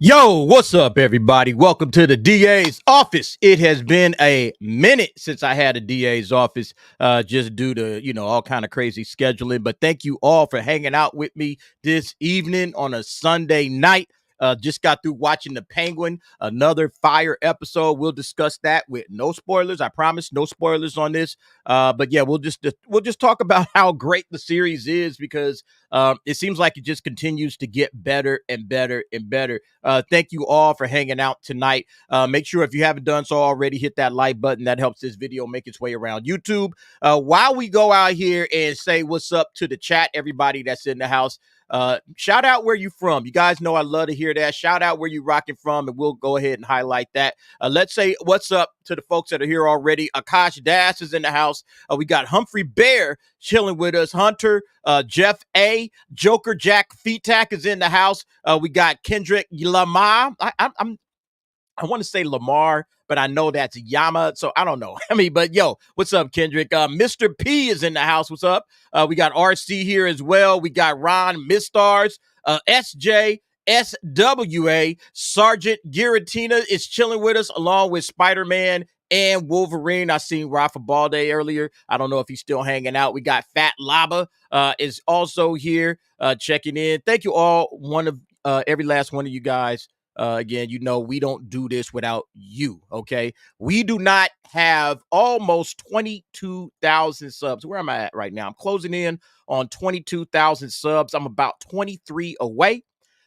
Yo, what's up, everybody? Welcome to the DA's office. It has been a minute since I had a DA's office, just due to, all kind of crazy scheduling. But thank you all for hanging out with me this evening on a Sunday night. Just got through watching The Penguin, another fire episode. We'll discuss that with no spoilers. I promise, no spoilers on this. But yeah, we'll just talk about how great the series is because it seems like it just continues to get better and better and better. Thank you all for hanging out tonight. Make sure if you haven't done so already, hit that like button. That helps this video make its way around YouTube. While we go out here and say what's up to the chat, everybody that's in the house, shout out where you from. You guys know I love to hear that. Shout out where you rocking from, and we'll go ahead and highlight that. Let's say what's up to the folks that are here already. Akash Das is in the house. We got Humphrey Bear chilling with us. Hunter, Jeff A, Joker Jack Feetack is in the house. We got Kendrick Lamar. I want to say Lamar, but I know that's Yama, so I don't know. But yo, what's up, Kendrick? Mr. P is in the house. What's up? We got RC here as well. We got Ron Mistars, SJ, SWA, Sergeant Giratina is chilling with us, along with Spider-Man and Wolverine. I seen Rafa Balde earlier. I don't know if he's still hanging out. We got Fat Lava is also here checking in. Thank you all, every last one of you guys. Again, we don't do this without you, okay? We do not have almost 22,000 subs. Where am I at right now? I'm closing in on 22,000 subs. I'm about 23 away.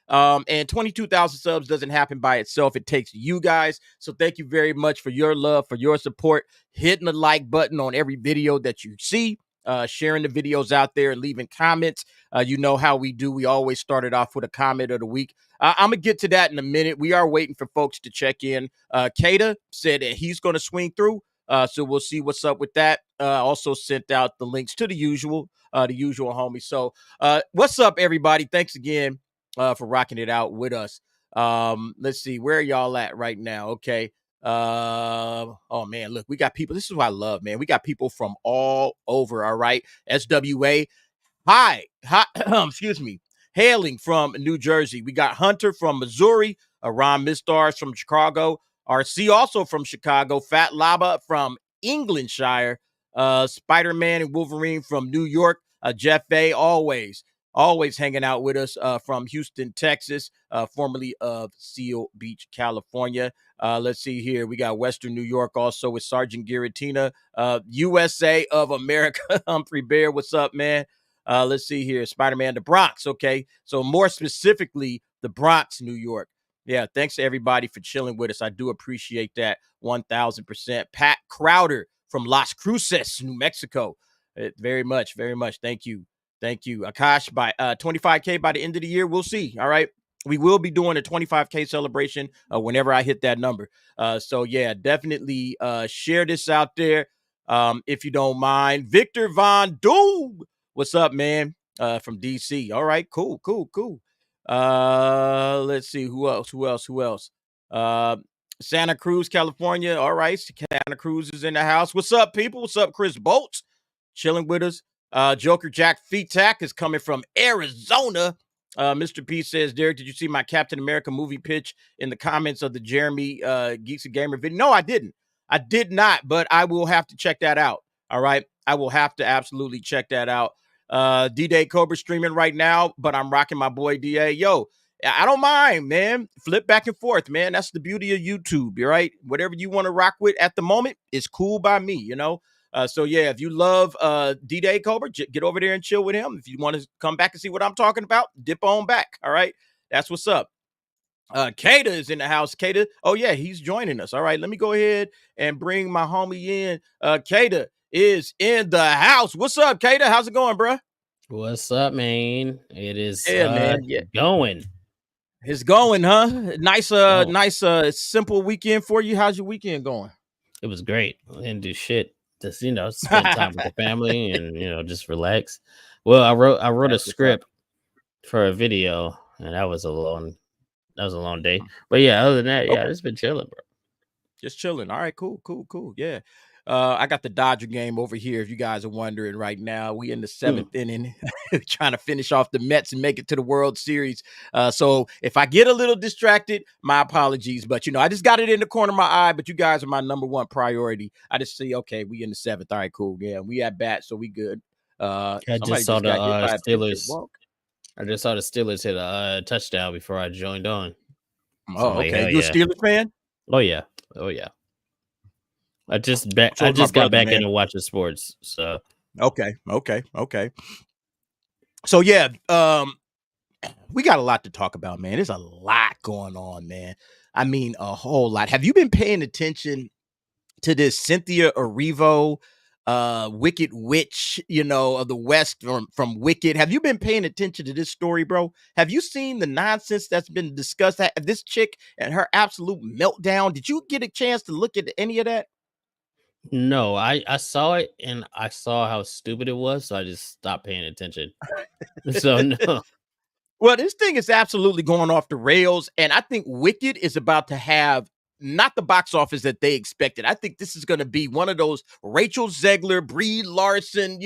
And 22,000 subs doesn't happen by itself. It takes you guys. So thank you very much for your love, for your support, hitting the like button on every video that you see. Sharing the videos out there, leaving comments. You know how we do. We always started off with a comment of the week. I'm going to get to that in a minute. We are waiting for folks to check in. Kada said that he's going to swing through. So we'll see what's up with that. Also sent out the links to the usual homies. So what's up, everybody? Thanks again for rocking it out with us. Let's see. Where are y'all at right now? Okay. Oh man, look, we got people. This is what I love, man. We got people from all over. All right. SWA. Hi. Excuse me. Hailing from New Jersey. We got Hunter from Missouri. Ron Mistars from Chicago. RC also from Chicago. Fat Lava from Englandshire. Spider-Man and Wolverine from New York. Jeff A. always hanging out with us from Houston, Texas, formerly of Seal Beach, California. Let's see here. We got Western New York also with Sergeant Giratina, USA of America. Humphrey Bear, what's up, man? Let's see here. Spider-Man, the Bronx. Okay. So more specifically, the Bronx, New York. Yeah. Thanks to everybody for chilling with us. I do appreciate that 1000%. Pat Crowder from Las Cruces, New Mexico. Very much. Very much. Thank you. Thank you. Akash, by 25K by the end of the year, we'll see. All right. We will be doing a 25K celebration whenever I hit that number. So yeah, definitely share this out there if you don't mind. Victor Von Doom. What's up, man? From DC. All right, cool. Let's see who else. Santa Cruz, California. All right, Santa Cruz is in the house. What's up, people? What's up, Chris Bolts? Chilling with us. Joker Jack Feetack is coming from Arizona. Mr. P says, Derek, did you see my Captain America movie pitch in the comments of the Jeremy Geeks and Gamer video? No, I didn't. I did not, but I will have to check that out. All right. I will have to absolutely check that out. D-Day Cobra streaming right now, but I'm rocking my boy DA. Yo, I don't mind, man. Flip back and forth, man. That's the beauty of YouTube, right? Whatever you want to rock with at the moment is cool by me, So yeah, if you love D-Day Cobra, get over there and chill with him. If you want to come back and see what I'm talking about, dip on back. All right. That's what's up. Kada is in the house. Kada. Oh yeah, he's joining us. All right. Let me go ahead and bring my homie in. Kada is in the house. What's up, Kada? How's it going, bro? What's up, man? It is man. going. It's going, huh? Nice, simple weekend for you. How's your weekend going? It was great. I didn't do shit. Just spend time with the family and just relax. Well, I wrote a script for a video, and that was a long day. But yeah, other than that, yeah, it's been chilling, bro. Just chilling. All right, cool. Yeah. I got the Dodger game over here. If you guys are wondering right now, we in the 7th inning, trying to finish off the Mets and make it to the World Series. So if I get a little distracted, my apologies. But I just got it in the corner of my eye. But you guys are my number one priority. I just see, okay, we in the 7th. All right, cool. Yeah, we at bat, so we good. I just saw the Steelers. Walk. I just saw the Steelers hit a touchdown before I joined on. So okay. You a Steelers fan? Oh yeah. I just got back into watching sports. So okay. So yeah, we got a lot to talk about, man. There's a lot going on, man. I mean, a whole lot. Have you been paying attention to this Cynthia Erivo, Wicked Witch, of the West from Wicked? Have you been paying attention to this story, bro? Have you seen the nonsense that's been discussed? This chick and her absolute meltdown. Did you get a chance to look at any of that? No, I saw it and I saw how stupid it was, so I just stopped paying attention. So no. Well, this thing is absolutely going off the rails, and I think Wicked is about to have not the box office that they expected. I think this is going to be one of those Rachel Zegler, Brie Larson,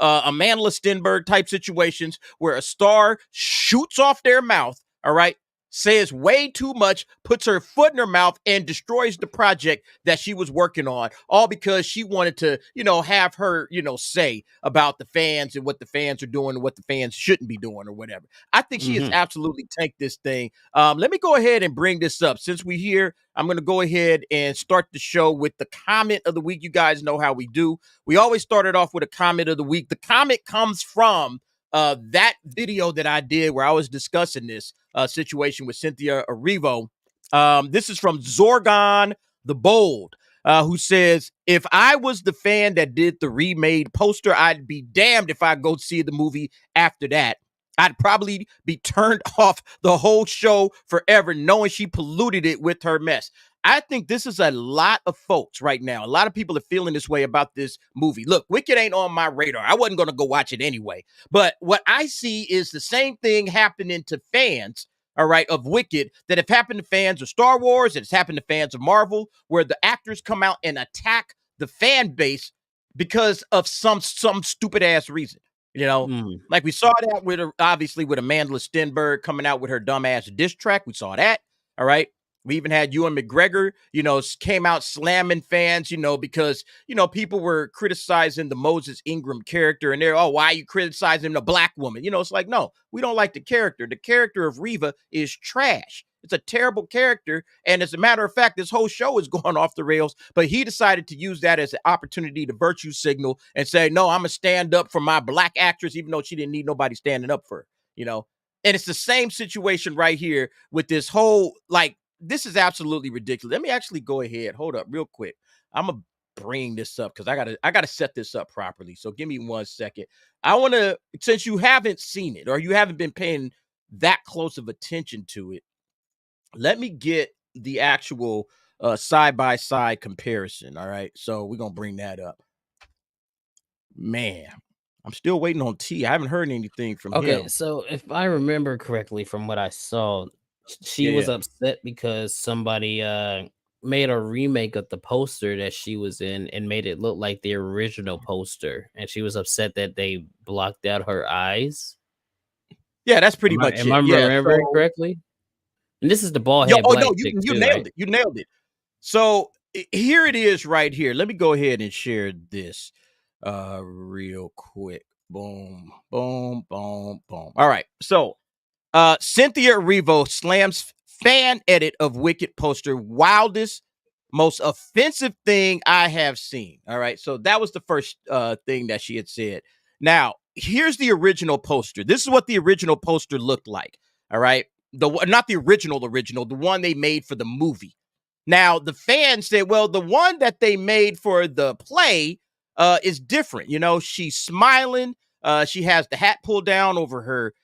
Amanda Stenberg type situations where a star shoots off their mouth, all right, says way too much, puts her foot in her mouth, and destroys the project that she was working on, all because she wanted to, have her, say about the fans and what the fans are doing and what the fans shouldn't be doing or whatever. I think she has absolutely tanked this thing. Let me go ahead and bring this up. Since we're here, I'm going to go ahead and start the show with the comment of the week. You guys know how we do. We always started off with a comment of the week. The comment comes from that video that I did where I was discussing this situation with Cynthia Erivo. This is from Zorgon the Bold, who says, if I was the fan that did the remade poster, I'd be damned if I go see the movie after that. I'd probably be turned off the whole show forever, knowing she polluted it with her mess. I think this is a lot of folks right now. A lot of people are feeling this way about this movie. Look, Wicked ain't on my radar. I wasn't going to go watch it anyway. But what I see is the same thing happening to fans, all right, of Wicked that have happened to fans of Star Wars, and it's happened to fans of Marvel, where the actors come out and attack the fan base because of some stupid ass reason. Like we saw that with Amanda Stenberg coming out with her dumbass diss track. We saw that. All right. We even had Ewan McGregor, came out slamming fans, because, people were criticizing the Moses Ingram character and they're, why are you criticizing the black woman? It's like, no, we don't like the character. The character of Reva is trash. It's a terrible character. And as a matter of fact, this whole show is going off the rails, but he decided to use that as an opportunity to virtue signal and say, no, I'm going to stand up for my black actress, even though she didn't need nobody standing up for her, And it's the same situation right here with this whole, this is absolutely ridiculous. Let me actually go ahead. Hold up real quick. I'm going to bring this up because I gotta set this up properly. So give me 1 second. I want to, since you haven't seen it or you haven't been paying that close of attention to it, let me get the actual side-by-side comparison. All right. So we're going to bring that up. Man, I'm still waiting on T. I haven't heard anything from him. Okay. So if I remember correctly from what I saw, she was upset because somebody made a remake of the poster that she was in and made it look like the original poster. And she was upset that they blocked out her eyes. Yeah, that's pretty much it. Am I remembering correctly? And this is the bald head. You nailed it. You nailed it. So here it is right here. Let me go ahead and share this real quick. Boom, boom, boom, boom. All right. So Cynthia Erivo slams fan edit of Wicked poster. Wildest, most offensive thing I have seen. All right. So that was the first thing that she had said. Now, here's the original poster. This is what the original poster looked like. All right. Not the original, the one they made for the movie. Now, the fans said, well, the one that they made for the play is different. She's smiling. She has the hat pulled down over her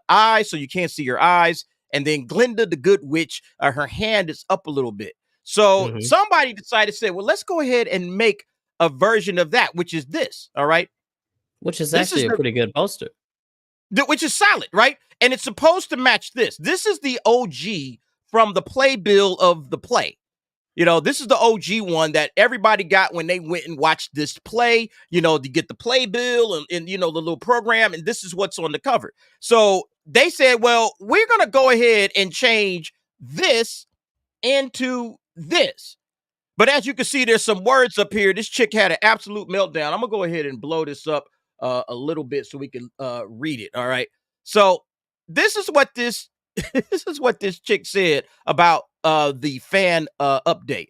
eyes, so you can't see her eyes. And then Glinda, the good witch, her hand is up a little bit. So somebody decided to say, well, let's go ahead and make a version of that, which is this. All right. Which is actually a pretty good poster. Which is solid, right? And it's supposed to match this. This is the OG from the playbill of the play. You know, this is the OG one that everybody got when they went and watched this play, you know, to get the playbill and you know, the little program. And this is what's on the cover. So they said, well, we're going to go ahead and change this into this. But as you can see, there's some words up here. This chick had an absolute meltdown. I'm going to go ahead and blow this up a little bit so we can read it. All right. So this is what this chick said about the fan update.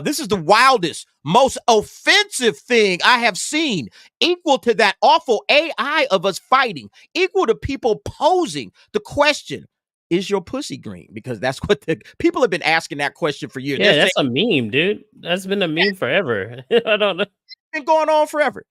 This is the wildest, most offensive thing I have seen, equal to that awful AI of us fighting, equal to people posing the question, is your pussy green? Because that's what the people have been asking that question for years. Yeah, that's a meme, dude. That's been a meme forever. I don't know. It's been going on forever.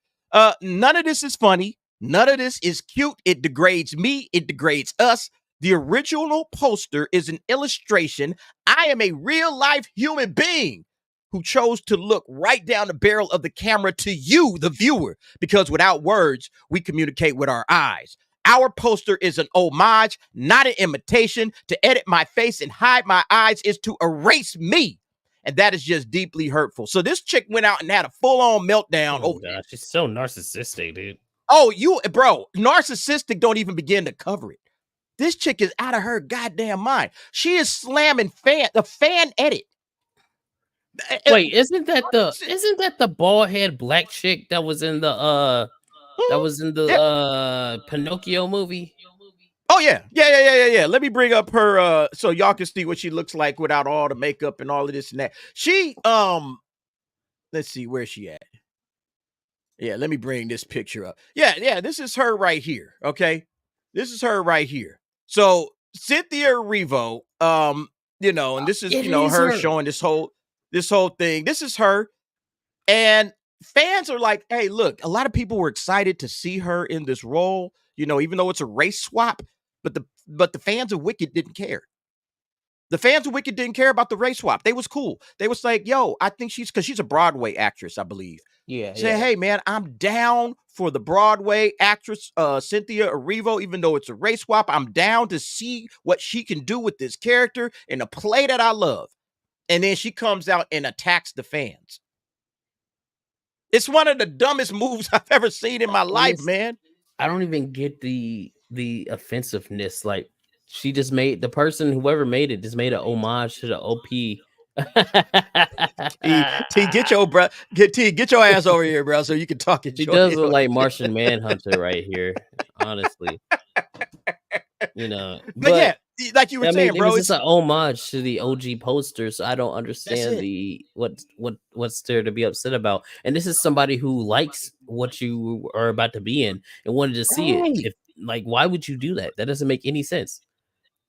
None of this is funny. None of this is cute. It degrades me. It degrades us. The original poster is an illustration. I am a real life human being who chose to look right down the barrel of the camera to you, the viewer, because without words, we communicate with our eyes. Our poster is an homage, not an imitation. To edit my face and hide my eyes is to erase me. And that is just deeply hurtful. So this chick went out and had a full-on meltdown. Oh, gosh, she's so narcissistic, dude. Oh, bro, narcissistic don't even begin to cover it. This chick is out of her goddamn mind. She is slamming the fan edit. Wait, isn't that the bald head black chick that was in the Pinocchio movie? Oh yeah. Let me bring up her so y'all can see what she looks like without all the makeup and all of this and that. She let's see where she at. Yeah, let me bring this picture up. Yeah, this is her right here. Okay, this is her right here. So Cynthia Erivo, you know, and this is her showing this whole thing. This is her, and fans are like, hey, look, a lot of people were excited to see her in this role, you know, even though it's a race swap, but the fans of Wicked didn't care. The fans of Wicked didn't care about the race swap. They was cool. They was like, yo, I think because she's a Broadway actress, I believe. Yeah. Say, hey, man, I'm down for the Broadway actress, Cynthia Erivo, even though it's a race swap. I'm down to see what she can do with this character in a play that I love. And then she comes out and attacks the fans. It's one of the dumbest moves I've ever seen in my life, man. I don't even get the offensiveness. Like, she just made whoever made it just made an homage to the OP. T, get your ass over here, bro, so you can talk. She does look like Martian Manhunter right here, honestly. You know, but yeah, like you were saying, bro, it's an homage to the OG poster, so I don't understand what's there to be upset about. And this is somebody who likes what you are about to be in and wanted to see it. Why would you do that? That doesn't make any sense.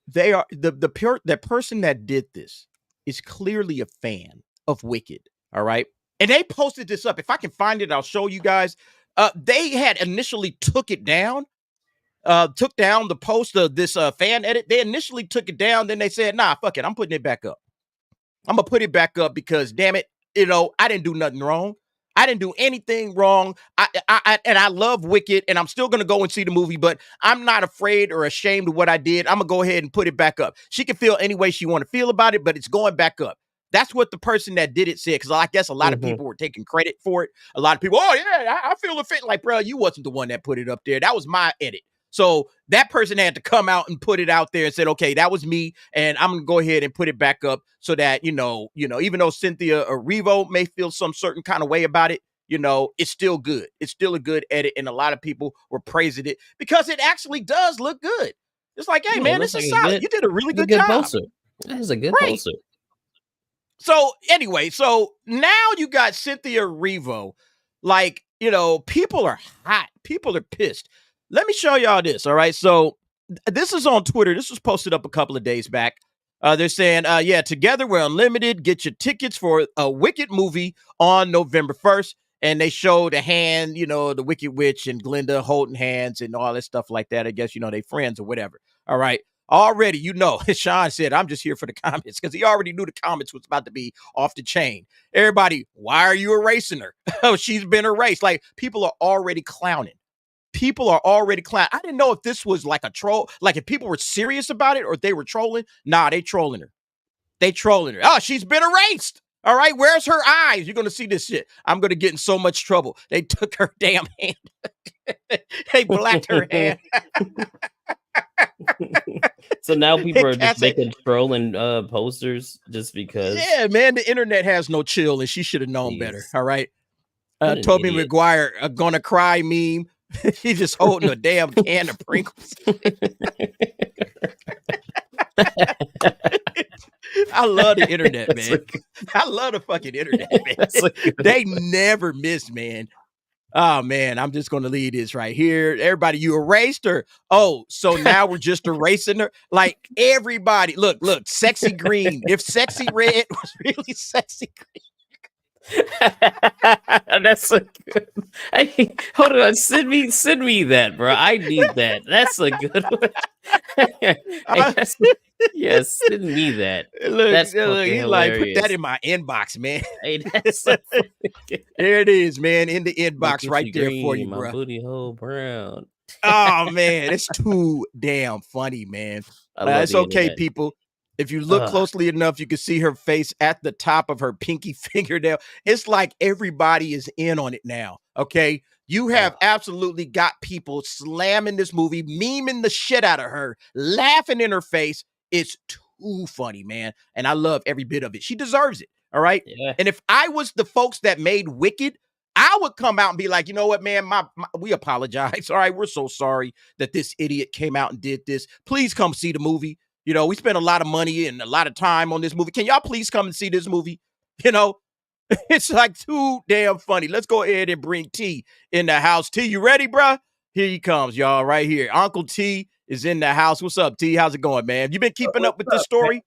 They are the person that did this is clearly a fan of Wicked. All right. And they posted this up. If I can find it, I'll show you guys. They had initially took down the post of this fan edit. They initially took it down. Then they said, nah, fuck it. I'm putting it back up. I'm going to put it back up because, damn it, you know, I didn't do nothing wrong. I didn't do anything wrong. I love Wicked, and I'm still going to go and see the movie, but I'm not afraid or ashamed of what I did. I'm going to go ahead and put it back up. She can feel any way she want to feel about it, but it's going back up. That's what the person that did it said, because I guess a lot of people were taking credit for it. A lot of people, oh, yeah, I feel offended. Like, bro, you wasn't the one that put it up there. That was my edit. So that person had to come out and put it out there and said, okay, that was me, and I'm going to go ahead and put it back up so that, you know, even though Cynthia Erivo may feel some certain kind of way about it, you know, it's still good. It's still a good edit, and a lot of people were praising it because it actually does look good. It's like, hey, man, this is solid. You did a really good job. Poster. That is a good poster. So anyway, so now you got Cynthia Erivo. Like, you know, people are hot. People are pissed. Let me show y'all this, all right? So this is on Twitter. This was posted up a couple of days back. They're saying, yeah, together we're unlimited. Get your tickets for a Wicked movie on November 1st. And they show the hand, you know, the Wicked Witch and Glinda holding hands and all that stuff like that. I guess, you know, they friends or whatever. All right. Already, you know, Sean said, I'm just here for the comments because he already knew the comments was about to be off the chain. Everybody, why are you erasing her? Oh, she's been erased. Like, people are already clowning. People are already clowning. I didn't know if this was like a troll, like if people were serious about it or if they were trolling. Nah, they trolling her. They trolling her. Oh, she's been erased. All right, where's her eyes? You're gonna see this shit. I'm gonna get in so much trouble. They took her damn hand. They blacked her hand. So now people are just making trolling posters just because. Yeah, man, the internet has no chill, and she should have known better. All right. Tobey Maguire, gonna cry meme. He's just holding a damn can of Pringles. I love the internet, man. I love the fucking internet, man. They never miss, man. Oh, man, I'm just going to leave this right here. Everybody, you erased her. Oh, so now we're just erasing her? Like, everybody, look, sexy green. If sexy red was really sexy green. That's so good. Hey, hold on, send me that, bro. I need that. That's a good one. Yes, send me that. Look, he like, put that in my inbox, man. Hey, that's so there it is, man, in the inbox right there for you, bro. My booty hole brown. Oh man, it's too damn funny, man. It's okay, people. If you look closely enough, you can see her face at the top of her pinky fingernail. It's like everybody is in on it now. Okay. You have absolutely got people slamming this movie, memeing the shit out of her, laughing in her face. It's too funny, man. And I love every bit of it. She deserves it. All right. Yeah. And if I was the folks that made Wicked, I would come out and be like, you know what, man, we apologize. All right. We're so sorry that this idiot came out and did this. Please come see the movie. You know, we spent a lot of money and a lot of time on this movie. Can y'all please come and see this movie? You know, it's like too damn funny. Let's go ahead and bring T in the house. T, you ready, bro? Here he comes, y'all, right here. Uncle T is in the house. What's up, T? How's it going, man? You been keeping up with this story?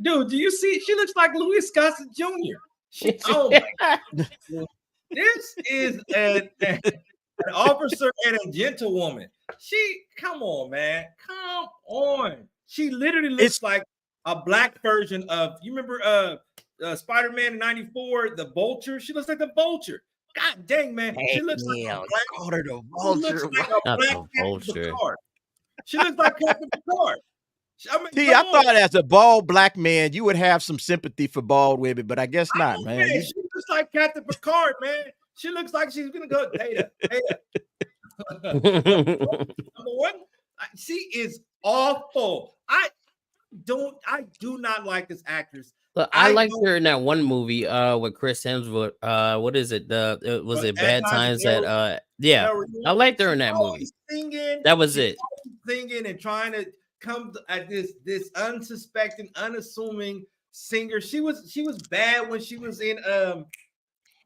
Dude, do you see? She looks like Louis Gossett Jr. Oh, my God. This is an officer and a gentlewoman. Come on, man. Come on. She literally looks like a black version of, you remember Spider-Man in 94, the Vulture? She looks like the Vulture. God dang, man. She looks like a black, called her the Vulture. Not the Vulture. She looks like Captain Picard. I thought as a bald black man, you would have some sympathy for bald women, but I guess not, man. She looks like Captain Picard, man. She looks like she's going to go Data. Number one, she is awful. I do not like this actress. Look, I liked her in that one movie with Chris Hemsworth. What is it? Was it Bad Times at yeah. I liked her in that movie. Singing, that was it. Singing and trying to come at this unsuspecting, unassuming singer. She was bad when she was in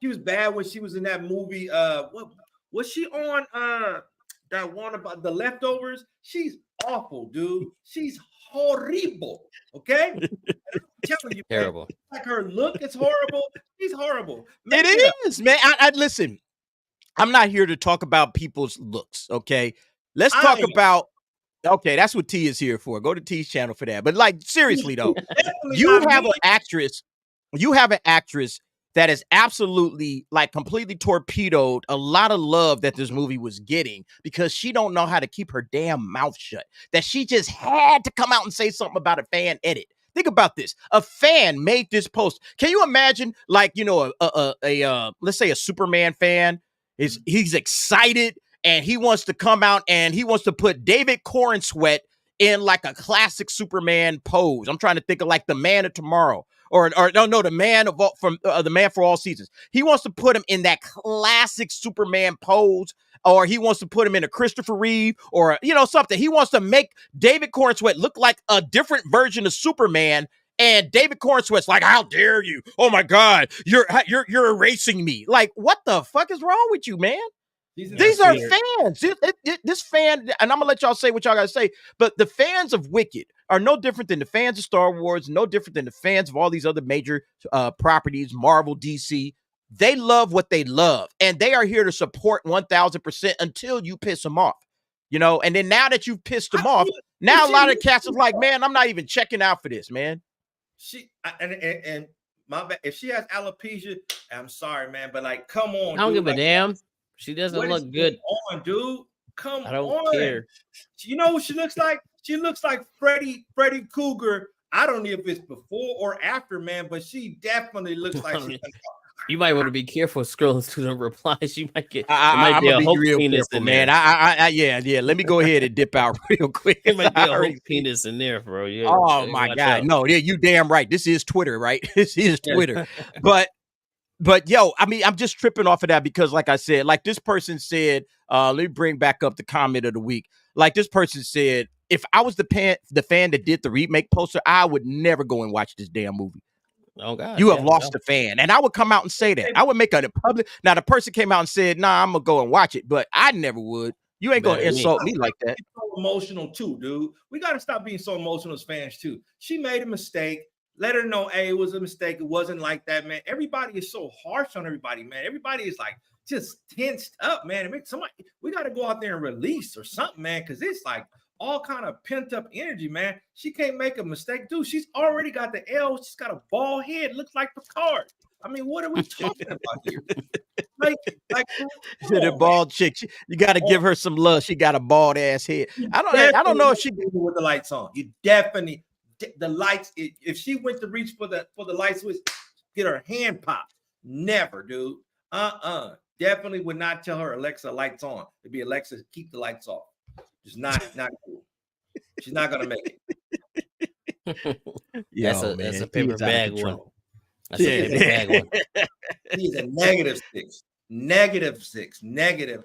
that movie. What was she on? That one about the Leftovers. She's awful, dude. She's horrible. Okay, I'm telling you, terrible. Man, like her look is horrible. She's horrible. It is, man. I listen. I'm not here to talk about people's looks. Okay, let's talk about. Okay, that's what T is here for. Go to T's channel for that. But like seriously though, you have an actress. You have an actress that is absolutely like completely torpedoed a lot of love that this movie was getting because she don't know how to keep her damn mouth shut. That she just had to come out and say something about a fan edit. Think about this. A fan made this post. Can you imagine, like, you know, let's say a Superman fan he's excited and he wants to come out and he wants to put David Cornsweet in like a classic Superman pose. I'm trying to think of like the Man of Tomorrow. Or no, the man the Man for All Seasons. He wants to put him in that classic Superman pose, or he wants to put him in a Christopher Reeve, or something. He wants to make David Cornsweet look like a different version of Superman. And David Cornsweet's like, "How dare you? Oh my God, you're erasing me!" Like, what the fuck is wrong with you, man? These are fans. This fan, and I'm gonna let y'all say what y'all gotta say, but the fans of Wicked are no different than the fans of Star Wars, no different than the fans of all these other major properties, Marvel, DC. They love what they love, and they are here to support 1000% until you piss them off, And then now that you've pissed them off, now a lot of cats are like, "Man, I'm not even checking out for this, man." And my bad. If she has alopecia, I'm sorry, man, but like, come on, I don't give a damn. She doesn't look good. On, dude. Come on. I don't care. You know what she looks like? She looks like Freddy Cougar I don't know if it's before or after, man, but she definitely looks like she's you might want to be careful scrolling through the replies. You might get I'm gonna be real penis careful, in man. Yeah. Let me go ahead and dip out real quick. It might be a whole penis in there, bro. Oh my God. Out. No, yeah, you damn right. This is Twitter, right? This is Twitter. But yo, I mean, I'm just tripping off of that because, like I said, like this person said, let me bring back up the comment of the week. Like this person said, if I was the fan that did the remake poster, I would never go and watch this damn movie. Oh God, you have lost a fan. And I would come out and say that. I would make it a public. Now the person came out and said, nah, I'm gonna go and watch it, but I never would. You ain't gonna insult me like that. So emotional too, dude. We gotta stop being so emotional as fans too. She made a mistake. Let her know, hey, it was a mistake. It wasn't like that, man. Everybody is so harsh on everybody, man. Everybody is like just tensed up, man. We got to go out there and release or something, man, because it's like all kind of pent up energy, man. She can't make a mistake, dude. She's already got the L. She's got a bald head, looks like Picard. I mean, what are we talking about here? Like the bald chick. You got to give her some love. She got a bald ass head. I don't know if she with the lights on. You definitely. The lights, if she went to reach for the light switch, get her hand popped. Never, dude. Definitely would not tell her, Alexa, lights on. It'd be, Alexa, keep the lights off. Just not cool. She's not gonna make it. That's a paper bag one. That's a paper bag one. He's a -6. -6. Negative.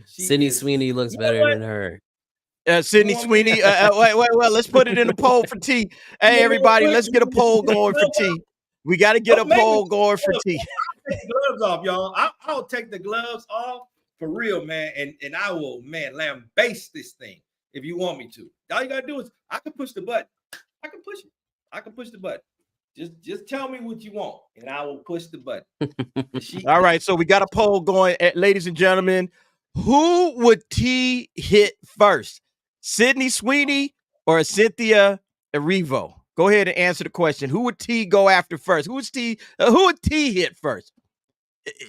Sydney Sweeney looks better than her. Sydney Sweeney. Wait. Let's put it in a poll for T. Hey, everybody, let's get a poll going for T. We got to get a poll going for T. Take the gloves off, y'all. I'll take the gloves off for real, man. And I will, man, lambaste this thing if you want me to. All you got to do is I can push the button. I can push it. I can push the button. Just tell me what you want, and I will push the button. All right, so we got a poll going, ladies and gentlemen. Who would T hit first? Sydney Sweeney or Cynthia Erivo? Go ahead and answer the question. Who would T go after first? Who would T hit first?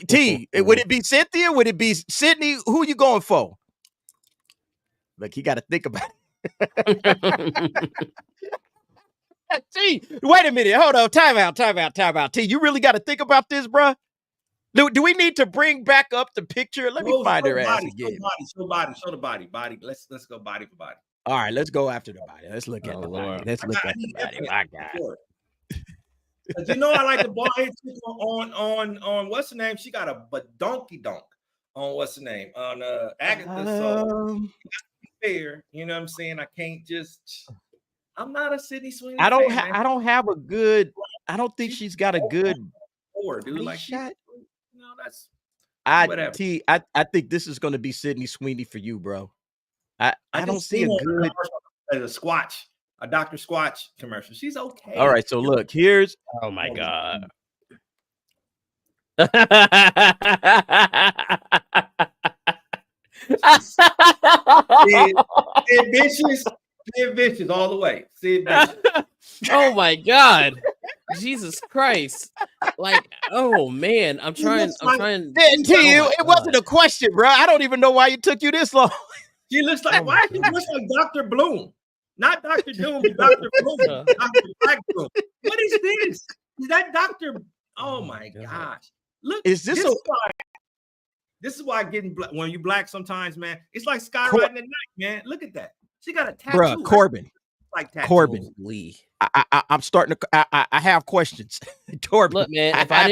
T, would it be Cynthia? Would it be Sydney? Who you going for? Look, he got to think about it. T, wait a minute. Hold on. Time out. T, you really got to think about this, bro? Do we need to bring back up the picture? Let me find her ass again. Show the body. Let's go body for body. All right, let's go after the body. Let's look at the body. Let's look at the body. My God. You know, I like the bald head chick on what's her name? She got a donkey donk on what's her name? On Agatha. So fair, you know what I'm saying? I can't just. I'm not a Sydney Sweeney. I don't have a good. I don't think she's got a good dude. Like shot. No, that's whatever. I think this is going to be Sydney Sweeney for you, bro. I don't see a good a Dr. Squatch commercial. She's okay. All right, so look, here's oh my God. Sid Vicious all the way. Sid Vicious. Oh my God. Jesus Christ. Like, oh man, I'm trying. It wasn't a question, bro. I don't even know why it took you this long. She looks like she looks like Dr. Bloom. Not Dr. Doom, but Dr. Bloom. Dr. Black Bloom. What is this? Is that Dr. Oh my gosh. Look, this is why getting black when you black sometimes, man. It's like skywriting at night, man. Look at that. She got a tattoo. Bro, Corbin. Like tattoo. Corbin Lee. I'm starting to. I have questions. Corbin. Look, man. If I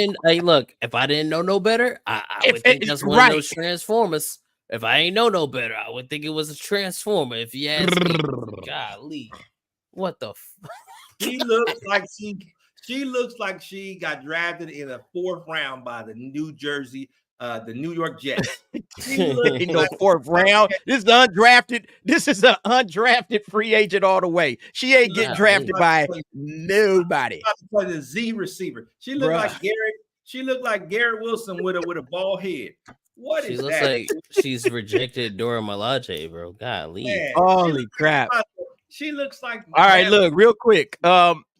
didn't know no better, I would think that's one of those Transformers. If I ain't know no better, I would think it was a Transformer. If you ask me, golly, what the? She looks like she got drafted in the 4th round by the New York Jets. Fourth round. This is undrafted. This is an undrafted free agent all the way. She ain't getting drafted by nobody. Play the Z receiver. She looked like Garrett. She looked like Garrett Wilson with a bald head. What is that? She looks like she's rejected Dora Milaje, bro. Golly. Man, holy crap. She looks like. All right, look, real quick.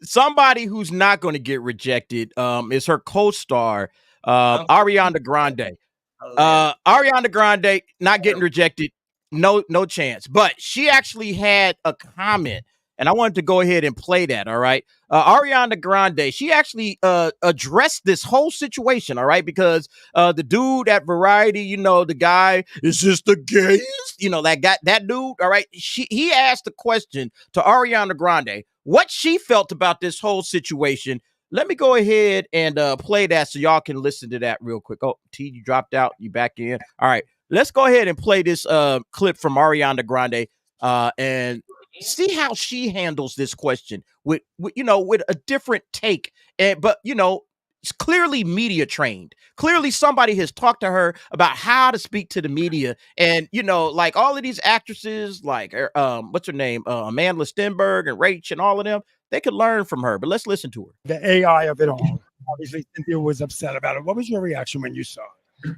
Somebody who's not going to get rejected is her co-star, Ariana Grande. Ariana Grande not getting rejected. no chance. But she actually had a comment, and I wanted to go ahead and play that. All right, Ariana Grande, she actually addressed this whole situation. All right, because the dude at Variety, you know, the guy is just the gayest, you know, that dude. All right, he asked a question to Ariana Grande, what she felt about this whole situation. Let me go ahead and play that so y'all can listen to that real quick. Oh, T, you dropped out. You back in. All right. Let's go ahead and play this clip from Ariana Grande and see how she handles this question with a different take. But, you know, it's clearly media trained. Clearly somebody has talked to her about how to speak to the media. And, you know, like all of these actresses, like, what's her name? Amanda Stenberg and Rach and all of them, they could learn from her. But let's listen to her. The AI of it all. Obviously, Cynthia was upset about it. What was your reaction when you saw it?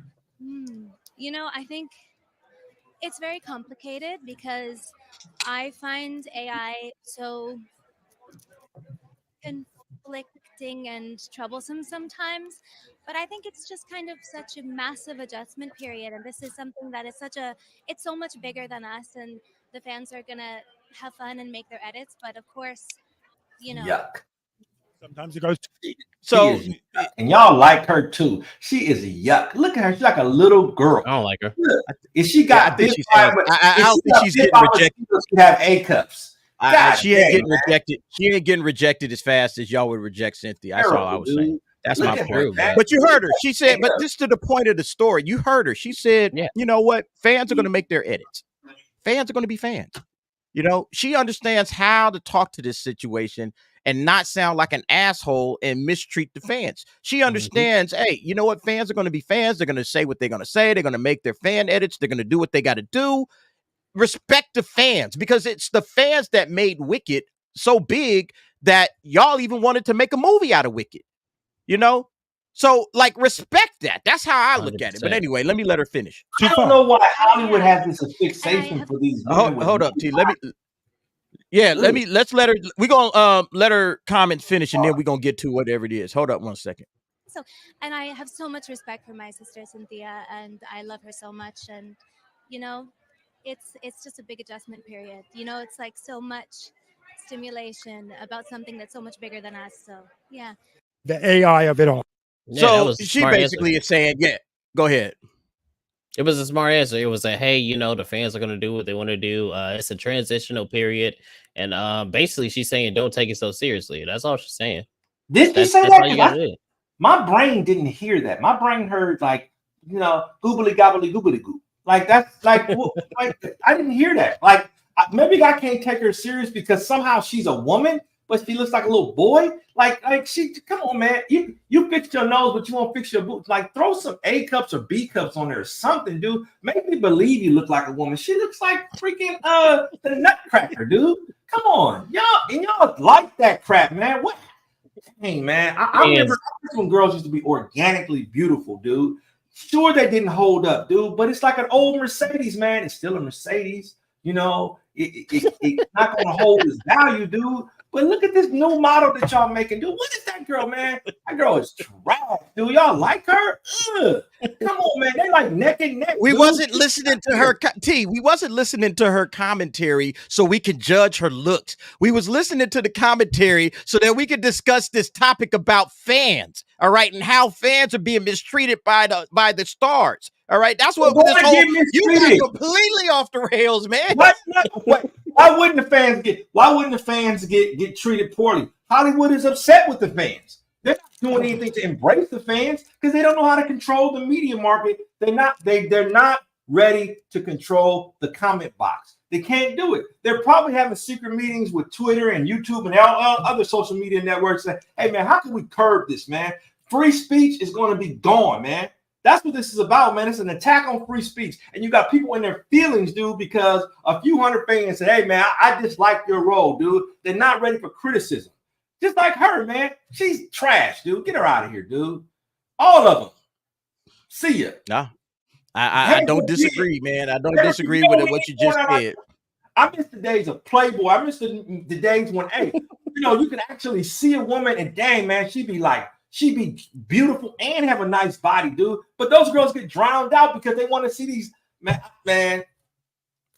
You know, I think it's very complicated because I find AI so conflicting and troublesome sometimes, but I think it's just kind of such a massive adjustment period, and this is something that is it's so much bigger than us, and the fans are gonna have fun and make their edits, but of course, you know. Yuck. Sometimes it goes. So, and y'all like her too. She is a yuck. Look at her. She's like a little girl. I don't like her. Look, if she got, I think she's I don't think she's getting rejected. She have A cups. She ain't getting rejected. She ain't getting rejected as fast as y'all would reject Cynthia. That's all I was saying. That's my point. But you heard her. She said, but this to the point of the story. You heard her. She said, you know what? Fans are going to make their edits. Fans are going to be fans. You know, she understands how to talk to this situation and not sound like an asshole and mistreat the fans. She understands, hey, you know what? Fans are going to be fans. They're going to say what they're going to say. They're going to make their fan edits. They're going to do what they got to do. Respect the fans, because it's the fans that made Wicked so big that y'all even wanted to make a movie out of Wicked, you know? So, like, respect that. That's how I look at it. But anyway, let me let her finish. I don't know why Hollywood has this fixation for these. Hold up, T. Let's let her. We're gonna let her comment finish, and then we're gonna get to whatever it is. Hold up 1 second. So, and I have so much respect for my sister Cynthia, and I love her so much, and you know, it's just a big adjustment period. You know, it's like so much stimulation about something that's so much bigger than us. So yeah. The AI of it all. Yeah, so she basically is saying, go ahead. It was a smart answer. It was like, hey, you know, the fans are going to do what they want to do. It's a transitional period. And basically she's saying, don't take it so seriously. That's all she's saying. Did she say that? My brain didn't hear that. My brain heard like, you know, goobly gobbly goobly goo. Like that's like, like I didn't hear that. Like maybe I can't take her serious because somehow she's a woman, but she looks like a little boy. Like she, come on, man. You fix your nose, but you won't fix your boots. Like throw some A cups or B cups on there or something, dude. Make me believe you look like a woman. She looks like freaking the Nutcracker, dude. Come on, y'all like that crap, man. What? Hey, man, I remember when girls used to be organically beautiful, dude. Sure, they didn't hold up, dude, but it's like an old Mercedes, man. It's still a Mercedes, you know. It's not gonna hold its value, dude. But look at this new model that y'all making, dude. What is that girl, man? That girl is trash, dude. Y'all like her? Ugh. Come on, man. They like neck and neck. We wasn't listening to her we wasn't listening to her commentary so we could judge her looks. We was listening to the commentary so that we could discuss this topic about fans, all right, and how fans are being mistreated by the stars. All right, that's what this whole you got completely off the rails, man. Why wouldn't the fans get treated poorly? Hollywood is upset with the fans. They're not doing anything to embrace the fans because they don't know how to control the media market. They're not ready to control the comment box. They can't do it. They're probably having secret meetings with Twitter and YouTube and all other social media networks saying, hey, man, how can we curb this, man? Free speech is going to be gone, man. That's what this is about, man. It's an attack on free speech. And you got people in their feelings, dude, because a few hundred fans say, hey, man, I dislike your role, dude. They're not ready for criticism. Just like her, man. She's trash, dude. Get her out of here, dude. All of them. See ya. No, I don't disagree, man. I don't disagree with what you just said. I miss the days of Playboy. I miss the days when, hey, you know, you can actually see a woman and dang, man, she'd be beautiful and have a nice body, dude. But those girls get drowned out because they want to see these man.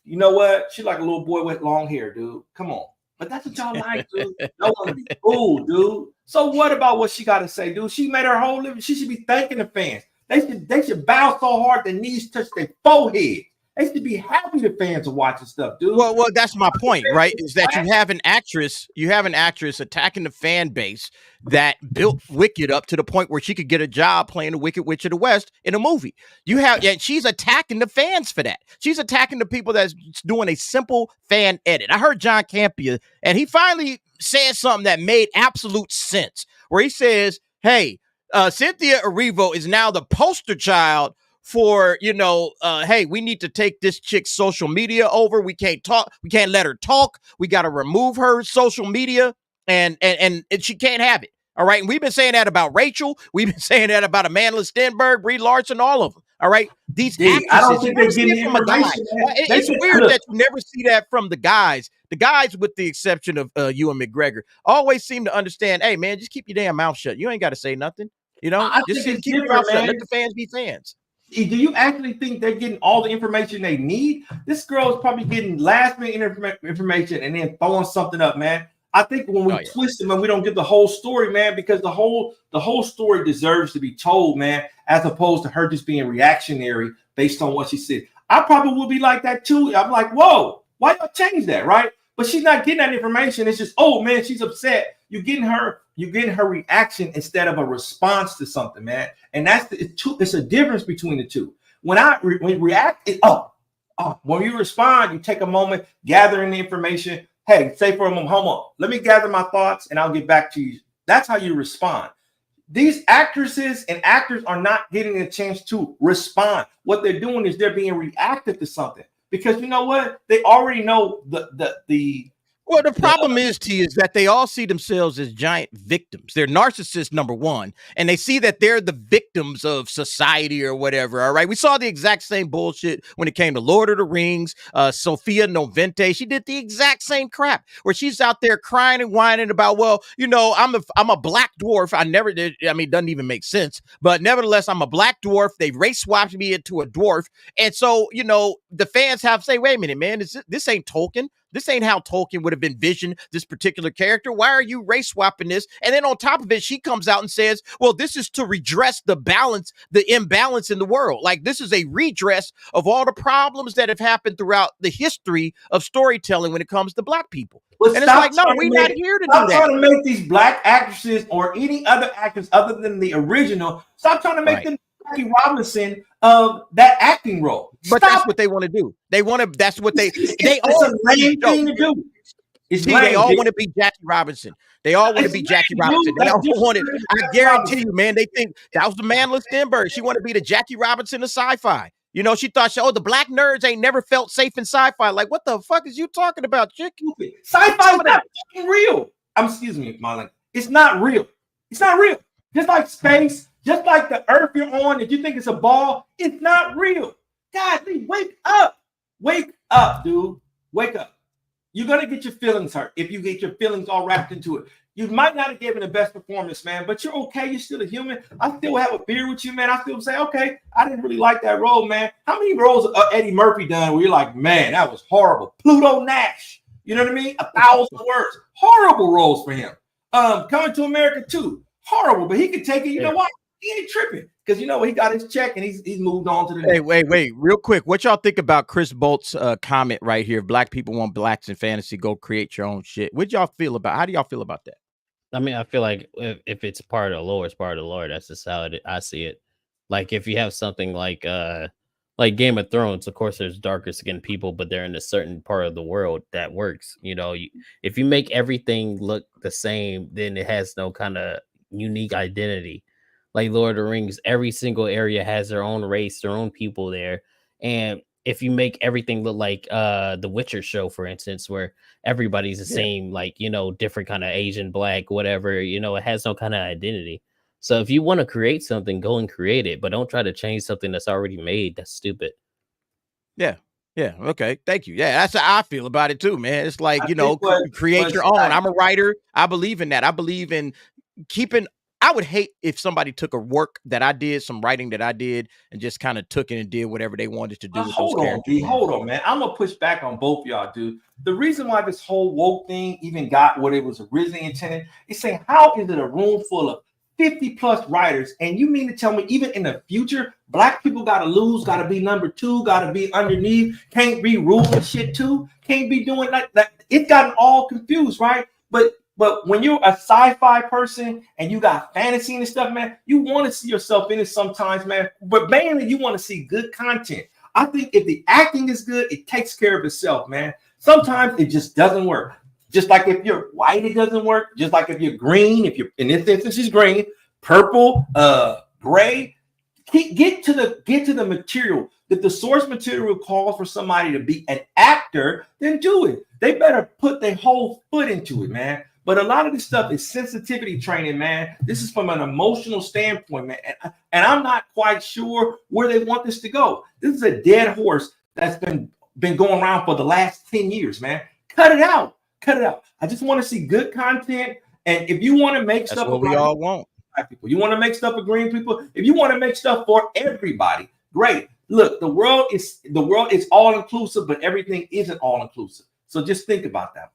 you know what? She like a little boy with long hair, dude. Come on. But that's what y'all like, dude. Y'all want to be cool, dude. So what about what she got to say, dude? She made her whole living. She should be thanking the fans. They should bow so hard their knees touch their forehead. They should be happy the fans are watching stuff, dude. Well, that's my point, right? Is that you have an actress attacking the fan base that built Wicked up to the point where she could get a job playing the Wicked Witch of the West in a movie. And she's attacking the fans for that. She's attacking the people that's doing a simple fan edit. I heard John Campea, and he finally said something that made absolute sense, where he says, hey, Cynthia Erivo is now the poster child for, hey, we need to take this chick's social media over. We can't talk. We can't let her talk. We got to remove her social media and she can't have it. All right. And we've been saying that about Rachel. We've been saying that about Amanda Stenberg, Brie Larson, all of them. All right. These actresses, I don't think they're getting information. It's weird that you never see that from the guys. The guys, with the exception of Ewan McGregor, always seem to understand, hey, man, just keep your damn mouth shut. You ain't got to say nothing. Just keep your mouth shut. Let the fans be fans. Do you actually think they're getting all the information they need? This girl is probably getting last minute information and then throwing something up, man. I think when we twist them and we don't get the whole story, man, because the whole story deserves to be told, man, as opposed to her just being reactionary based on what she said. I probably would be like that too. I'm like, whoa, why y'all change that, right? But she's not getting that information. It's just, oh man, she's upset. You're getting her reaction instead of a response to something, man. And it's a difference between the two. When we react, when you respond, you take a moment, gathering the information. Hey, say for a moment, hold on, let me gather my thoughts and I'll get back to you. That's how you respond. These actresses and actors are not getting a chance to respond. What they're doing is they're being reactive to something. Because you know what? They already know Well, the problem is that they all see themselves as giant victims. They're narcissists, number one, and they see that they're the victims of society or whatever. All right. We saw the exact same bullshit when it came to Lord of the Rings. Sophia Novente, she did the exact same crap where she's out there crying and whining about, well, I'm a black dwarf. I never did. I mean, it doesn't even make sense. But nevertheless, I'm a black dwarf. They race swapped me into a dwarf. And so, the fans have to say, wait a minute, man, this ain't Tolkien. This ain't how Tolkien would have envisioned this particular character. Why are you race swapping this? And then on top of it, she comes out and says, well, this is to redress the imbalance in the world. Like, this is a redress of all the problems that have happened throughout the history of storytelling when it comes to black people. Well, and it's like, no, we're not here to do that. Stop trying to make these black actresses or any other actors other than the original. Stop trying to make them Jackie Robinson of that acting role. But that's what they want to do. That's what they all a lame thing to do. They all want to be Jackie Robinson. They all want to be Jackie Robinson. They all want it. I guarantee you, man, they think that was the Amanda Stenberg. She wanted to be the Jackie Robinson of sci-fi. She thought, the black nerds ain't never felt safe in sci-fi. Like, what the fuck is you talking about, chick? Sci-fi is not real. Excuse me, Marlon. It's not real. It's not real. Just like space, just like the earth you're on, if you think it's a ball, it's not real. God, wake up. Wake up, dude. Wake up. You're going to get your feelings hurt if you get your feelings all wrapped into it. You might not have given the best performance, man, but you're okay. You're still a human. I still have a beer with you, man. I still say, okay, I didn't really like that role, man. How many roles Eddie Murphy done where you're like, man, that was horrible? Pluto Nash. You know what I mean? 1,000 words. Horrible roles for him. Coming to America too. Horrible, but he could take it. You know what? He ain't tripping because he got his check and he's moved on to the next. Hey, wait, real quick. What y'all think about Chris Bolt's comment right here? Black people want blacks in fantasy. Go create your own shit. What y'all feel about? How do y'all feel about that? I mean, I feel like if it's part of the lore, it's part of the lore. That's just how I see it. Like if you have something like Game of Thrones, of course, there's darker skinned people, but they're in a certain part of the world that works. If you make everything look the same, then it has no kind of unique identity. Like Lord of the Rings, every single area has their own race, their own people there. And if you make everything look like the Witcher show, for instance, where everybody's the same, different kind of Asian, black, whatever, it has no kind of identity. So if you want to create something, go and create it, but don't try to change something that's already made. That's stupid. Yeah. Okay. Thank you. Yeah. That's how I feel about it too, man. It's like, create your own. I'm a writer. I believe in that. I believe in I would hate if somebody took a work that I did, some writing that I did, and just kind of took it and did whatever they wanted to do with those characters. Hold on, man. I'm gonna push back on both y'all, dude. The reason why this whole woke thing even got what it was originally intended is saying, how is it a room full of 50 plus writers, and you mean to tell me even in the future, black people gotta lose, gotta be number 2, gotta be underneath, can't be ruling shit too, can't be doing like that? It's gotten all confused, right? But when you're a sci-fi person and you got fantasy and stuff, man, you want to see yourself in it sometimes, man. But mainly you want to see good content. I think if the acting is good, it takes care of itself, man. Sometimes it just doesn't work. Just like if you're white, it doesn't work. Just like if you're green, if you're in this instance is green, purple, gray. Get to the material. If the source material calls for somebody to be an actor, then do it. They better put their whole foot into it, man. But a lot of this stuff is sensitivity training, man. This is from an emotional standpoint, man. And I'm not quite sure where they want this to go. This is a dead horse that's been going around for the last 10 years, man. Cut it out. Cut it out. I just want to see good content. And if you want to make stuff, what we all want. People, you want to make stuff for green people. If you want to make stuff for everybody, great. Look, the world is all inclusive, but everything isn't all inclusive. So just think about that.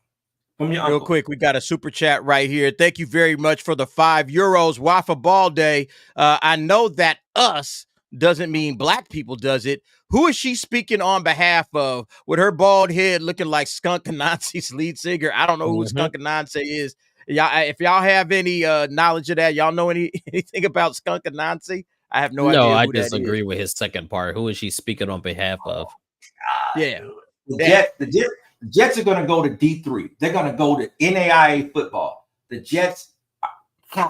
Real quick, we got a super chat right here. Thank you very much for the €5. Waffle Ball Day. I know that us doesn't mean black people, does it? Who is she speaking on behalf of with her bald head looking like Skunk Anansi's lead singer? I don't know who Skunk Anansi is. Y'all, if y'all have any knowledge of that, y'all know anything about Skunk Anansi? I have no idea. No, I disagree with his second part. Who is she speaking on behalf of? Yeah. The Jets are going to go to D3. They're going to go to NAIA football. The Jets.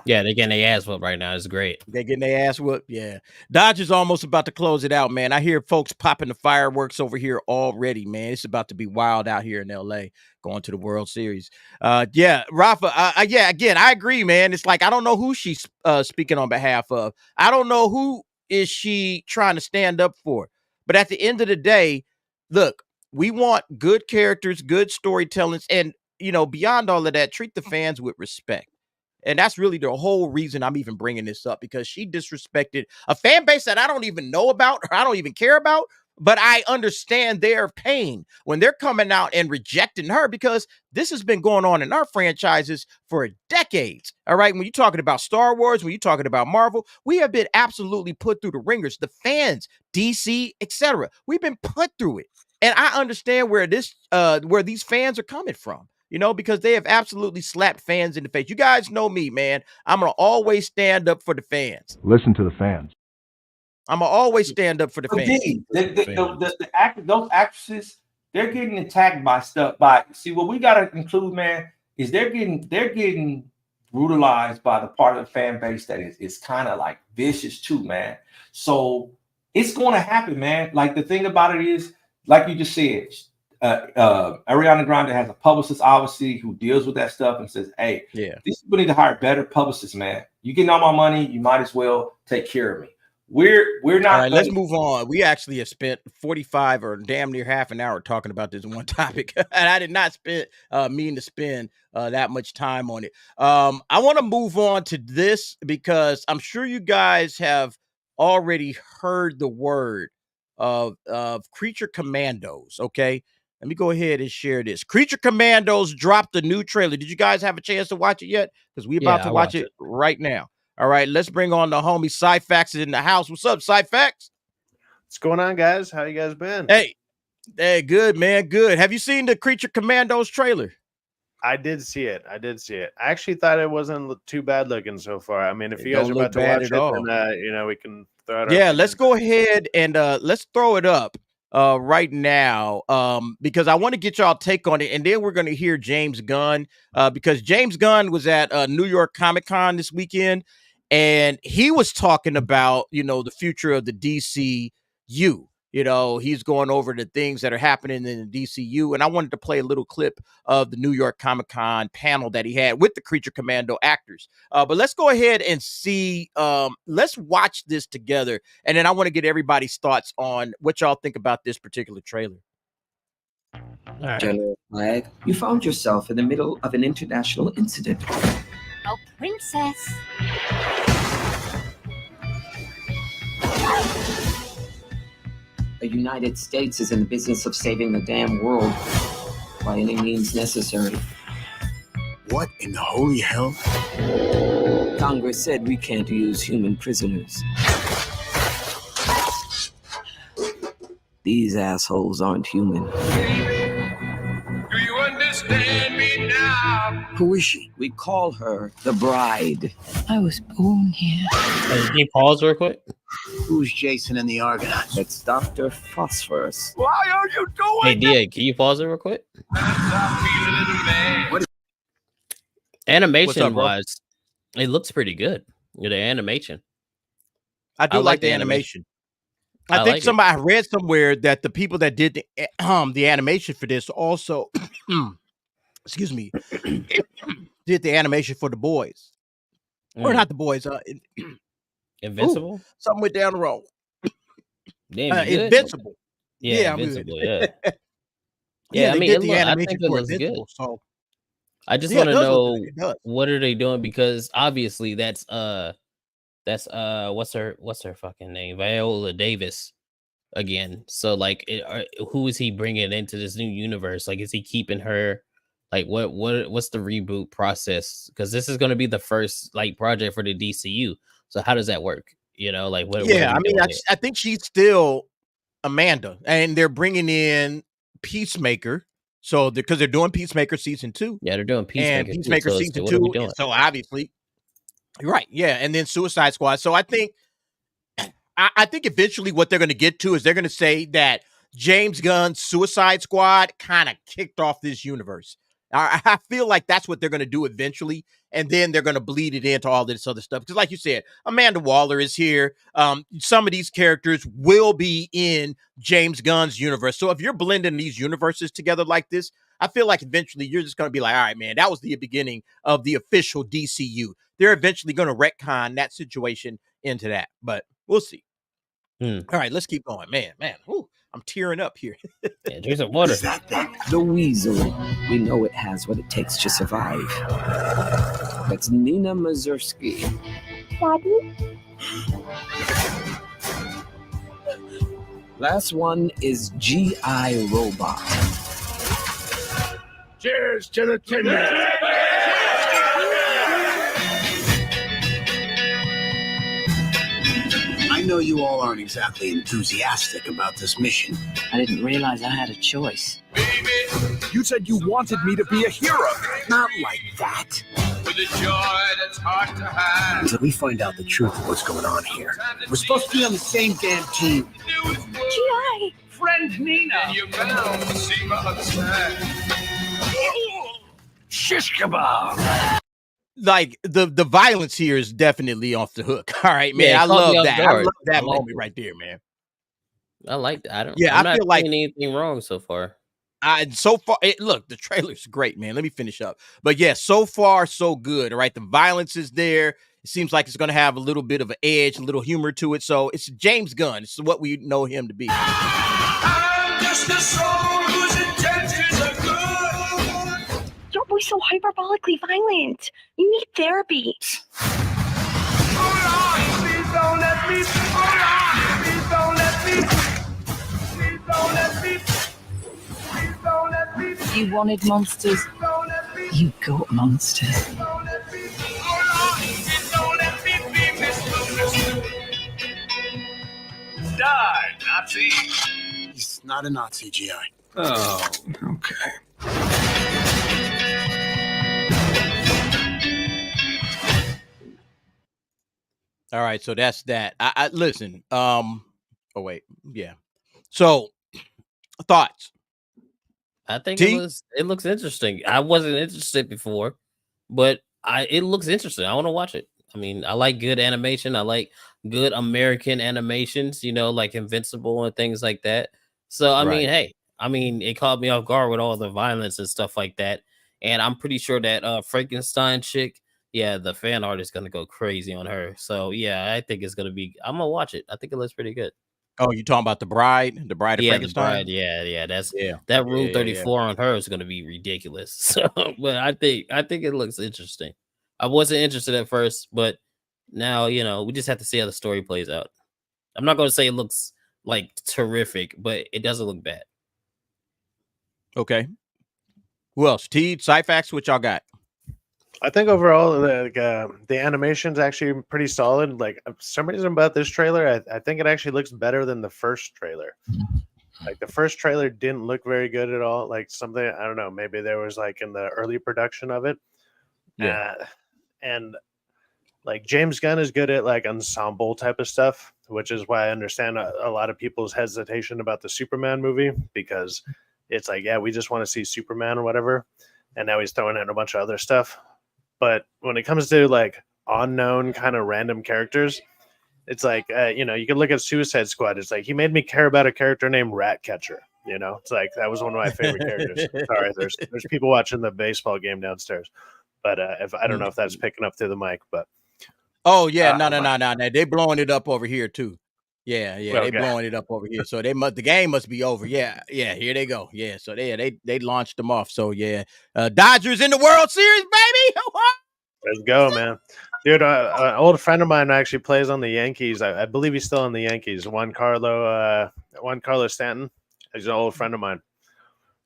Yeah, they're getting their ass whooped right now. It's great. They're getting their ass whooped. Yeah. Dodgers almost about to close it out, man. I hear folks popping the fireworks over here already, man. It's about to be wild out here in LA going to the World Series. Yeah, Rafa. Yeah, again, I agree, man. It's like, I don't know who she's speaking on behalf of. I don't know who is she trying to stand up for. But at the end of the day, look, we want good characters, good storytelling, and, beyond all of that, treat the fans with respect. And that's really the whole reason I'm even bringing this up, because she disrespected a fan base that I don't even know about, or I don't even care about, but I understand their pain when they're coming out and rejecting her, because this has been going on in our franchises for decades. All right. When you're talking about Star Wars, when you're talking about Marvel, we have been absolutely put through the ringers, the fans, DC, etc. We've been put through it. And I understand where these fans are coming from, because they have absolutely slapped fans in the face. You guys know me, man. I'm going to always stand up for the fans. Listen to the fans. I'm going to always stand up for the fans. The actors, those actresses, they're getting attacked by stuff. See, what we got to include, man, is they're getting brutalized by the part of the fan base that is kind of like vicious too, man. So it's going to happen, man. Like, the thing about it is, like you just said, Ariana Grande has a publicist, obviously, who deals with that stuff and says, hey, these people need to hire better publicists, man. You getting all my money, you might as well take care of me. We're not. All right, let's move on. We actually have spent 45 or damn near half an hour talking about this one topic, and I did not mean to spend that much time on it. I want to move on to this because I'm sure you guys have already heard the word of Creature Commandos. Okay, let me go ahead and share this. Creature Commandos dropped a new trailer. Did you guys have a chance to watch it yet? Because we're about to watch it right now. All right, let's bring on the homie Cyfax in the house. What's up, Cyfax? What's going on, guys? How you guys been? Hey, good, man, good. Have you seen the Creature Commandos trailer? I did see it. I actually thought it wasn't too bad looking so far. I mean, if you guys are about to watch it, then we can throw it up. Yeah, let's go ahead and let's throw it up right now because I want to get y'all take on it, and then we're going to hear James Gunn because James Gunn was at New York Comic-Con this weekend, and he was talking about, the future of the DCU. He's going over the things that are happening in the DCU. And I wanted to play a little clip of the New York Comic-Con panel that he had with the Creature Commando actors. But let's go ahead and see. Let's watch this together. And then I want to get everybody's thoughts on what y'all think about this particular trailer. General Flag, you found yourself in the middle of an international incident. Oh, princess. The United States is in the business of saving the damn world by any means necessary. What in the holy hell? Congress said we can't use human prisoners. These assholes aren't human. Do you understand me now? Who is she? We call her the bride. I was born here. Can you pause real quick? Who's Jason and the Argonauts? It's Dr. Phosphorus. Why are you doing Hey, DA, can you pause it real quick? What is Animation wise, it looks pretty good. The animation. I do like the animation. I think I read somewhere that the people that did the animation for this also, excuse me, did the animation for the boys, or not the boys. Invincible. Something went down the road. Damn, Invincible. Yeah, Invincible. Yeah. Yeah, I mean, I think it for looks good. So I just want to know what are they doing, because obviously that's what's her fucking name, Viola Davis again. So like, who is he bringing into this new universe? Like, is he keeping her? Like, what's the reboot process? Because this is going to be the first like project for the DCU. So how does that work? You know, like what? Yeah, I mean, I think she's still Amanda, and they're bringing in Peacemaker. So because they're doing Peacemaker season 2. Yeah, they're doing Peacemaker. And Peacemaker season 2. So obviously, right? Yeah, and then Suicide Squad. So I think eventually what they're going to get to is they're going to say that James Gunn's Suicide Squad kind of kicked off this universe. I feel like that's what they're going to do eventually, and then they're going to bleed it into all this other stuff. Because like you said, Amanda Waller is here. Some of these characters will be in James Gunn's universe. So if you're blending these universes together like this, I feel like eventually you're just going to be like, all right, man, that was the beginning of the official DCU. They're eventually going to retcon that situation into that, but we'll see. All right, let's keep going. Man. Whew, I'm tearing up here. Yeah, drink some water. The weasel. We know it has what it takes to survive. That's Nina Mazursky. Daddy? Last one is G.I. Robot. Cheers to the tenure. I know you all aren't exactly enthusiastic about this mission. I didn't realize I had a choice. Baby, you said you wanted me to be a hero. Not like that. With a joy that's hard to hide. Until we find out the truth of what's going on here. We're supposed to be on the same damn team. G.I. Friend Nina. And you're bound to see my other side. Shish kebab. Like the violence here is definitely off the hook. All right, man. Yeah, I love that. Guard. I love that moment right there, man. I like that. I'm I not feel like anything wrong so far. So far, look, the trailer's great, man. Let me finish up. But yeah, so far, so good. All right, the violence is there. It seems like it's going to have a little bit of an edge, a little humor to it. So it's James Gunn. It's what we know him to be. I'm just a soul whose intentions are good. You're always so hyperbolically violent. You need therapy. Please don't let me. Please don't let me. Please don't let me. Please don't let me. You wanted monsters. Don't let me. You got monsters. Don't let me. Please don't let me be misunderstood. Die, Nazi. He's not a Nazi, GI. Oh, okay. All right, so that's that. I listen. Oh wait, yeah. So thoughts. I think it looks interesting. I wasn't interested before, but it looks interesting. I want to watch it. I mean, I like good animation. I like good American animations, you know, like Invincible and things like that. So I mean, hey, it caught me off guard with all the violence and stuff like that. And I'm pretty sure that Frankenstein chick, yeah, the fan art is gonna go crazy on her. So yeah, I think it's gonna be. I'm gonna watch it. I think it looks pretty good. Oh, you talking about the bride of Frankenstein? The bride. Yeah. That Rule 34 on her is gonna be ridiculous. So, but I think it looks interesting. I wasn't interested at first, but now, you know, we just have to see how the story plays out. I'm not going to say it looks like terrific, but it doesn't look bad. Okay. Who else? T, Syfax, what y'all got? I think overall the animation's actually pretty solid. Like, for some reason about this trailer, I think it actually looks better than the first trailer. Like, the first trailer didn't look very good at all. Like, something, I don't know, maybe there was like in the early production of it. Yeah. And like James Gunn is good at like ensemble type of stuff, which is why I understand a lot of people's hesitation about the Superman movie, because it's like, yeah, we just want to see Superman or whatever. And now he's throwing in a bunch of other stuff. But when it comes to like unknown kind of random characters, it's like, you know, you can look at Suicide Squad. It's like, he made me care about a character named Ratcatcher. You know, it's like, that was one of my favorite characters. Sorry, there's people watching the baseball game downstairs. But if I don't know if that's picking up through the mic, but. Oh, yeah. No. They blowing it up over here, too. Yeah. Okay. They blowing it up over here. So the game must be over. Yeah. Here they go. Yeah. So they launched them off. So, yeah. Dodgers in the World Series, baby. Let's go, man. Dude, an old friend of mine actually plays on the Yankees. I believe he's still on the Yankees. Juan Carlos Stanton. He's an old friend of mine.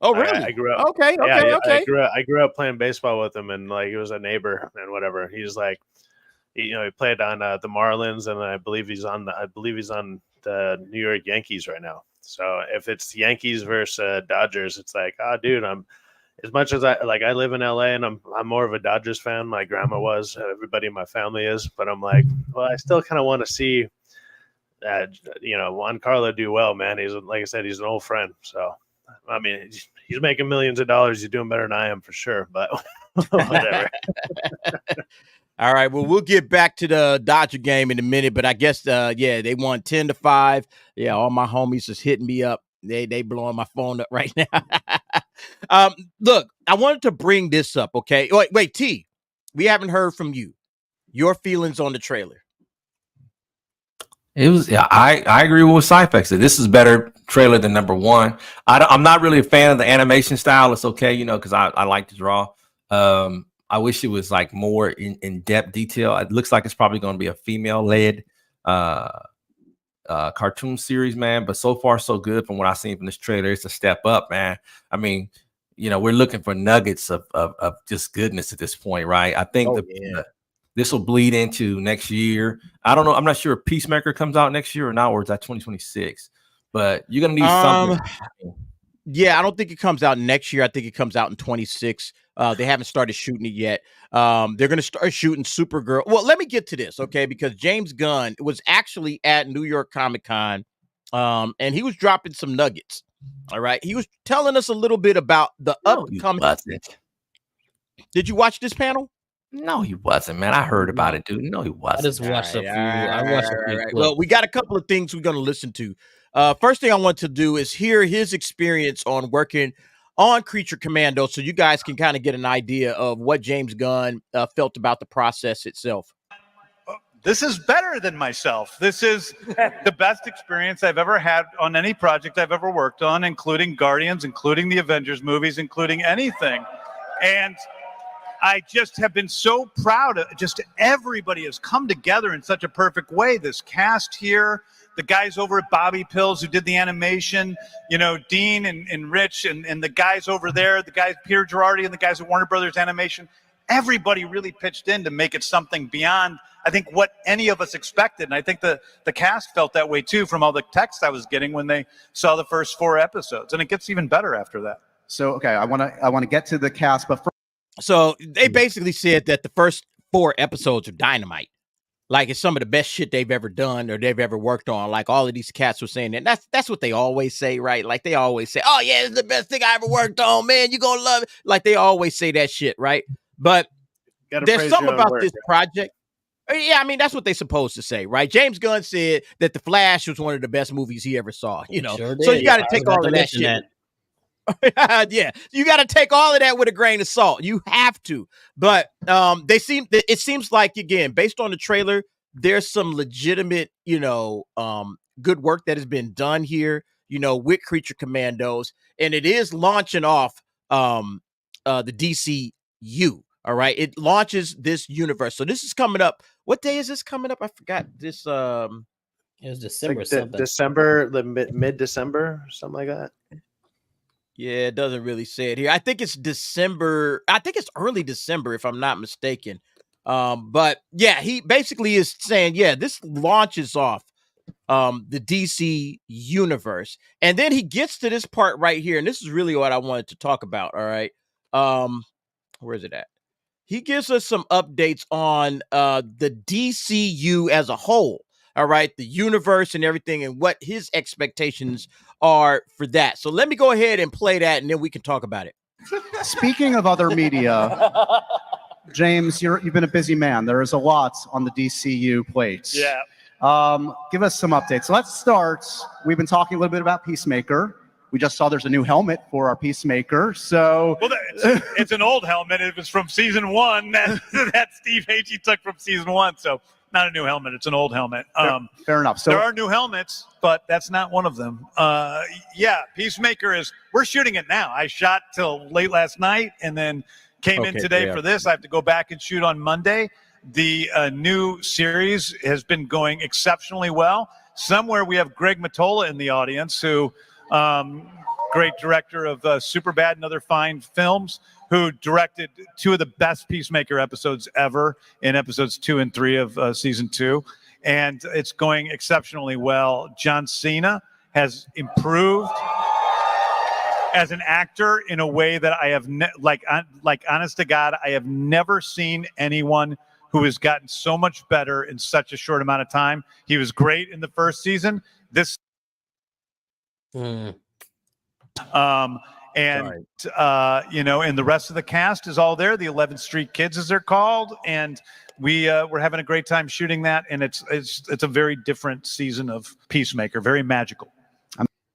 Oh, really? I grew up. Okay. I grew up playing baseball with him, and like he was a neighbor and whatever. He's like, he played on the Marlins, and I believe he's on the New York Yankees right now. So if it's Yankees versus Dodgers, it's like, oh, dude, as much as I live in LA, and I'm more of a Dodgers fan. My grandma was, everybody in my family is, but I'm like, well, I still kind of want to see Juan Carlo do well, man. He's, like I said, he's an old friend. So, I mean, he's making millions of dollars. He's doing better than I am for sure, but whatever. All right. Well, we'll get back to the Dodger game in a minute, but I guess, they won 10-5. Yeah. All my homies is hitting me up. They blowing my phone up right now. Look, I wanted to bring this up. Okay. Wait, T, we haven't heard from you. Your feelings on the trailer. It was, yeah, I agree with Syfax. This is better trailer than number one. I'm not really a fan of the animation style. It's okay, because I like to draw. I wish it was like more in depth detail. It looks like it's probably going to be a female led cartoon series, man. But so far so good from what I've seen from this trailer. It's a step up, man. I mean, we're looking for nuggets of just goodness at this point, right? I think this will bleed into next year. I don't know. I'm not sure if Peacemaker comes out next year or not, or is that 2026? But you're gonna need something. Yeah, I don't think it comes out next year. I think it comes out in 26. They haven't started shooting it yet. They're going to start shooting Supergirl. Well, let me get to this, okay? Because James Gunn was actually at New York Comic Con, and he was dropping some nuggets. All right, he was telling us a little bit about the upcoming. Did you watch this panel? No, he wasn't, man. I heard about it, dude. No, he wasn't. I just watched a few. I watched a few. Well, we got a couple of things we're going to listen to. First thing I want to do is hear his experience on working on Creature Commandos, so you guys can kind of get an idea of what James Gunn felt about the process itself. This is better than myself. This is the best experience I've ever had on any project I've ever worked on, including Guardians, including the Avengers movies, including anything. And I just have been so proud of just everybody has come together in such a perfect way. This cast here, the guys over at Bobby Pills who did the animation, Dean and Rich and the guys over there, the guys, Peter Girardi and the guys at Warner Brothers Animation, everybody really pitched in to make it something beyond, I think, what any of us expected. And I think the cast felt that way too from all the text I was getting when they saw the first 4 episodes. And it gets even better after that. So, okay, I want to get to the cast, but so they basically said that the first 4 episodes are dynamite. Like, it's some of the best shit they've ever done or they've ever worked on. Like, all of these cats were saying that. That's what they always say, right? Like, they always say, oh, yeah, it's the best thing I ever worked on, man. You're going to love it. Like, they always say that shit, right? But there's something about this project. Yeah, I mean, that's what they're supposed to say, right? James Gunn said that The Flash was one of the best movies he ever saw, Sure so you got to take all of that shit. Yeah, you got to take all of that with a grain of salt. You have to. But it seems like, again, based on the trailer, there's some legitimate, good work that has been done here, with Creature Commandos, and it is launching off the DCU. All right. It launches this universe. So this is coming up. What day is this coming up? I forgot this. It was December like something. December, the mid-December, something like that. Yeah, it doesn't really say it here. I think it's December. I think it's early December, if I'm not mistaken. But yeah, he basically is saying, yeah, this launches off the DC universe. And then he gets to this part right here. And this is really what I wanted to talk about. All right. Where is it at? He gives us some updates on the DCU as a whole. All right, the universe and everything, and what his expectations are for that. So let me go ahead and play that, and then we can talk about it. Speaking of other media, James, you've been a busy man. There is a lot on the DCU plate. Yeah. Give us some updates. Let's start. We've been talking a little bit about Peacemaker. We just saw there's a new helmet for our Peacemaker. So, well, it's an old helmet. It was from season 1 that Steve Agee took from season 1. So, not a new helmet. It's an old helmet. Fair enough. So there are new helmets, but that's not one of them. Yeah, Peacemaker we're shooting it now. I shot till late last night and then came in today for this. I have to go back and shoot on Monday. The new series has been going exceptionally well. Somewhere we have Greg Mottola in the audience, who great director of Superbad and other fine films, who directed 2 of the best Peacemaker episodes ever in episodes 2 and 3 of season 2. And it's going exceptionally well. John Cena has improved as an actor in a way that I have, like honest to God, I have never seen anyone who has gotten so much better in such a short amount of time. He was great in the first season. And the rest of the cast is all there. The 11th Street Kids, as they're called, and we're having a great time shooting that. And it's a very different season of Peacemaker, very magical.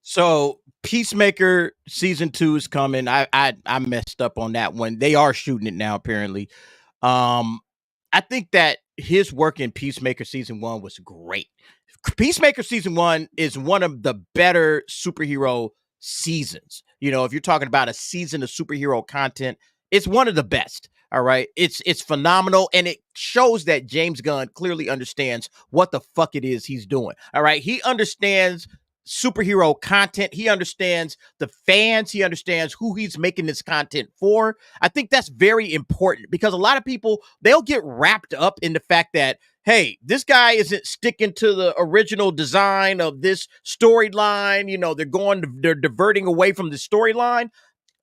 So Peacemaker season 2 is coming. I messed up on that one. They are shooting it now, apparently. I think that his work in Peacemaker season 1 was great. Peacemaker season 1 is one of the better superhero seasons. If you're talking about a season of superhero content, it's one of the best. All right. It's phenomenal. And it shows that James Gunn clearly understands what the fuck it is he's doing. All right. He understands superhero content. He understands the fans. He understands who he's making this content for. I think that's very important because a lot of people, they'll get wrapped up in the fact that, hey, this guy isn't sticking to the original design of this storyline. They're diverting away from the storyline.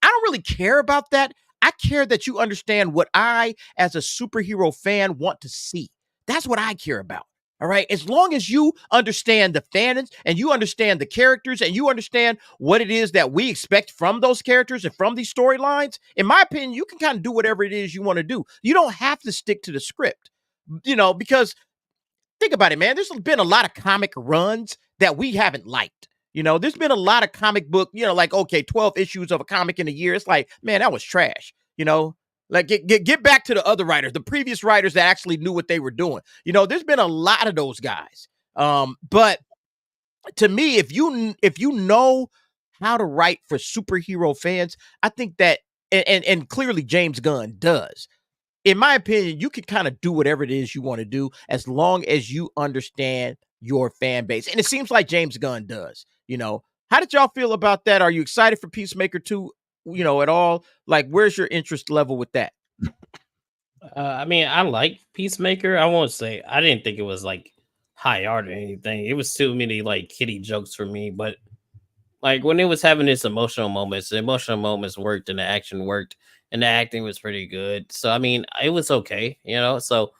I don't really care about that. I care that you understand what I, as a superhero fan, want to see. That's what I care about. All right. As long as you understand the fans and you understand the characters and you understand what it is that we expect from those characters and from these storylines, in my opinion, you can kind of do whatever it is you want to do. You don't have to stick to the script, because think about it, man. There's been a lot of comic runs that we haven't liked. There's been a lot of comic book, 12 issues of a comic in a year. It's like, man, that was trash. Like get back to the other writers, the previous writers that actually knew what they were doing. There's been a lot of those guys. But to me, if you know how to write for superhero fans, I think that, and clearly James Gunn does. In my opinion, you can kind of do whatever it is you want to do as long as you understand your fan base. And it seems like James Gunn does. How did y'all feel about that? Are you excited for Peacemaker 2? At all? Like, where's your interest level with that? I like Peacemaker. I won't say I didn't think it was like high art or anything. It was too many like kiddie jokes for me. But like when it was having its emotional moments, the emotional moments worked and the action worked and the acting was pretty good. So it was okay, So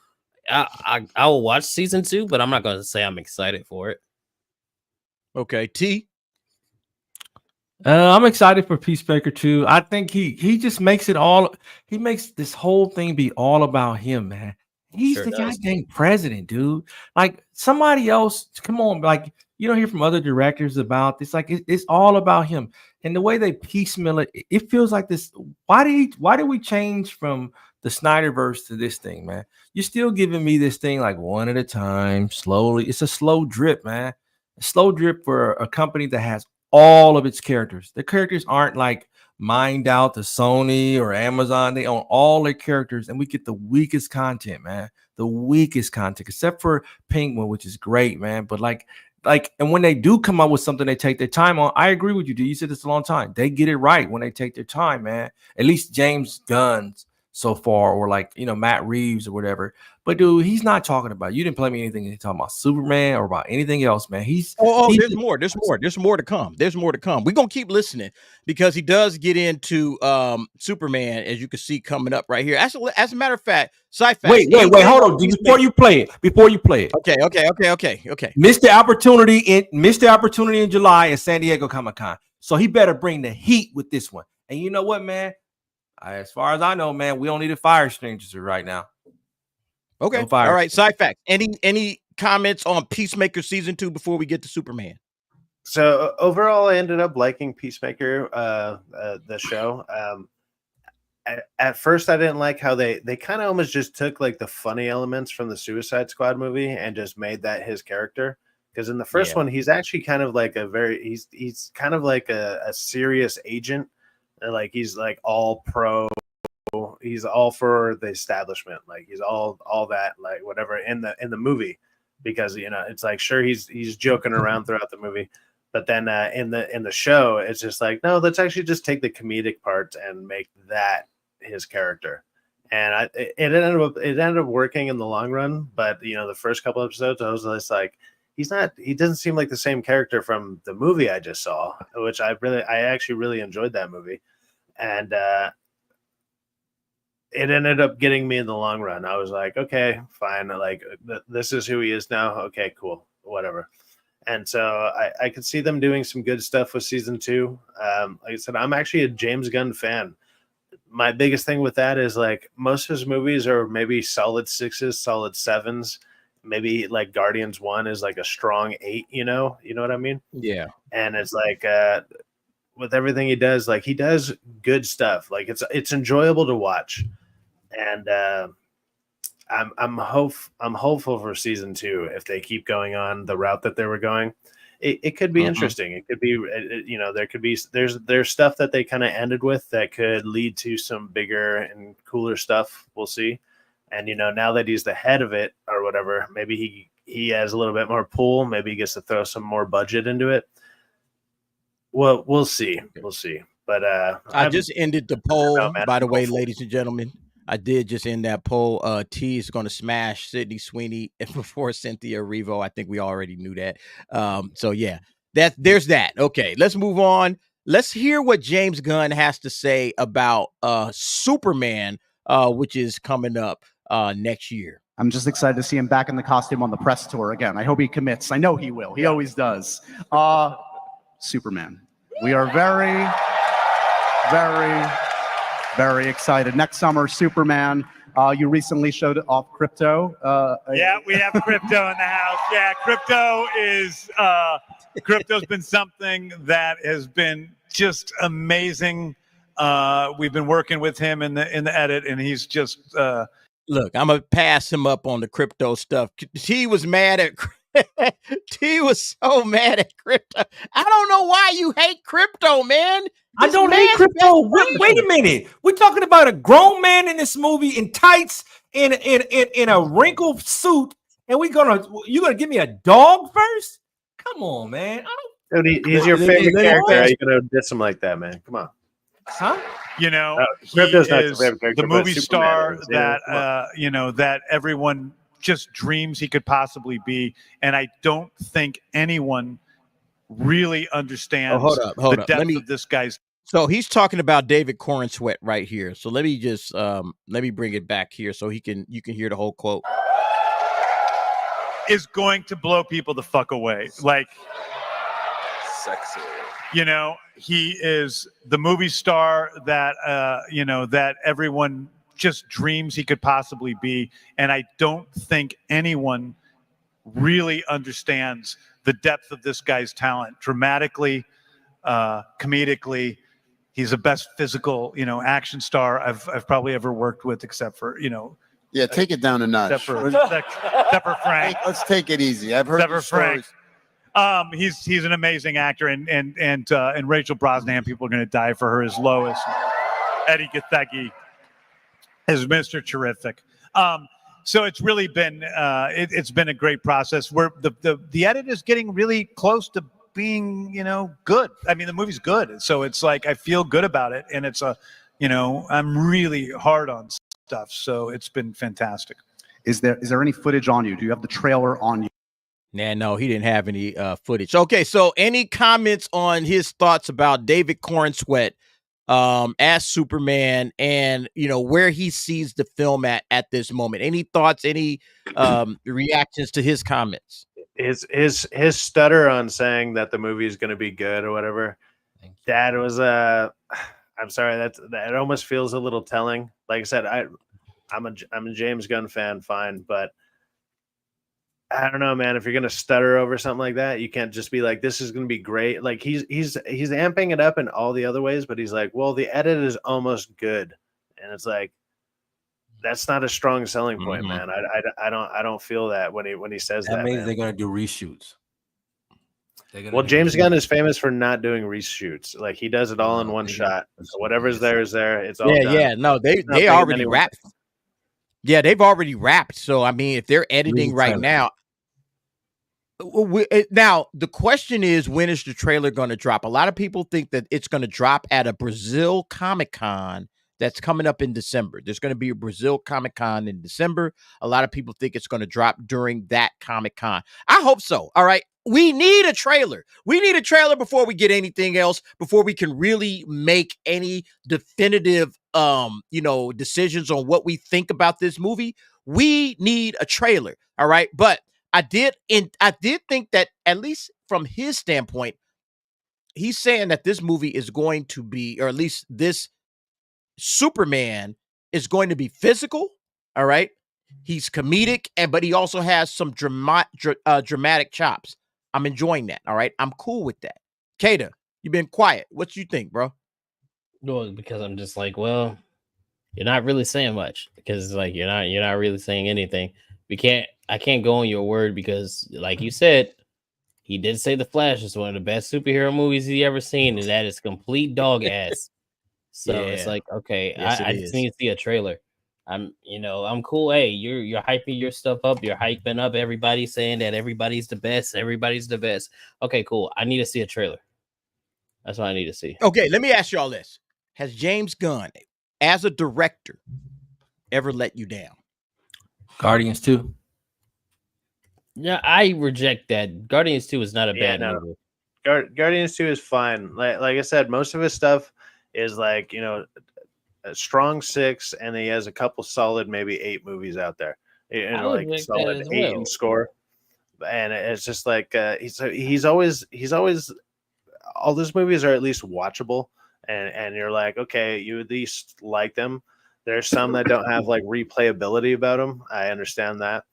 I will watch season 2, but I'm not going to say I'm excited for it. Okay, T. I'm excited for Peacemaker 2. I think he just makes it all. He makes this whole thing be all about him, man. He's the goddamn president, dude. Like somebody else, come on, like you don't hear from other directors about this. Like it's all about him, and the way they piecemeal it, it feels like this. Why did we change from the Snyderverse to this thing, man? You're still giving me this thing like one at a time, slowly. It's a slow drip, man. A slow drip for a company that has all of its characters. The characters aren't like mined out to Sony or Amazon. They own all their characters, and we get the weakest content, man. The weakest content, except for Penguin, which is great, man. But like, and when they do come up with something, they take their time on. I agree with you, dude. You said this a long time. They get it right when they take their time, man. At least James Gunn's so far, or like, you know, Matt Reeves or whatever. But dude, he's not talking about, you didn't play me anything. He's talking about Superman or about anything else, man. He's there's more to come. There's more to come. We're gonna keep listening because he does get into Superman, as you can see coming up right here. As a matter of fact, sci-fi. Wait, hold on. Before you play it. Okay. Missed the opportunity in July at San Diego Comic-Con. So he better bring the heat with this one. And you know what, man? As far as I know, man, we don't need a fire extinguisher right now. Okay. No all right. Sci-Fact. Any comments on Peacemaker season 2 before we get to Superman? So overall, I ended up liking Peacemaker, the show. At first, I didn't like how they kind of almost just took like the funny elements from the Suicide Squad movie and just made that his character. Because in the first one, he's actually kind of like he's kind of like a serious agent. Like he's like all pro. He's all for the establishment. Like he's all that, like whatever in the movie, because you know it's like sure he's joking around throughout the movie, but then in the show it's just like no, let's actually just take the comedic parts and make that his character. And it ended up working in the long run, but you know the first couple episodes I was just like he doesn't seem like the same character from the movie I just saw, which I actually really enjoyed that movie. And it ended up getting me in the long run. I was like, okay, fine. Like this is who he is now. Okay, cool, whatever. And so I could see them doing some good stuff with season 2. Like I said, I'm actually a James Gunn fan. My biggest thing with that is like most of his movies are maybe solid 6s, solid 7s. Maybe like Guardians 1 is like a strong 8, you know what I mean? Yeah. And it's like with everything he does, like he does good stuff. Like it's enjoyable to watch. And I'm hopeful for season 2 if they keep going on the route that they were going. It could be interesting. It could be there's stuff that they kind of ended with that could lead to some bigger and cooler stuff. We'll see. And now that he's the head of it or whatever, maybe he has a little bit more pull. Maybe he gets to throw some more budget into it. Well, we'll see. We'll see. But I just ended the poll, by the way, ladies and gentlemen. I did just end that poll. T is going to smash Sydney Sweeney before Cynthia Erivo. I think we already knew that. So yeah, there's that. Okay, let's move on. Let's hear what James Gunn has to say about Superman, which is coming up next year. I'm just excited to see him back in the costume on the press tour again. I hope he commits. I know he will. He always does. Superman. We are very, very, very excited. Next summer, Superman. You recently showed off crypto. Yeah, we have crypto in the house. Yeah, crypto's been something that has been just amazing. We've been working with him in the edit, and he's just look. I'm gonna pass him up on the crypto stuff. He was mad at. T was so mad at crypto. I don't know why you hate crypto, man. I don't hate crypto. Wait a minute. We're talking about a grown man in this movie in tights, in a wrinkled suit, and you're gonna give me a dog first? Come on, man. He's your favorite character. How you gonna diss him like that, man? Come on. Huh? Crypto's he not is the favorite character, the movie but star Superman is, that everyone just dreams he could possibly be, and I don't think anyone really understands the depth of this guy's. So he's talking about David Corenswet right here. So let me just let me bring it back here so you can hear the whole quote. Is going to blow people the fuck away. Like, sexy. He is the movie star that that everyone just dreams he could possibly be, and I don't think anyone really understands the depth of this guy's talent. Dramatically, comedically, he's the best physical action star I've probably ever worked with, except for Yeah, take it down a notch. Except for Frank. Let's take it easy. I've heard Except for Frank. He's an amazing actor, and Rachel Brosnahan, people are going to die for her as Lois. Eddie Gathegi is Mr. Terrific. So it's really been it's been a great process. Where the edit is getting really close to being good. I mean, the movie's good, so it's like I feel good about it, and it's I'm really hard on stuff, so it's been fantastic. Is there any footage on you? Do you have the trailer on you? Nah, no, he didn't have any footage. Okay, so any comments on his thoughts about David Cornsweet as Superman, and where he sees the film at this moment? Any thoughts? Any reactions to his comments? His stutter on saying that the movie is going to be good or whatever. That was I'm sorry, that almost feels a little telling. Like I said, I'm a James Gunn fan, fine, but I don't know, man. If you're gonna stutter over something like that, you can't just be like, "This is gonna be great." Like he's amping it up in all the other ways, but he's like, "Well, the edit is almost good," and it's like, that's not a strong selling point, man. I don't feel that when he says that. That means man. they're gonna do reshoots. Well, James Gunn is famous for not doing reshoots. Like he does it all in one shot. So whatever's there is there. It's all done. Yeah. No, they already wrapped. Yeah, they've already wrapped. So I mean, if they're editing right now. Now, the question is, when is the trailer going to drop? A lot of people think that it's going to drop at a Brazil Comic-Con that's coming up in December. There's going to be a Brazil Comic-Con in December. A lot of people think it's going to drop during that Comic-Con. I hope so. All right. We need a trailer. We need a trailer before we get anything else, before we can really make any definitive, decisions on what we think about this movie. We need a trailer. All right. But I did think that, at least from his standpoint, he's saying that this movie is going to be, or at least this Superman is going to be physical. All right. He's comedic, but he also has some dramatic chops. I'm enjoying that. All right. I'm cool with that. Kata, you've been quiet. What you think, bro? Well, because I'm just like, well, you're not really saying much, because like you're not really saying anything. I can't go on your word, because like you said, he did say The Flash is one of the best superhero movies he ever seen, and that is complete dog ass. So it's like, okay, yes, I just need to see a trailer. I'm cool. Hey, you're hyping your stuff up. You're hyping up everybody, saying that everybody's the best. Everybody's the best. Okay, cool. I need to see a trailer. That's what I need to see. Okay, let me ask y'all this. Has James Gunn, as a director, ever let you down? Guardians 2. Yeah, I reject that. Guardians 2 is not a bad movie. Guardians 2 is fine. Like I said, most of his stuff is like, a strong 6, and he has a couple solid, maybe 8 movies out there. Like solid 8 in score. And it's just like he's always all those movies are at least watchable, and you're like, okay, you at least like them. There's some that don't have like replayability about them. I understand that.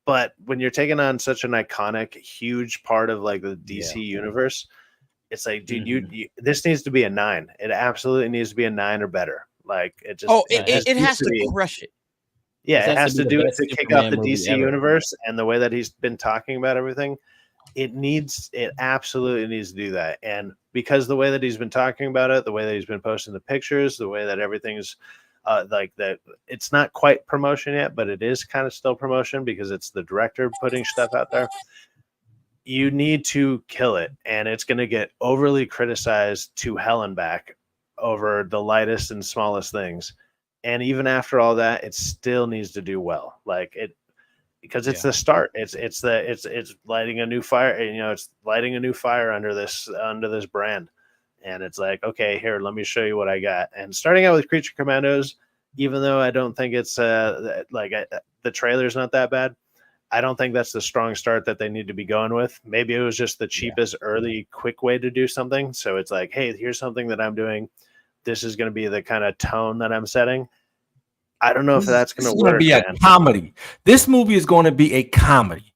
But when you're taking on such an iconic, huge part of like the DC universe, it's like, dude, this needs to be a 9. It absolutely needs to be a 9 or better. Like it just it has to crush it. Yeah, it has to do it to kick off the DC universe, and the way that he's been talking about everything, it absolutely needs to do that. And because the way that he's been talking about it, the way that he's been posting the pictures, the way that everything's like that, it's not quite promotion yet, but it is kind of still promotion because it's the director putting stuff out there. You need to kill it, and it's going to get overly criticized to hell and back over the lightest and smallest things. And even after all that, it still needs to do well. Like it, because it's the start. It's lighting a new fire. It's lighting a new fire under this brand. And it's like, okay, here, let me show you what I got. And starting out with Creature Commandos, even though I don't think it's the trailer's not that bad, I don't think that's the strong start that they need to be going with. Maybe it was just the cheapest, early, quick way to do something. So it's like, hey, here's something that I'm doing. This is going to be the kind of tone that I'm setting. I don't know if that's going to work. It's going to be a comedy. This movie is going to be a comedy.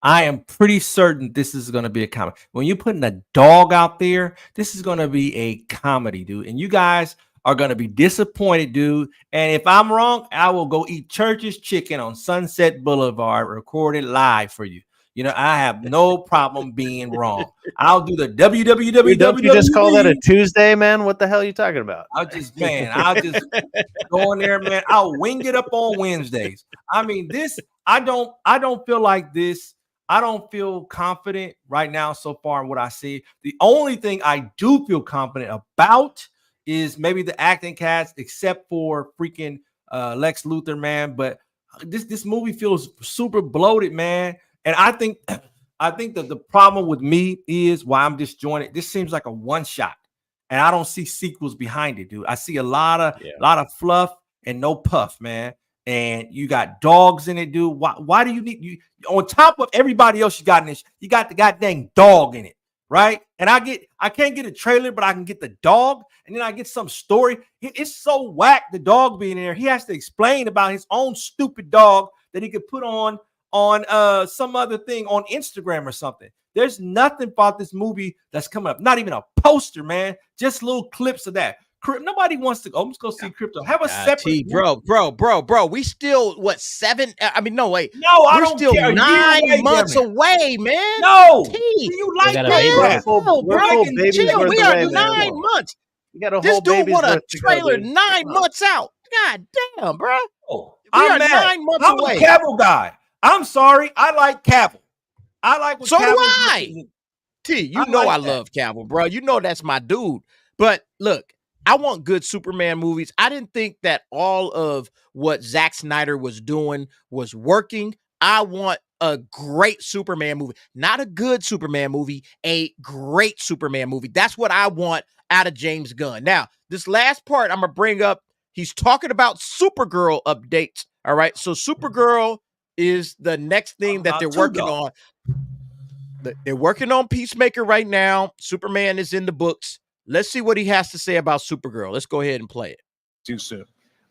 I am pretty certain this is going to be a comedy. When you're putting a dog out there, this is going to be a comedy, dude. And you guys are going to be disappointed, dude. And if I'm wrong, I will go eat Church's chicken on Sunset Boulevard, recorded live for you. You know, I have no problem being wrong. I'll do the www. Don't you just call that a Tuesday, man? What the hell are you talking about? I'll just go in there, man. I'll wing it up on Wednesdays. I mean, I don't feel like this. I don't feel confident right now so far in what I see. The only thing I do feel confident about is maybe the acting cast, except for freaking Lex Luthor, man. But this movie feels super bloated, man. And I think that the problem with me is why I'm disjointed. This seems like a one shot, and I don't see sequels behind it, dude. I see a lot of fluff and no puff, man. And you got dogs in it, dude. Why do you need you on top of everybody else you got in this? You got the goddamn dog in it, right? And I can't get a trailer, but I can get the dog, and then I get some story. It's so whack, the dog being in there. He has to explain about his own stupid dog that he could put on some other thing on Instagram or something. There's nothing about this movie that's coming up. Not even a poster, man. Just little clips of that. Nobody wants to go. I'm just gonna see crypto. Have a separate bro. We still what 7? I mean, no wait. No, we're still care. 9 months away, man. No, T, you like that? Chill. We are 9 months. You got a this whole dude want a trailer go, 9 months out. God damn, bro. I'm mad. 9 months I'm away. a Cavill guy. I'm sorry. I like Cavill. I like what so Cavill do I. T, you know I love Cavill, bro. You know that's my dude. But look, I want good Superman movies. I didn't think that all of what Zack Snyder was doing was working. I want a great Superman movie, not a good Superman movie, a great Superman movie. That's what I want out of James Gunn. Now, this last part I'm going to bring up, he's talking about Supergirl updates. All right. So Supergirl is the next thing that they're working on. They're working on Peacemaker right now. Superman is in the books. Let's see what he has to say about Supergirl. Let's go ahead and play it. Too soon.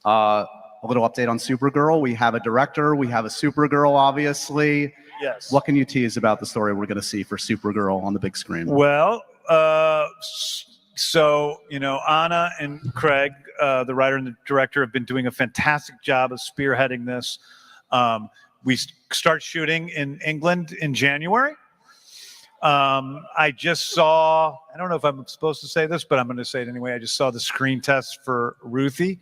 A little update on Supergirl. We have a director. We have a Supergirl, obviously. Yes. What can you tease about the story we're going to see for Supergirl on the big screen? Well, so, you know, Anna and Craig, the writer and the director, have been doing a fantastic job of spearheading this. We start shooting in England in January. I just saw, I don't know if I'm supposed to say this, but I'm going to say it anyway. I just saw the screen test for Ruthie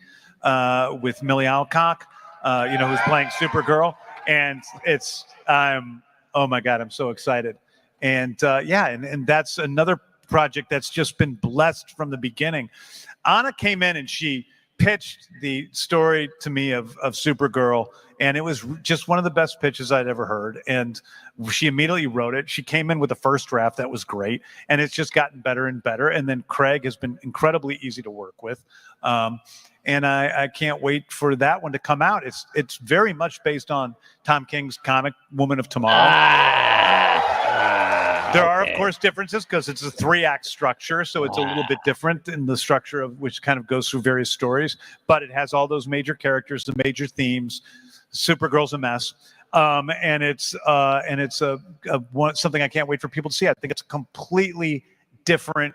with Millie Alcock, you know, who's playing Supergirl. And it's, oh my God, I'm so excited. And yeah, and that's another project that's just been blessed from the beginning. Anna came in and she pitched the story to me of Supergirl, and it was just one of the best pitches I'd ever heard. And she immediately wrote it. She came in with the first draft that was great, and it's just gotten better and better. And then Craig has been incredibly easy to work with, and I can't wait for that one to come out. It's very much based on Tom King's comic Woman of Tomorrow. There are, of course, differences because it's a 3-act structure, so it's a little bit different in the structure of which kind of goes through various stories. But it has all those major characters, the major themes. Supergirl's a mess, and it's something I can't wait for people to see. I think it's a completely different,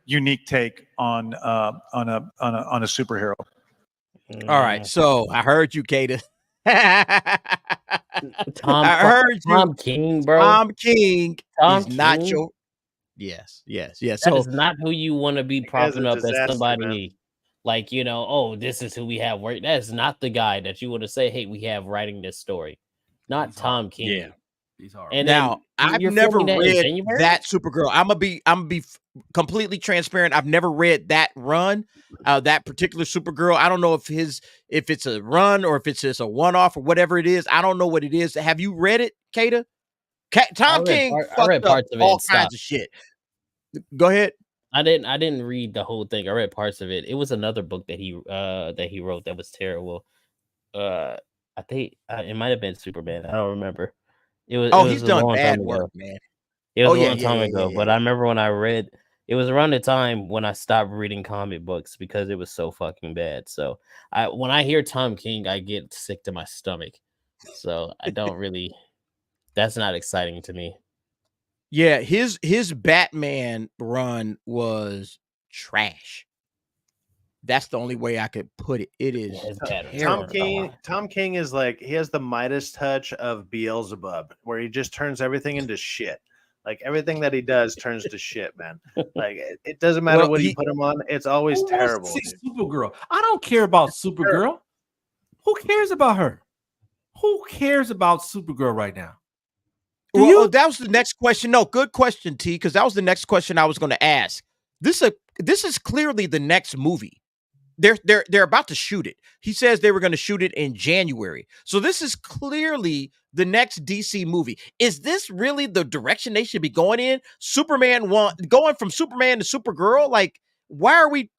unique take on a superhero. All right, so I heard you, Kata. Tom King, bro. Tom King is not King? your. Yes. That So is not who you want to be propping up as somebody. Man. Like, you know, oh, this is who we have. That is not the guy that you want to say, hey, we have writing this story. Not Tom King. Yeah. He's hard. And now I've never read January? that Supergirl. I'm gonna be completely transparent. I've never read that run, that particular Supergirl. I don't know if it's a run or if it's just a one-off or whatever it is. I don't know what it is. Have you read it, Kata? Tom King I read fucked parts up of it all and stopped. kinds of shit. Go ahead. I didn't read the whole thing. I read parts of it. It was another book that he wrote that was terrible. I think it might have been Superman. I don't remember. It was. Oh, it he's was a done long bad time work, ago. man. It was Oh, a long time ago. yeah. But I remember when I read. It was around the time when I stopped reading comic books because it was so fucking bad. So when I hear Tom King, I get sick to my stomach. So I don't really. That's not exciting to me. Yeah, his Batman run was trash. That's the only way I could put it. It is Tom King is like, he has the Midas touch of Beelzebub, where he just turns everything into shit. Like everything that he does turns to shit, man. Like it doesn't matter what you put him on; it's always terrible. Supergirl. I don't care about Supergirl. Who cares about her? Who cares about Supergirl right now? Well, that was the next question. No, good question, T, because that was the next question I was going to ask. This is clearly the next movie. They're about to shoot it. He says they were going to shoot it in January. So this is clearly the next DC movie. Is this really the direction they should be going in? Going from Superman to Supergirl? Like, why are we?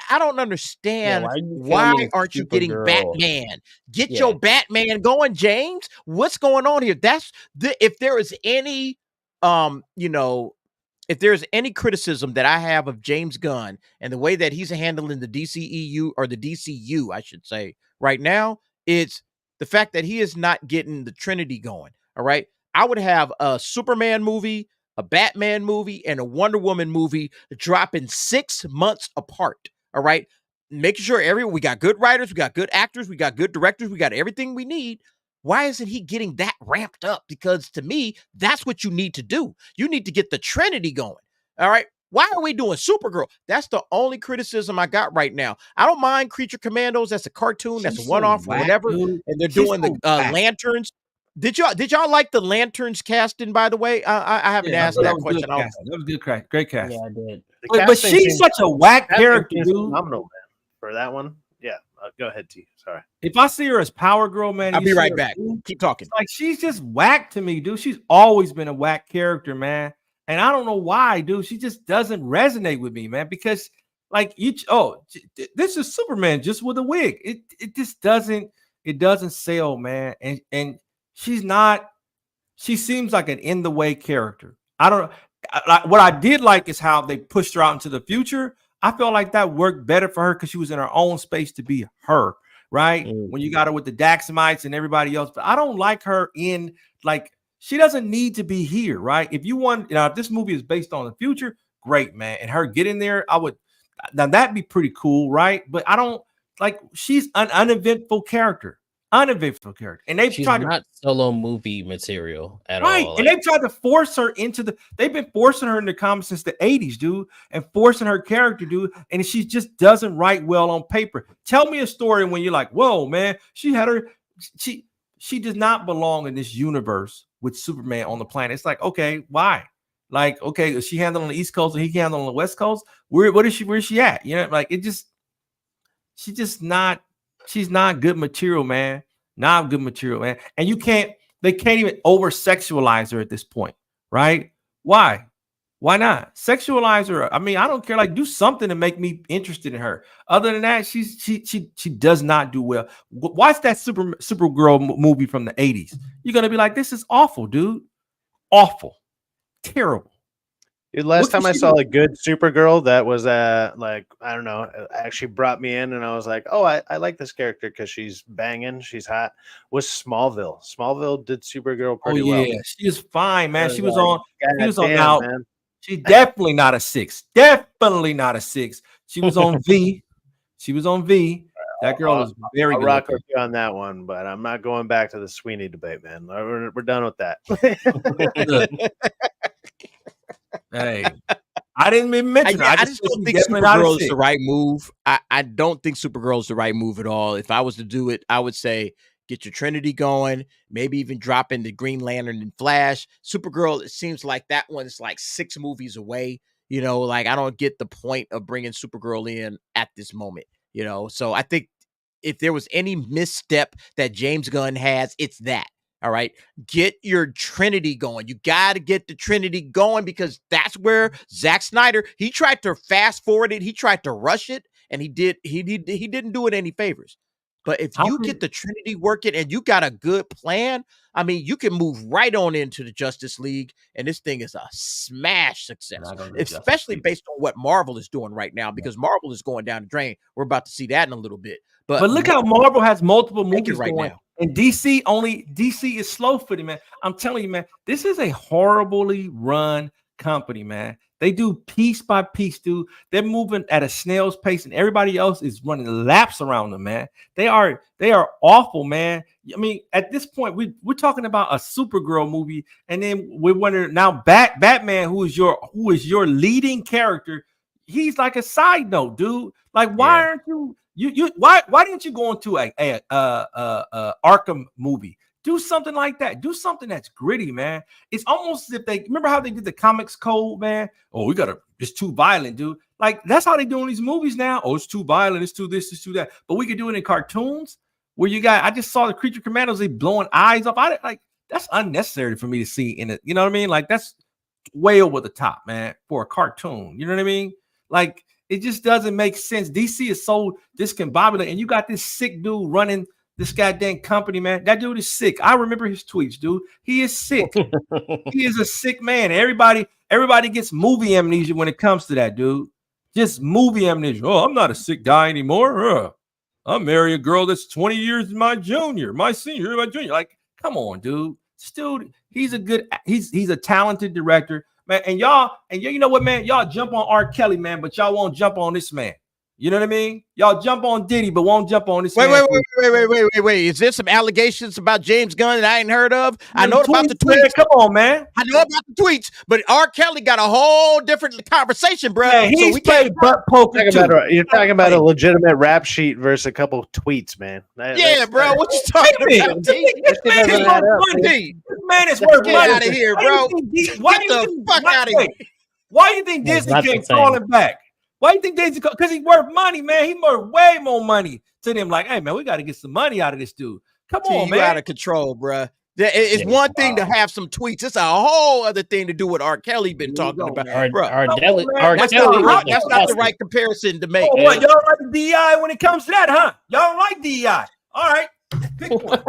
I don't understand. Why aren't you getting Batman? Get your Batman going, James. What's going on here? If there is any, if there's any criticism that I have of James Gunn and the way that he's handling the DCEU or the DCU, I should say, right now, it's the fact that he is not getting the Trinity going. All right. I would have a Superman movie, a Batman movie, and a Wonder Woman movie dropping 6 months apart. All right. Making sure we got good writers, we got good actors, we got good directors, we got everything we need. Why isn't he getting that ramped up? Because to me, that's what you need to do. You need to get the Trinity going. All right. Why are we doing Supergirl? That's the only criticism I got right now. I don't mind Creature Commandos. That's a cartoon. That's a one-off or whatever. And they're doing the Lanterns. Did y'all like the Lanterns casting, by the way? I haven't asked that question. That was good. Great cast. Yeah, I did. But she's such a whack character, dude. Phenomenal, man. For that one. Yeah. Go ahead, T. Sorry. If I see her as Power Girl, man, I'll be right back. Keep talking. Like, she's just whack to me, dude. She's always been a whack character, man. And I don't know why, dude. She just doesn't resonate with me, man. Because like this is Superman just with a wig. It just doesn't sell, man. And she's not. She seems like an in the way character. I don't know. What I did like is how they pushed her out into the future. I felt like that worked better for her because she was in her own space to be her, right? When you got her with the Daxamites and everybody else. But I don't like her in, like, she doesn't need to be here, right? If you want, if this movie is based on the future, great, man. And her getting there, now that'd be pretty cool, right? But I don't, like, she's an uneventful character. Uneventful character. And they've tried not solo movie material at all. Right. And they've tried to force her they've been forcing her in the comics since the 80s, dude, and forcing her character, dude. And she just doesn't write well on paper. Tell me a story when you're like, whoa, man, she does not belong in this universe with Superman on the planet. It's like, okay, why? Like, okay, is she handling on the East Coast and he handling on the West Coast? Where's she at? Like she's not good material, man. Not good material, man. And they can't even over sexualize her at this point, right? Why? Why not? Sexualize her. I mean, I don't care. Like, do something to make me interested in her. Other than that, she does not do well. Watch that Supergirl movie from the 80s. You're gonna be like, this is awful, dude. Awful. Terrible. Dude, last time I saw a good Supergirl that was like, I don't know, actually brought me in and I was like, oh, I like this character because she's banging, she's hot, was Smallville. Smallville did Supergirl pretty well. Yeah, she is fine, man. She was on out. Man. She's definitely not a 6. Definitely not a 6. She was on V. She was on V. That girl is very good. I'll rock with you on that one, but I'm not going back to the Sweeney debate, man. We're done with that. Hey, I didn't even mention it. I just don't think Supergirl is the right move. I don't think Supergirl is the right move at all. If I was to do it, I would say get your Trinity going, maybe even drop in the Green Lantern and Flash. Supergirl, it seems like that one's like 6 movies away. Like I don't get the point of bringing Supergirl in at this moment. So I think if there was any misstep that James Gunn has, it's that. All right. Get your Trinity going. You got to get the Trinity going because that's where Zack Snyder, he tried to fast forward it. He tried to rush it and he didn't do it any favors. But if you get the Trinity working and you got a good plan, I mean, you can move right on into the Justice League and this thing is a smash success, especially based on what Marvel is doing right now because Marvel is going down the drain. We're about to see that in a little bit. But look how Marvel has multiple movies right now. And DC is slow footed, man. I'm telling you, man, this is a horribly run company, man. They do piece by piece, dude. They're moving at a snail's pace, and everybody else is running laps around them, man. They are awful, man. I mean, at this point, we're talking about a Supergirl movie, and then we're wondering now Batman, who is your leading character, he's like a side note, dude. Like, why aren't you why didn't you go into a Arkham movie? Do something like that. Do something that's gritty, man. It's almost as if they remember how they did the comics code, man. Oh, it's too violent, dude. Like, that's how they doing these movies now. Oh, it's too violent. It's too this, it's too that. But we could do it in cartoons where I just saw the Creature Commandos, they blowing eyes off. That's unnecessary for me to see in it. You know what I mean? Like, that's way over the top, man, for a cartoon. You know what I mean? Like, it just doesn't make sense. DC is so discombobulated, and you got this sick dude running this goddamn company, man. That dude is sick. I remember his tweets, dude. He is sick. He is a sick man. Everybody gets movie amnesia when it comes to that, dude. Just movie amnesia. Oh, I'm not a sick guy anymore. I'll marry a girl that's 20 years my junior, my senior, my junior. Like, come on, dude. This dude, he's a talented director, man. And you know what, man? Y'all jump on R. Kelly, man, but y'all won't jump on this man. You know what I mean? Y'all jump on Diddy, but won't jump on this. Wait. Is there some allegations about James Gunn that I ain't heard of? I know about the tweets. Man, come on, man. I know about the tweets, but R. Kelly got a whole different conversation, bro. Yeah, he's played butt poker too. You're talking about a legitimate rap sheet versus a couple tweets, man. Yeah, bro. What you talking about? This man is worth money. Get out of here, bro. Get the fuck out of here. Why do you think Disney can't call him back? Why do you think Disney? Because he's worth money, man. He's worth way more money to them. Like, hey, man, we got to get some money out of this dude. Come on, man. You out of control, bro. It's one thing to have some tweets. It's a whole other thing to do what R. Kelly been talking about. That's not the right comparison to make. Oh, what, y'all like DI when it comes to that, huh? Y'all like DI. All right. Pick one.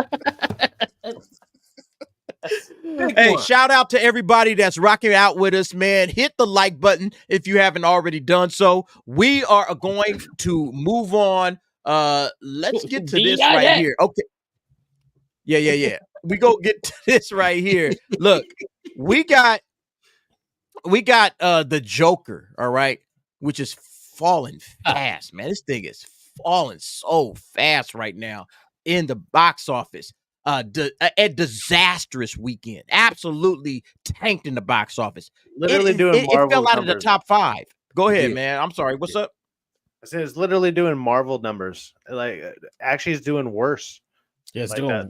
Hey, shout out to everybody that's rocking out with us, man. Hit the like button if you haven't already done so. We are going to move on. Let's get to this right here. Okay. Yeah. We go get to this right here. Look, we got the Joker, all right, which is falling fast, man. This thing is falling so fast right now in the box office. A disastrous weekend, absolutely tanked in the box office. Literally it fell out of the top 5. Go ahead, man. I'm sorry. What's up? I said it's literally doing Marvel numbers. Like, actually, it's doing worse. Yeah, it's doing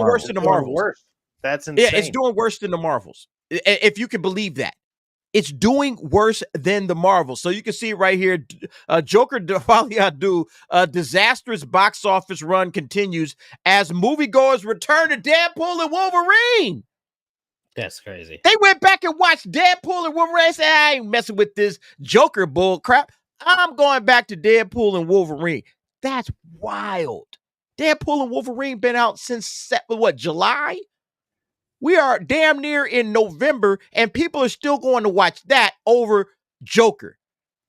worse than the Marvels. That's insane. Yeah, it's doing worse than the Marvels. If you can believe that. It's doing worse than the Marvels. So you can see right here, Joker Folie, a disastrous box office run continues as moviegoers return to Deadpool and Wolverine. That's crazy. They went back and watched Deadpool and Wolverine and said, I ain't messing with this Joker bull crap. I'm going back to Deadpool and Wolverine. That's wild. Deadpool and Wolverine been out since, July? We are damn near in November, and people are still going to watch that over Joker.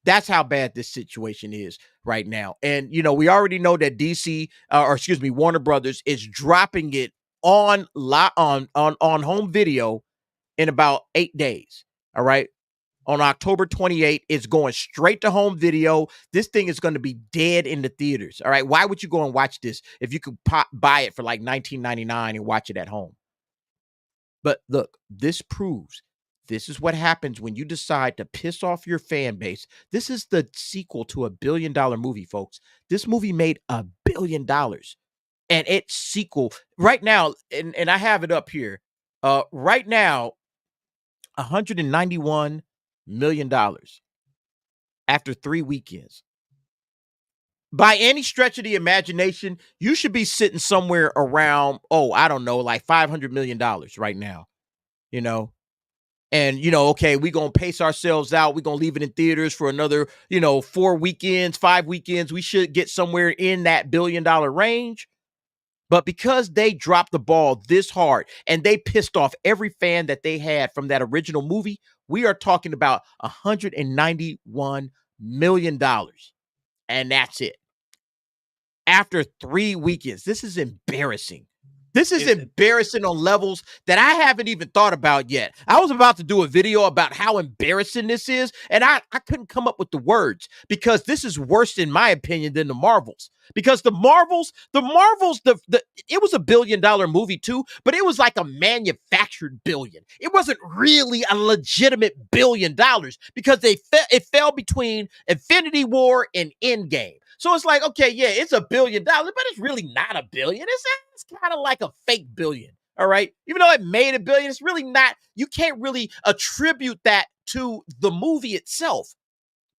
That's how bad this situation is right now. And, we already know that Warner Brothers is dropping it on home video in about 8 days. All right. On October 28th, it's going straight to home video. This thing is going to be dead in the theaters. All right. Why would you go and watch this if you could buy it for like $19.99 and watch it at home? But look, this proves this is what happens when you decide to piss off your fan base. This is the sequel to a $1 billion movie, folks. This movie made $1 billion. And its sequel right now, and I have it up here. Right now, $191 million after 3 weekends. By any stretch of the imagination, you should be sitting somewhere around, I don't know, like $500 million right now, And, okay, we're going to pace ourselves out. We're going to leave it in theaters for another, 4 weekends, 5 weekends. We should get somewhere in that $1 billion range. But because they dropped the ball this hard and they pissed off every fan that they had from that original movie, we are talking about $191 million. And that's it. After 3 weekends, this is embarrassing. This is embarrassing on levels that I haven't even thought about yet. I was about to do a video about how embarrassing this is, and I couldn't come up with the words because this is worse, in my opinion, than the Marvels. Because the Marvels, it was $1 billion movie too, but it was like a manufactured billion. It wasn't really a legitimate $1 billion because it fell between Infinity War and Endgame. So it's like, okay, yeah, it's $1 billion, but it's really not $1 billion. It's kind of like a fake billion. All right. Even though it made $1 billion, it's really not. You can't really attribute that to the movie itself.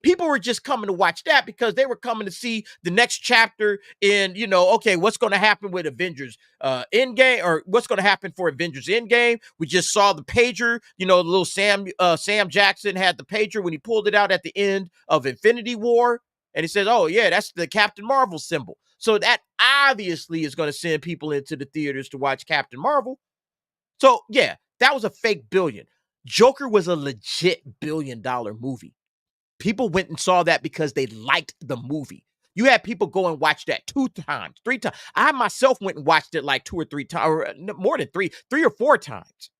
People were just coming to watch that because they were coming to see the next chapter in, okay, what's going to happen with Avengers Endgame, or what's going to happen for Avengers Endgame. We just saw the pager, the little Sam Jackson had the pager when he pulled it out at the end of Infinity War. And he says, oh, yeah, that's the Captain Marvel symbol. So that obviously is going to send people into the theaters to watch Captain Marvel. So, yeah, that was a fake billion. Joker was a legit $1 billion movie. People went and saw that because they liked the movie. You had people go and watch that 2 times, 3 times. I myself went and watched it like 2 or 3 times, or more than 3 or 4 times.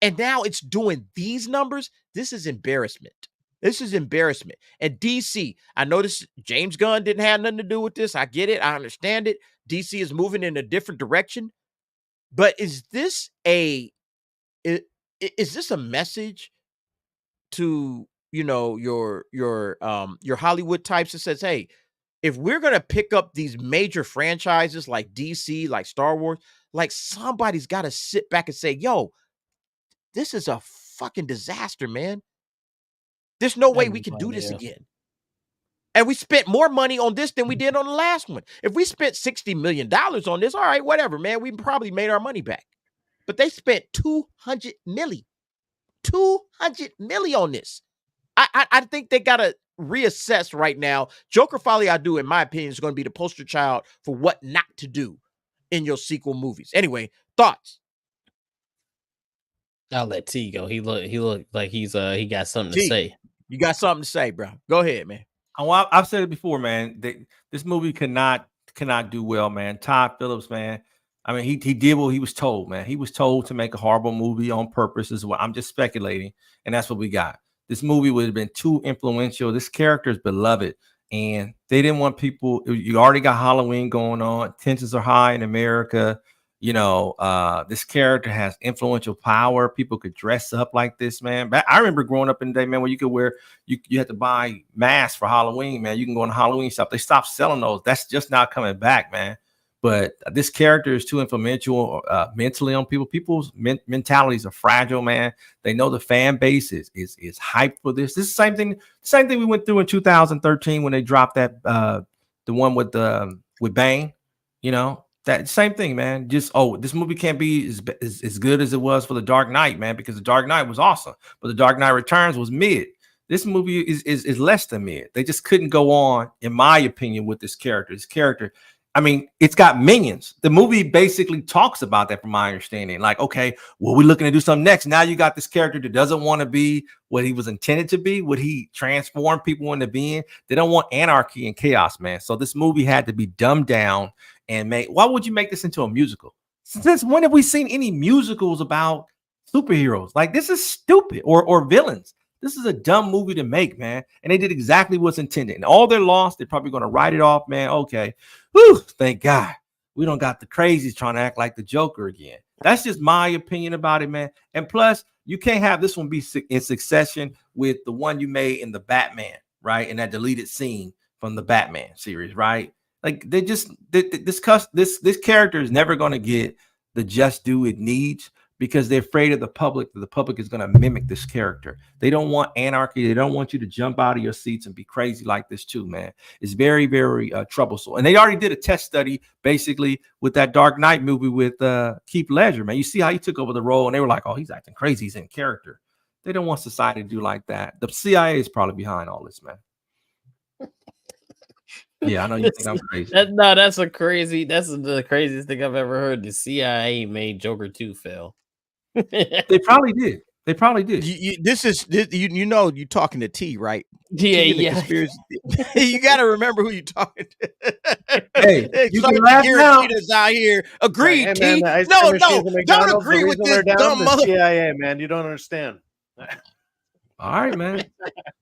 And now it's doing these numbers. This is embarrassment. This is embarrassment. And DC, I noticed James Gunn didn't have nothing to do with this. I get it. I understand it. DC is moving in a different direction. But is this a message to, your Hollywood types that says, hey, if we're going to pick up these major franchises like DC, like Star Wars, like somebody's got to sit back and say, yo, this is a fucking disaster, man. There's no way we can do this again. And we spent more money on this than we did on the last one. If we spent $60 million on this, all right, whatever, man, we probably made our money back. But they spent $200 million on this. I think they got to reassess right now. Joker Folie, I do, in my opinion, is going to be the poster child for what not to do in your sequel movies. Anyway, thoughts? I'll let T go. He looked like he got something to say. You got something to say, bro. Go ahead, man. Oh, I've said it before, man. This movie cannot do well, man. Todd Phillips, man. I mean, he did what he was told, man. He was told to make a horrible movie on purpose as well. I'm just speculating, and that's what we got. This movie would have been too influential. This character is beloved, and they didn't want people. You already got Halloween going on. Tensions are high in America. This character has influential power. People could dress up like this, man. I remember growing up in the day, man, where you could wear, you had to buy masks for Halloween, man. You can go in the Halloween shop. They stopped selling those. That's just not coming back, man. But this character is too influential mentally on people. People's mentalities are fragile, man. They know the fan base is hyped for this. This is the same thing we went through in 2013 when they dropped that the one with Bane, That same thing, man. Just, this movie can't be as good as it was for The Dark Knight, man, because The Dark Knight was awesome, but The Dark Knight Returns was mid. This movie is less than mid. They just couldn't go on, in my opinion, with this character. This character, I mean, it's got minions. The movie basically talks about that, from my understanding. Like, okay, well, we're looking to do something next. Now you got this character that doesn't want to be what he was intended to be, what he transformed people into being. They don't want anarchy and chaos, man. So this movie had to be dumbed down and made. Why would you make this into a musical? Since when have we seen any musicals about superheroes? Like, this is stupid, or villains. This is a dumb movie to make, man. And they did exactly what's intended. And all they're lost, they're probably going to write it off, man. Okay. Whew, thank God. We don't got the crazies trying to act like the Joker again. That's just my opinion about it, man. And plus, you can't have this one be in succession with the one you made in the Batman, right? In that deleted scene from the Batman series, right? Like, they just, this character is never going to get the just due it needs, because they're afraid of the public, that the public is going to mimic this character. They don't want anarchy. They don't want you to jump out of your seats and be crazy like this too, man. It's very, very troublesome. And they already did a test study, basically, with that Dark Knight movie with Heath Ledger, man. You see how he took over the role, and they were like, oh, he's acting crazy. He's in character. They don't want society to do like that. The CIA is probably behind all this, man. Yeah, I know you think I'm crazy. That's the craziest thing I've ever heard. The CIA made Joker 2 fail. They probably did. They probably did. You know you're talking to T, right? Yeah, T in the yeah. conspiracy. You got to remember who you're talking to. Hey, you can laugh now. Cheetahs out here. Agreed, Hey, T. man, the ice No, cream machines no, at don't McDonald's, the agree with reason this they're down, dumb the mother. CIA, man. You don't understand. All right, man.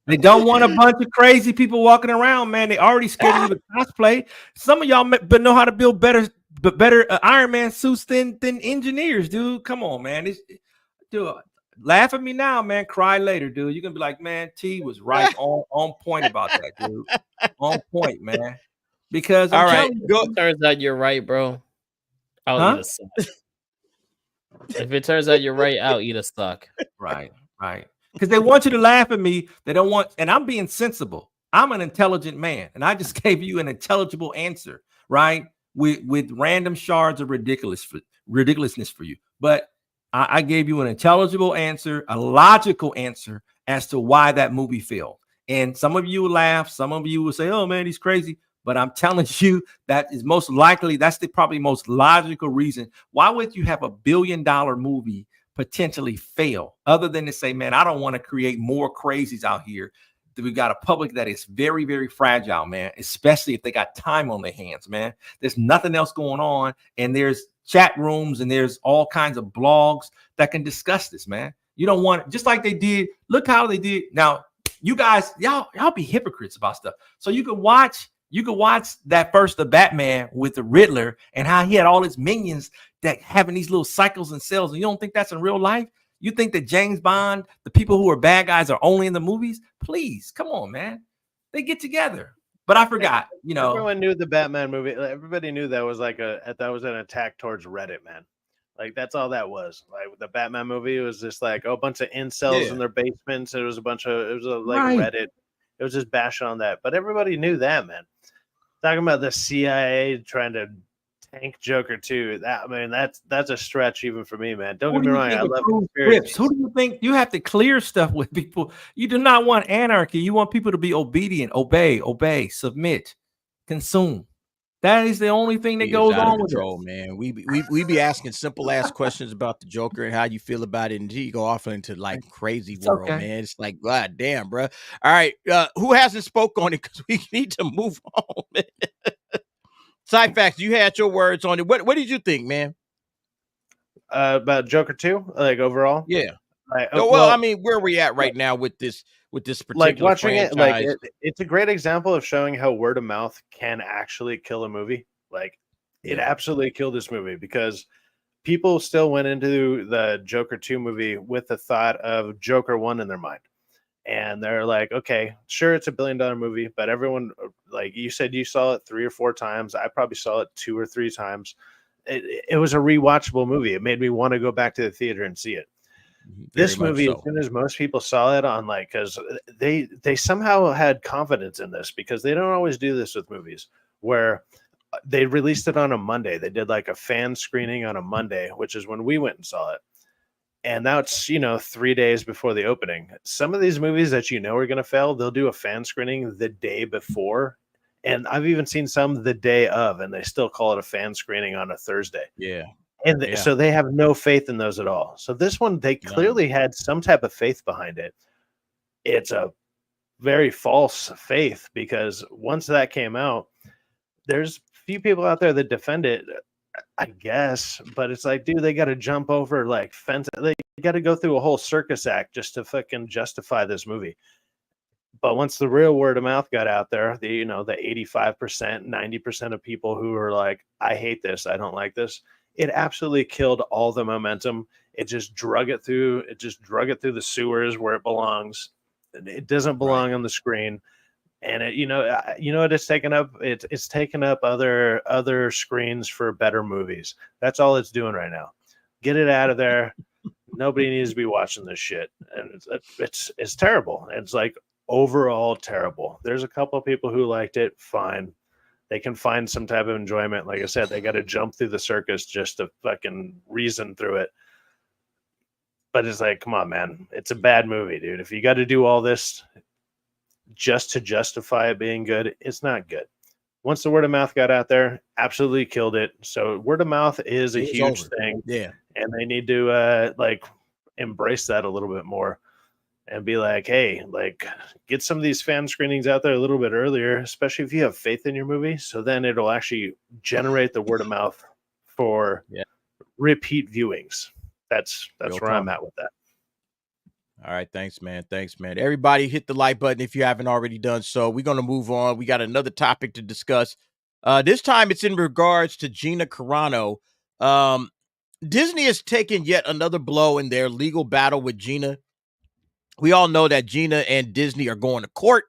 They don't want a bunch of crazy people walking around, man. They already scared you to cosplay. Some of y'all but know how to build better Iron Man suits than engineers, dude. Come on, man. Dude, laugh at me now, man. Cry later, dude. You're gonna be like, man, T was right on point about that, dude. On point, man. Because All right, you, turns out you're right, bro. I'll eat a suck. If it turns out you're right, I'll eat a suck. Right. Because they want you to laugh at me. They don't want, and I'm being sensible. I'm an intelligent man, and I just gave you an intelligible answer, right? With random shards of ridiculousness for you. But I gave you an intelligible answer, a logical answer as to why that movie failed. And some of you will laugh, some of you will say, "Oh man, he's crazy." But I'm telling you, that is most likely, that's the probably most logical reason. Why would you have a $1 billion movie potentially fail, other than to say, man, I don't want to create more crazies out here? We got a public that is very, very fragile, man, especially if they got time on their hands, man. There's nothing else going on, and there's chat rooms and there's all kinds of blogs that can discuss this, man. You don't want it, just like they did. Look how they did. Now, you guys, y'all be hypocrites about stuff. So you can watch that first The Batman with the Riddler and how he had all his minions that having these little cycles and cells, and you don't think that's in real life? You think that James Bond, the people who are bad guys, are only in the movies? Please, come on, man. They get together. But I forgot, Everyone knew the Batman movie. Everybody knew that was that was an attack towards Reddit, man. Like, that's all that was. Like, the Batman movie, it was just like a bunch of incels in their basements. It was right. Reddit. It was just bashing on that. But everybody knew that, man. Talking about the CIA trying to tank Joker too. That's a stretch even for me, man. Don't get me wrong. I love conspiracies. Who do you think you have to clear stuff with people? You do not want anarchy. You want people to be obedient, obey, submit, consume. That is the only thing that goes on with control, man. We be asking simple ass questions about the Joker and how you feel about it, and you go off into like crazy world, man. It's like, god damn, bro. All right, who hasn't spoke on it? Because we need to move on, man. Sci-Fax, you had your words on it. What did you think, man? About Joker 2, like overall? Yeah. Well, I mean, where are we at right now with this particular like watching franchise? it's a great example of showing how word of mouth can actually kill a movie. Like, it absolutely killed this movie because people still went into the Joker 2 movie with the thought of Joker 1 in their mind. And they're like, okay, sure, it's $1 billion movie, but everyone, like you said, you saw it 3 or 4 times. I probably saw it 2 or 3 times. It was a rewatchable movie. It made me want to go back to the theater and see it. This movie, as soon as most people saw it on, like, because they somehow had confidence in this, because they don't always do this with movies, where they released it on a Monday. They did like a fan screening on a Monday, which is when we went and saw it. And that's, 3 days before the opening. Some of these movies that are going to fail, they'll do a fan screening the day before. And I've even seen some the day of, and they still call it a fan screening on a Thursday. Yeah. And so they have no faith in those at all. So this one, they clearly had some type of faith behind it. It's a very false faith, because once that came out, there's few people out there that defend it, I guess, but it's like, dude, they got to jump over like fence. They got to go through a whole circus act just to fucking justify this movie. But once the real word of mouth got out there, the 85%, 90% of people who are like, I hate this, I don't like this, it absolutely killed all the momentum. It just drug it through. It just drug it through the sewers where it belongs. It doesn't belong on the screen. And what it's taken up? It's taken up other screens for better movies. That's all it's doing right now. Get it out of there. Nobody needs to be watching this shit. And it's terrible. It's like overall terrible. There's a couple of people who liked it. Fine. They can find some type of enjoyment. Like I said, they got to jump through the circus just to fucking reason through it. But it's like, come on, man. It's a bad movie, dude. If you got to do all this just to justify it being good, it's not good. Once the word of mouth got out there, absolutely killed it. So word of mouth is a huge thing. Yeah. And they need to embrace that a little bit more and be like, hey, like get some of these fan screenings out there a little bit earlier, especially if you have faith in your movie. So then it'll actually generate the word of mouth for repeat viewings. That's where I'm at with that. All right. Thanks, man. Thanks, man. Everybody hit the like button if you haven't already done so. We're going to move on. We got another topic to discuss. This time it's in regards to Gina Carano. Disney has taken yet another blow in their legal battle with Gina. We all know that Gina and Disney are going to court.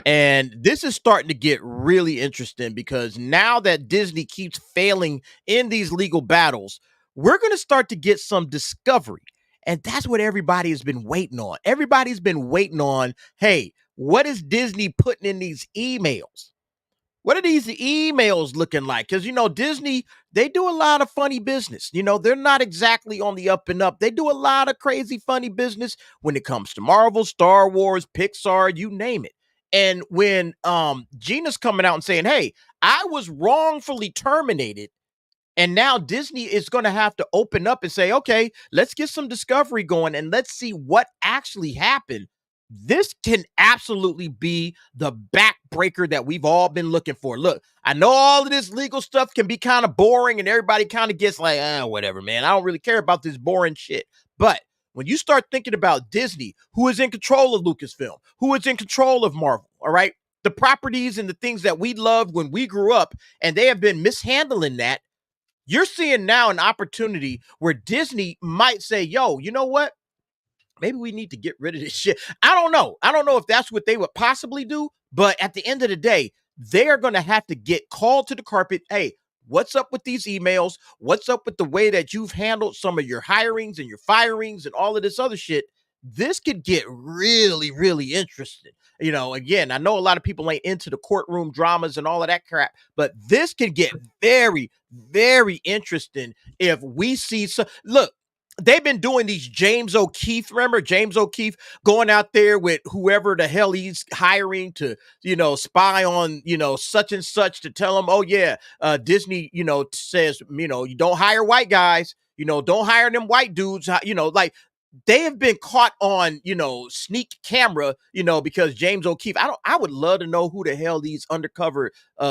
And this is starting to get really interesting because now that Disney keeps failing in these legal battles, we're going to start to get some discovery. And that's what everybody has been waiting on. Everybody's been waiting on, hey, what is Disney putting in these emails? What are these emails looking like? Because, Disney, they do a lot of funny business. They're not exactly on the up and up. They do a lot of crazy funny business when it comes to Marvel, Star Wars, Pixar, you name it. And when Gina's coming out and saying, hey, I was wrongfully terminated, and now Disney is going to have to open up and say, okay, let's get some discovery going and let's see what actually happened. This can absolutely be the backbreaker that we've all been looking for. Look, I know all of this legal stuff can be kind of boring and everybody kind of gets like, whatever, man. I don't really care about this boring shit. But when you start thinking about Disney, who is in control of Lucasfilm, who is in control of Marvel, all right, the properties and the things that we loved when we grew up, and they have been mishandling that, you're seeing now an opportunity where Disney might say, yo, you know what? Maybe we need to get rid of this shit. I don't know. I don't know if that's what they would possibly do, but at the end of the day, they are going to have to get called to the carpet. Hey, what's up with these emails? What's up with the way that you've handled some of your hirings and your firings and all of this other shit? This could get really, really interesting. Again, I know a lot of people ain't into the courtroom dramas and all of that crap, but this could get very, very interesting if we see some. Look, they've been doing these James O'Keefe. Remember James O'Keefe going out there with whoever the hell he's hiring to, spy on, such and such to tell them, oh yeah, Disney, says, you don't hire white guys, don't hire them white dudes, like they have been caught on, sneak camera, because James O'Keefe, I would love to know who the hell these undercover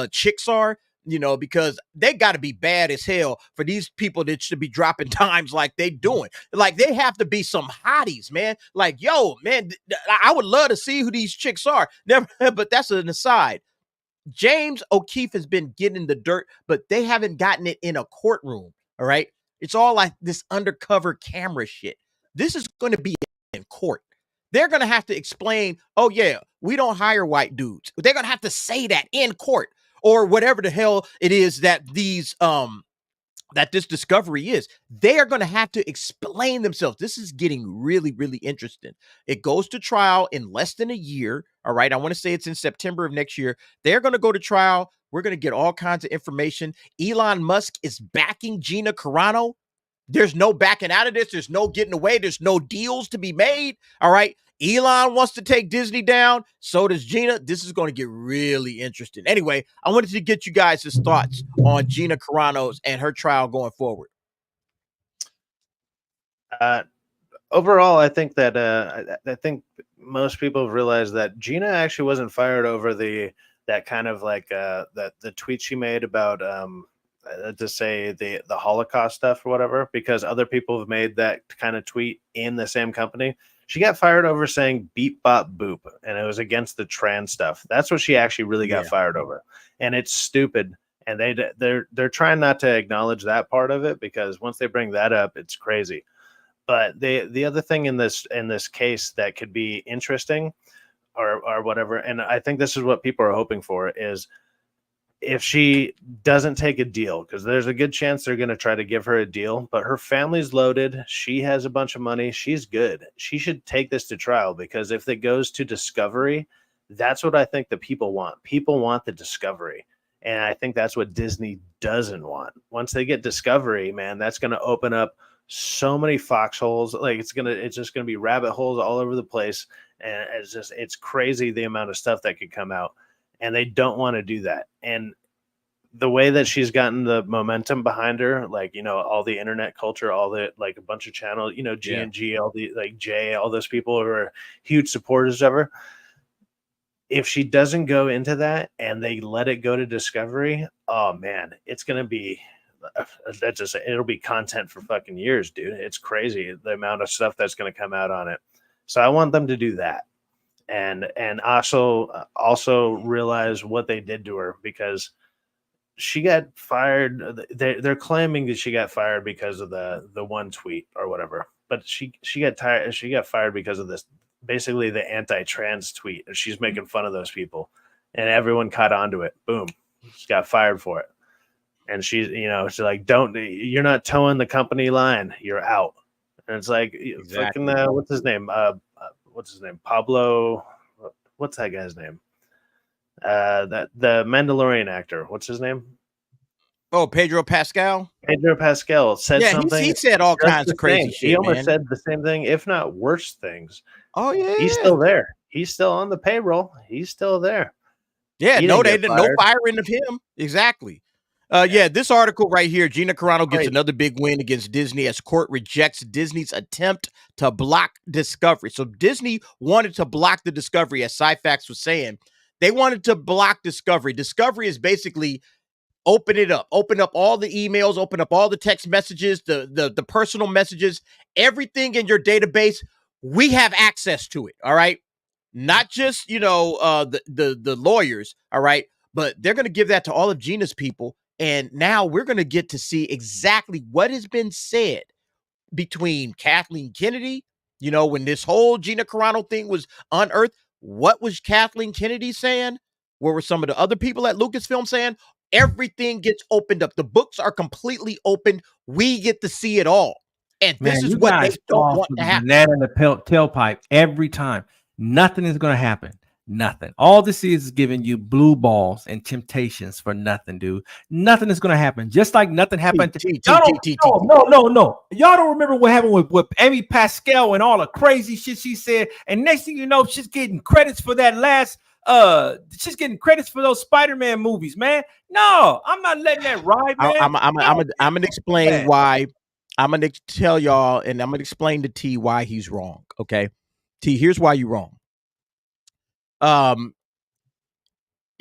chicks are. Because they got to be bad as hell for these people that should be dropping dimes like they doing. Like they have to be some hotties, man. Like, yo, man, I would love to see who these chicks are. Never, but that's an aside. James O'Keefe has been getting the dirt, but they haven't gotten it in a courtroom. All right. It's all like this undercover camera shit. This is going to be in court. They're going to have to explain, oh yeah, we don't hire white dudes. They're going to have to say that in court. Or whatever the hell it is that these that this discovery is. They are going to have to explain themselves. This is getting really, really interesting. It goes to trial in less than a year. All right. I want to say it's in September of next year. They're going to go to trial. We're going to get all kinds of information. Elon Musk is backing Gina Carano. There's no backing out of this. There's no getting away. There's no deals to be made. All right. Elon wants to take Disney down. So does Gina. This is going to get really interesting. Anyway, I wanted to get you guys' thoughts on Gina Carano's and her trial going forward. Overall, I think that I think most people have realized that Gina actually wasn't fired over that kind of like the tweet she made about to say the Holocaust stuff or whatever, because other people have made that kind of tweet in the same company. She got fired over saying beep bop boop, and it was against the trans stuff. That's what she actually really got fired over, and it's stupid. And they're trying not to acknowledge that part of it, because once they bring that up, it's crazy. But the other thing in this case that could be interesting, or whatever, and I think this is what people are hoping for, is if she doesn't take a deal, because there's a good chance they're going to try to give her a deal, but her family's loaded. She has a bunch of money. She's good. She should take this to trial, because if it goes to discovery, that's what I think the people want. People want the discovery. And I think that's what Disney doesn't want. Once they get discovery, man, that's going to open up so many foxholes. Like it's just going to be rabbit holes all over the place. And it's crazy the amount of stuff that could come out. And they don't want to do that. And the way that she's gotten the momentum behind her, like, all the internet culture, all the, like, a bunch of channels, G&G, all the, like, Jay, all those people who are huge supporters of her. If she doesn't go into that and they let it go to Discovery, oh man, it's going to be, it'll be content for fucking years, dude. It's crazy the amount of stuff that's going to come out on it. So I want them to do that. And also realize what they did to her, because she got fired. They're claiming that she got fired because of the one tweet or whatever, but she got fired because of this, basically the anti-trans tweet. She's making fun of those people, and everyone caught onto it. Boom, she got fired for it. And she's like, you're not towing the company line, you're out. And it's like, fucking, what's his name? Pablo. What's that guy's name? That the Mandalorian actor. What's his name? Oh, Pedro Pascal. Pedro Pascal said something. He said all kinds of crazy shit. He almost said the same thing, if not worse things. Oh yeah, he's still there. He's still on the payroll. He's still there. Yeah, no firing of him. Exactly. This article right here, Gina Carano gets another big win against Disney as court rejects Disney's attempt to block Discovery. So Disney wanted to block the Discovery, as Syfax was saying. They wanted to block Discovery. Discovery is basically open up all the emails, open up all the text messages, the personal messages, everything in your database. We have access to it. All right. Not just, the lawyers. All right. But they're going to give that to all of Gina's people. And now we're going to get to see exactly what has been said between Kathleen Kennedy, when this whole Gina Carano thing was unearthed. What was Kathleen Kennedy saying? What were some of the other people at Lucasfilm saying? Everything gets opened up. The books are completely open. We get to see it all. And this is what they don't want to happen. Banana in the tailpipe every time. Nothing is going to happen. Nothing. All this is giving you blue balls and temptations for nothing, dude. Nothing is going to happen. Just like nothing happened. No. Y'all don't remember what happened with Amy Pascal and all the crazy shit she said. And next thing you know, she's getting credits for that last. She's getting credits for those Spider-Man movies, man. No, I'm not letting that ride, man. I'm gonna explain why. I'm gonna tell y'all, and I'm gonna explain to T why he's wrong. Okay, T, here's why you're wrong.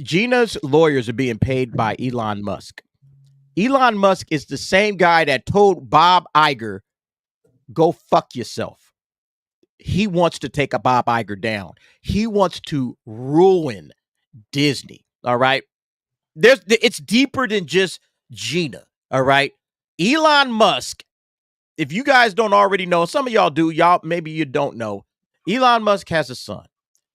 Gina's lawyers are being paid by Elon Musk. Elon Musk is the same guy that told Bob Iger, "Go fuck yourself." He wants to take a Bob Iger down. He wants to ruin Disney. All right. It's deeper than just Gina. All right. Elon Musk, if you guys don't already know, some of y'all do, maybe you don't know. Elon Musk has a son.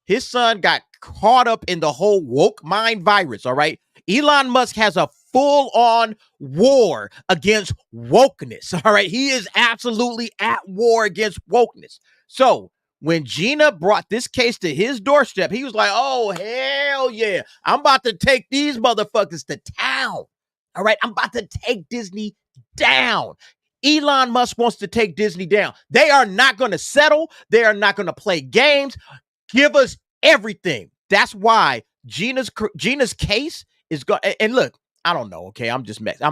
His son got caught up in the whole woke mind virus. All right. Elon Musk has a full-on war against wokeness. All right. He is absolutely at war against wokeness. So when Gina brought this case to his doorstep, he was like, oh, hell yeah. I'm about to take these motherfuckers to town. All right. I'm about to take Disney down. Elon Musk wants to take Disney down. They are not going to settle. They are not going to play games. Give us everything. That's why Gina's case is going. And look, I don't know. Okay, I'm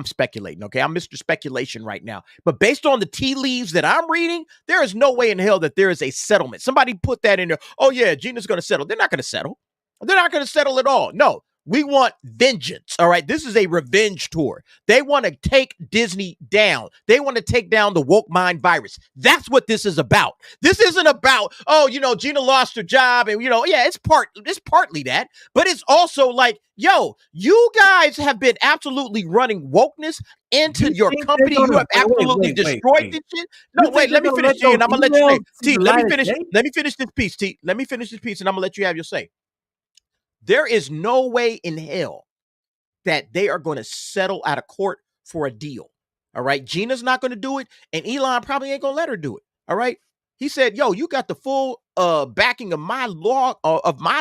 speculating. Okay, I'm Mr. Speculation right now. But based on the tea leaves that I'm reading, there is no way in hell that there is a settlement. Somebody put that in there. Oh yeah, Gina's going to settle. They're not going to settle. They're not going to settle at all. No. We want vengeance. All right. This is a revenge tour. They want to take Disney down. They want to take down the woke mind virus. That's what this is about. This isn't about, Gina lost her job and, it's partly that, but it's also like, yo, you guys have been absolutely running wokeness into your company. You have absolutely destroyed this shit. No, wait, let me finish, T, and I'm going to let you say. T, let me finish this piece, T. Let me finish this piece, and I'm going to let you have your say. There is no way in hell that they are going to settle out of court for a deal. All right. Gina's not going to do it. And Elon probably ain't going to let her do it. All right. He said, yo, you got the full backing of my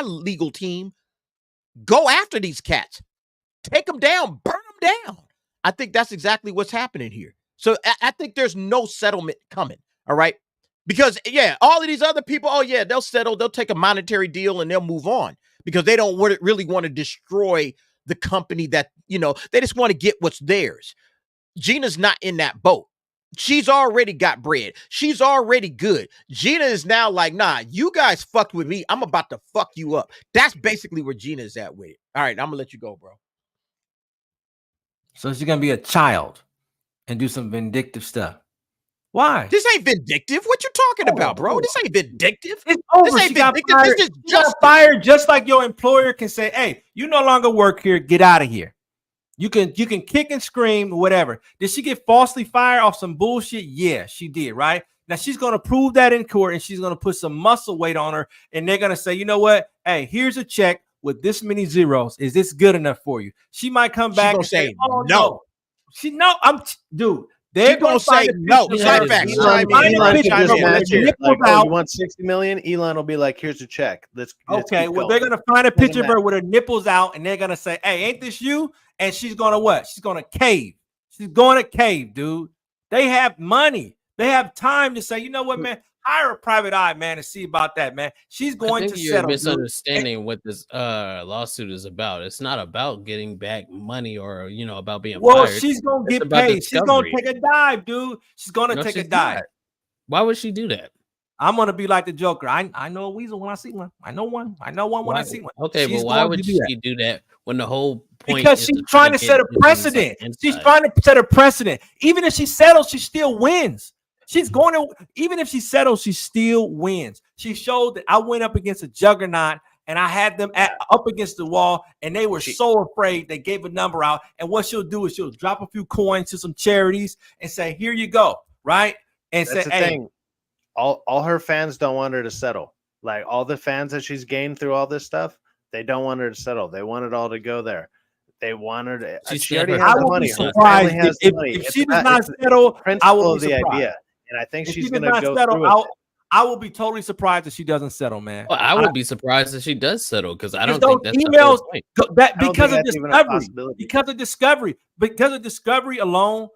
legal team. Go after these cats. Take them down. Burn them down. I think that's exactly what's happening here. So I think there's no settlement coming. All right. Because, all of these other people, they'll settle. They'll take a monetary deal and they'll move on. Because they don't really want to destroy the company that, you know, they just want to get what's theirs. Gina's not in that boat. She's already got bread. She's already good. Gina is now like, nah, you guys fucked with me. I'm about to fuck you up. That's basically where Gina's at with it. All right, I'm gonna let you go, bro. So she's gonna be a child and do some vindictive stuff. Why? This ain't vindictive. What you talking about, bro? This ain't vindictive. It's over. This ain't She got vindictive. fired. This is She got justice. fired, just like your employer can say, "Hey, you no longer work here. Get out of here." You can kick and scream, whatever. Did she get falsely fired off some bullshit? Yeah, she did. Right now, she's gonna prove that in court, and she's gonna put some muscle weight on her, and they're gonna say, you know what? Hey, here's a check with this many zeros. Is this good enough for you? She might come back and say, "Oh no." Dude. They're gonna say no. Side facts. You want 60 million? Elon will be like, here's a check. Let's okay. Well, they're gonna find a picture of her with her nipples out, and they're gonna say, "Hey, ain't this you?" And she's gonna what? She's gonna cave. She's going to cave, dude. They have money. They have time to say, you know what, man? Hire a private eye, man, and see about that, man. She's going to you're settle. misunderstanding what this lawsuit is about. It's not about getting back money or about being Well, fired. she's gonna It's get about paid. She's gonna discovery. take a dive, dude. She's gonna No, take a she's dive. not. Why would she do that? I'm gonna be like the Joker. I know a weasel when I see one. I know one. I know one when I see one. Okay, She's but why going would to she do that when the whole point because is she's to trying to get set a business precedent. She's inside? trying to set a precedent. Even if she settles, she still wins. She's going to, even if she settles, she still wins. She showed that I went up against a juggernaut and I had them up against the wall, and they were so afraid they gave a number out. And what she'll do is she'll drop a few coins to some charities and say, "Here you go," right? And That's say, the "Hey." thing. All her fans don't want her to settle. Like all the fans that she's gained through all this stuff, they don't want her to settle. They want it all to go there. They want her to. She already has the money. Her family has the money. If she does not settle, I will be the surprised. idea, and I think If she's she going does to not go settle, through with it. I will be totally surprised if she doesn't settle, man. Well, I would be surprised if she does settle because I don't Those think that's the emails whole point. because of discovery. Because of discovery alone,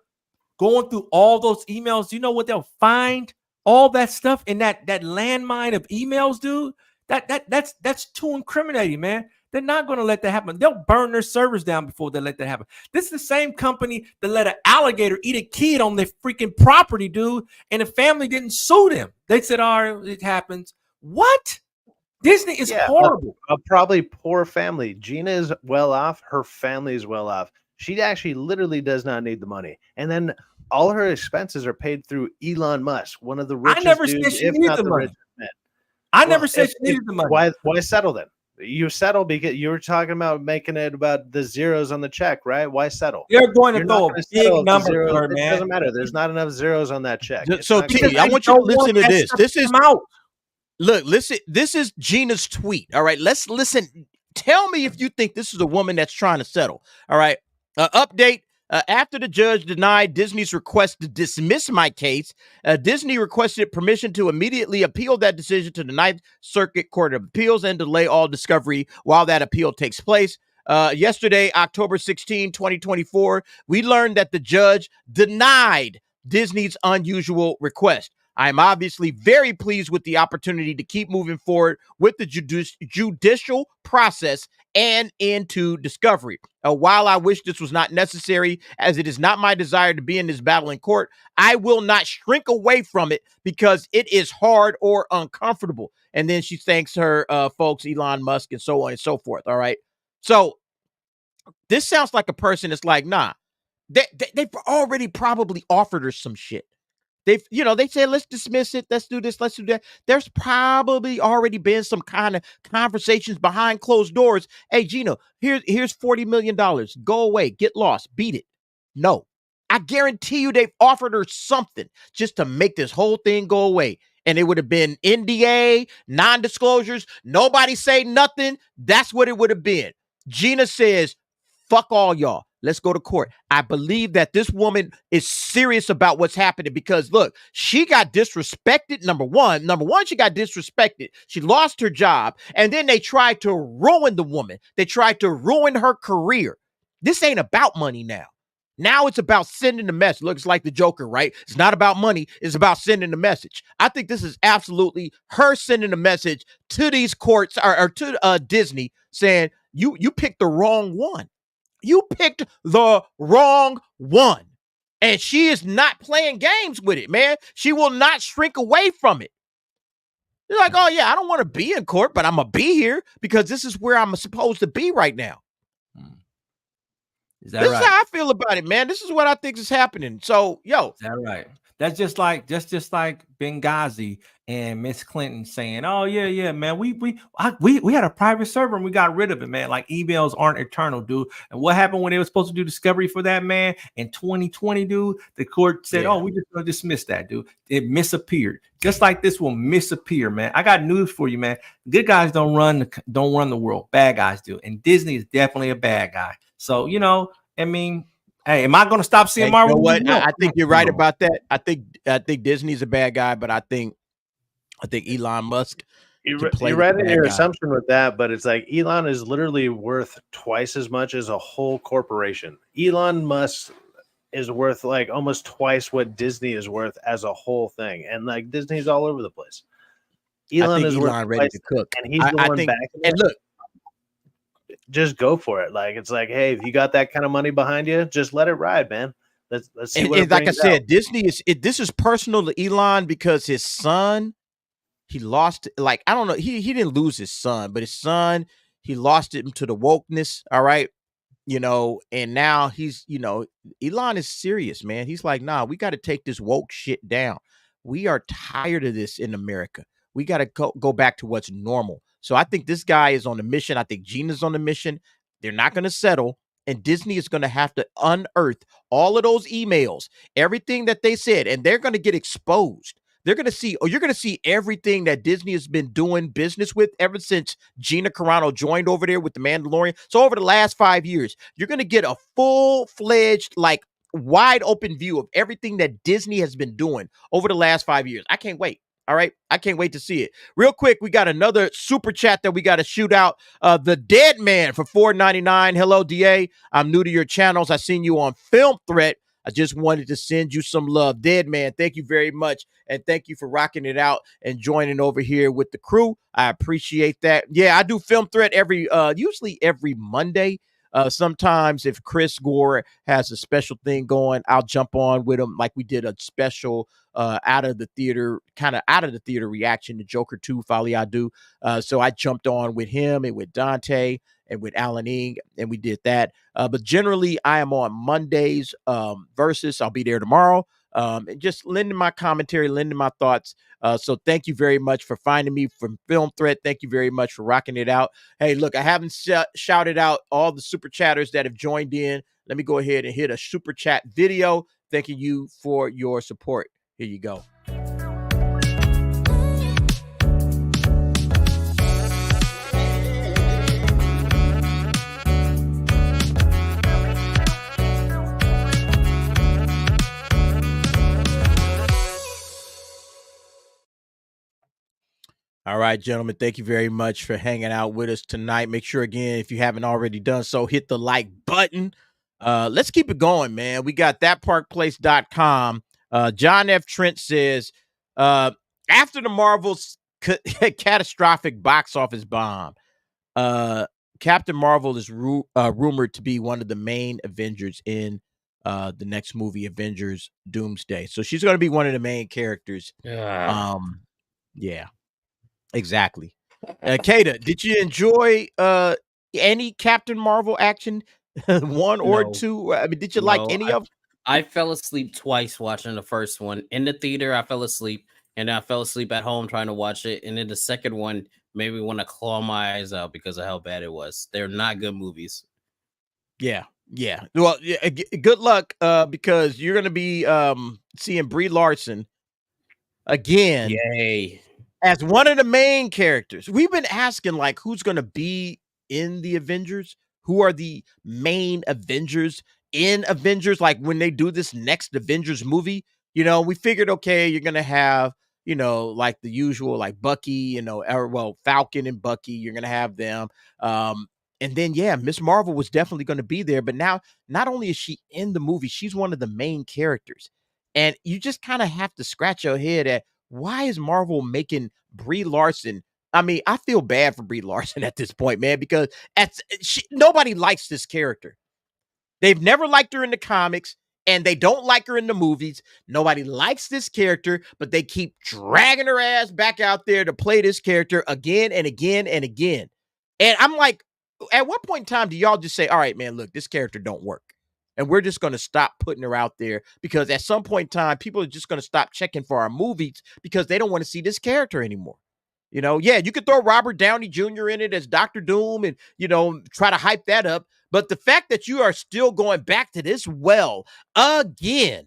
going through all those emails, you know what they'll find? All that stuff in that landmine of emails, dude. That's too incriminating, man. They're not going to let that happen. They'll burn their servers down before they let that happen. This is the same company that let an alligator eat a kid on their freaking property, dude, and the family didn't sue them. They said, "Oh, it happens." What? Disney is horrible. A probably poor family. Gina is well off. Her family is well off. She actually literally does not need the money. And then all her expenses are paid through Elon Musk, one of the richest I never dudes, said she if needed not the the money. richest man. I never said she needed the money. Why settle then? You settle because you were talking about making it about the zeros on the check, right? Why settle? You're going to You're throw not a gonna big settle if the number zeros- for her, It man. doesn't matter. There's not enough zeros on that check. It's So not T, gonna- I want you to listen to this. This is out. Look, listen. This is Gina's tweet. All right, let's listen. Tell me if you think this is a woman that's trying to settle. All right. Update. After the judge denied Disney's request to dismiss my case, Disney requested permission to immediately appeal that decision to the Ninth Circuit Court of Appeals and delay all discovery while that appeal takes place. Yesterday, October 16, 2024, we learned that the judge denied Disney's unusual request. I'm obviously very pleased with the opportunity to keep moving forward with the judicial process and into discovery. While I wish this was not necessary, as it is not my desire to be in this battle in court, I will not shrink away from it because it is hard or uncomfortable. And then she thanks her folks, Elon Musk, and so on and so forth. All right. So this sounds like a person that's like, nah, they've already probably offered her some shit. They said, let's dismiss it. Let's do this. Let's do that. There's probably already been some kind of conversations behind closed doors. Hey, Gina, here's $40 million. Go away. Get lost. Beat it. No, I guarantee you they've offered her something just to make this whole thing go away. And it would have been NDA, non-disclosures. Nobody say nothing. That's what it would have been. Gina says, fuck all y'all. Let's go to court. I believe that this woman is serious about what's happening because, look, she got disrespected. Number one, she got disrespected. She lost her job. And then they tried to ruin the woman. They tried to ruin her career. This ain't about money now. Now it's about sending the message. Looks like the Joker, right? It's not about money. It's about sending the message. I think this is absolutely her sending a message to these courts or to Disney saying, you picked the wrong one. You picked the wrong one. And she is not playing games with it, man. She will not shrink away from it. You're like, oh, yeah, I don't want to be in court, but I'm going to be here because this is where I'm supposed to be right now. Is that This right? is how I feel about it, man. This is what I think is happening. So, yo. Is that right? That's just like Benghazi and Miss Clinton saying, "Oh yeah, man, we had a private server and we got rid of it, man. Like emails aren't eternal, dude." And what happened when they were supposed to do discovery for that man in 2020, dude? The court said, "Oh, we just gonna dismiss that, dude." It misappeared, just like this will misappear, man. I got news for you, man. Good guys don't run the world. Bad guys do, and Disney is definitely a bad guy. So I mean. Hey, am I going to stop seeing Marvel? You know what? I think you're right about that. I think Disney's a bad guy, but I think Elon Musk. You're right in your assumption with that, but it's like Elon is literally worth twice as much as a whole corporation. Elon Musk is worth like almost twice what Disney is worth as a whole thing, and like Disney's all over the place. Elon is worth ready to cook, and he's the one back. And look. Just go for it. Like it's like, hey, if you got that kind of money behind you, just let it ride, man. Let's see what it like I said, out. Disney is this is personal to Elon because his son, he lost. Like I don't know, he didn't lose his son, but his son, he lost him to the wokeness. All right, and now he's Elon is serious, man. He's like, nah, we got to take this woke shit down. We are tired of this in America. We got to go back to what's normal. So I think this guy is on a mission. I think Gina's on a mission. They're not going to settle. And Disney is going to have to unearth all of those emails, everything that they said, and they're going to get exposed. They're going to see, you're going to see everything that Disney has been doing business with ever since Gina Carano joined over there with The Mandalorian. So over the last 5 years, you're going to get a full-fledged, like, wide open view of everything that Disney has been doing over the last 5 years. I can't wait. All right. I can't wait to see it. Real quick, we got another super chat that we got to shoot out. The Dead Man for $4.99. Hello, DA. I'm new to your channels. I seen you on Film Threat. I just wanted to send you some love. Dead Man, thank you very much. And thank you for rocking it out and joining over here with the crew. I appreciate that. Yeah, I do Film Threat usually every Monday. Sometimes if Chris Gore has a special thing going, I'll jump on with him like we did a special out of the theater reaction to Joker 2 Folie I Do. So I jumped on with him and with Dante and with Alan Ing, and we did that. But generally, I am on Mondays versus. I'll be there tomorrow. And just lending my commentary, lending my thoughts. So thank you very much for finding me from Film Threat. Thank you very much for rocking it out. Hey, look, I haven't shouted out all the super chatters that have joined in. Let me go ahead and hit a super chat video. Thanking you for your support. Here you go. All right, gentlemen, thank you very much for hanging out with us tonight. Make sure, again, if you haven't already done so, hit the like button. Let's keep it going, man. We got thatparkplace.com. John F. Trent says, after the Marvel's catastrophic box office bomb, Captain Marvel is rumored to be one of the main Avengers in the next movie, Avengers Doomsday. So she's going to be one of the main characters. Yeah. Exactly. Kata, did you enjoy any Captain Marvel action, one or two? I mean, did you like any of them? I fell asleep twice watching the first one. In the theater, I fell asleep, and I fell asleep at home trying to watch it. And then the second one made me want to claw my eyes out because of how bad it was. They're not good movies. Yeah. Well, good luck because you're going to be seeing Brie Larson again. Yay. As one of the main characters. We've been asking, like, who's going to be in the Avengers? Who are the main Avengers in Avengers? Like, when they do this next Avengers movie, we figured, okay, you're going to have, like the usual, like Bucky, Falcon and Bucky, you're going to have them. And then, Miss Marvel was definitely going to be there. But now, not only is she in the movie, she's one of the main characters. And you just kind of have to scratch your head at, why is Marvel making Brie Larson? I mean, I feel bad for Brie Larson at this point, man, because nobody likes this character. They've never liked her in the comics, and they don't like her in the movies. Nobody likes this character, but they keep dragging her ass back out there to play this character again and again and again. And I'm like, at what point in time do y'all just say, all right, man, look, this character don't work, and we're just going to stop putting her out there? Because at some point in time, people are just going to stop checking for our movies because they don't want to see this character anymore. You know, yeah, you could throw Robert Downey Jr. in it as Dr. Doom and, you know, try to hype that up. But the fact that you are still going back to this well again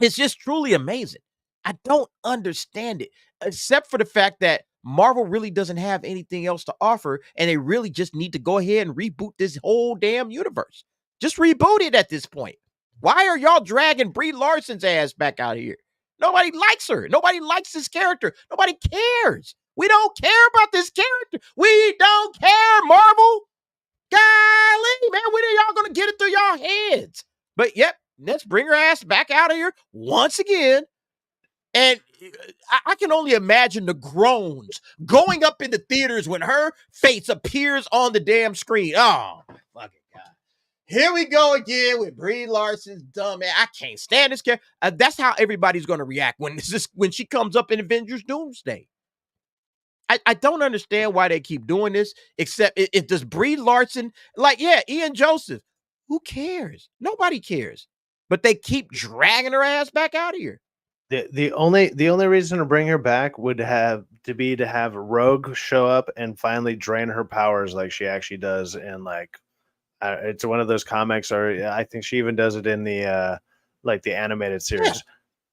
is just truly amazing. I don't understand it, except for the fact that Marvel really doesn't have anything else to offer, and they really just need to go ahead and reboot this whole damn universe. Just reboot it at this point. Why are y'all dragging Brie Larson's ass back out here? Nobody likes her. Nobody likes this character. Nobody cares. We don't care about this character. We don't care, Marvel. Golly, man, when are y'all going to get it through y'all heads? But yep, let's bring her ass back out of here once again. And I can only imagine the groans going up in the theaters when her face appears on the damn screen. Oh, fucking God. Here we go again with Brie Larson's dumb man. I can't stand this character. That's how everybody's going to react when she comes up in Avengers Doomsday. I don't understand why they keep doing this, except it does Brie Larson, like, yeah, Ian Joseph. Who cares? Nobody cares. But they keep dragging her ass back out of here. The only reason to bring her back would have to be to have Rogue show up and finally drain her powers like she actually does in like it's one of those comics, or I think she even does it in the like the animated series.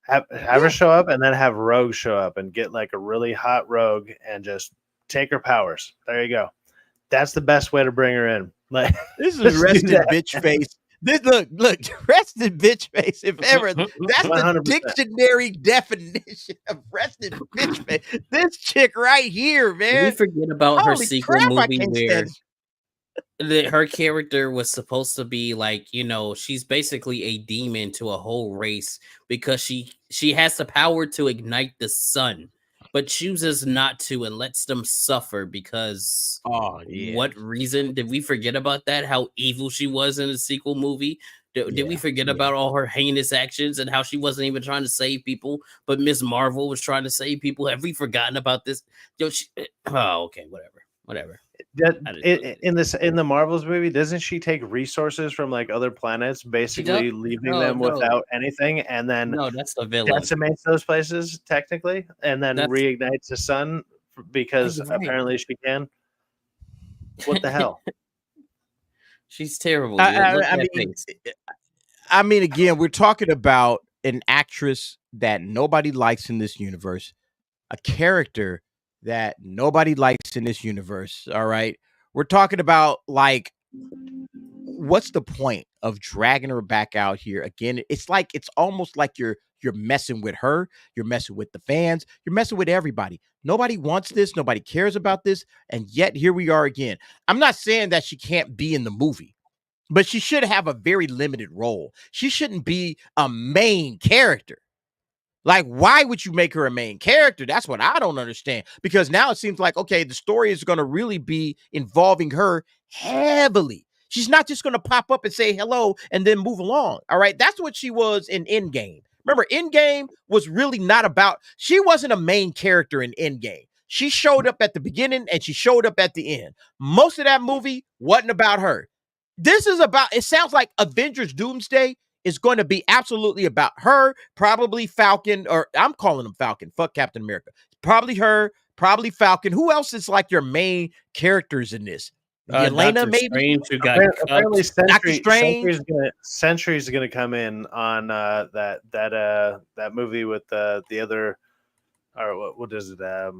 Have her show up and then have Rogue show up and get like a really hot Rogue and just take her powers. There you go. That's the best way to bring her in. Like, this is rested bitch face. This look, rested bitch face. If ever, that's 100%. The dictionary definition of rested bitch face. This chick right here, man. We forget about her sequel movie where her character was supposed to be like, you know, she's basically a demon to a whole race because she has the power to ignite the sun, but chooses not to and lets them suffer because what reason? Did we forget about that? How evil she was in the sequel movie? Did we forget about all her heinous actions and how she wasn't even trying to save people, but Miss Marvel was trying to save people? Have we forgotten about this? Okay, whatever. In the Marvels movie, doesn't she take resources from like other planets, basically leaving them without anything, and then that's the villain. Decimates those places technically, and then reignites the sun because apparently she can. What the hell? She's terrible. I mean, again, we're talking about an actress that nobody likes in this universe, a character that nobody likes in this universe. All right. We're talking about, like, what's the point of dragging her back out here again? It's almost like you're messing with her. You're messing with the fans. You're messing with everybody. Nobody wants this. Nobody cares about this. And yet here we are again. I'm not saying that she can't be in the movie, but she should have a very limited role. She shouldn't be a main character. Like, why would you make her a main character? That's what I don't understand. Because now it seems like, okay, the story is going to really be involving her heavily. She's not just going to pop up and say hello and then move along. All right. That's what she was in Endgame. Remember, Endgame was really not about, she wasn't a main character in Endgame. She showed up at the beginning and she showed up at the end. Most of that movie wasn't about her. This is about, it sounds like Avengers Doomsday is going to be absolutely about her, probably Falcon, or I'm calling him Falcon. Fuck Captain America. Probably her, probably Falcon. Who else is like your main characters in this? Elena, maybe? Strange, who got apparently Doctor Strange. Sentry's gonna come in on that movie with the other, or what is it? But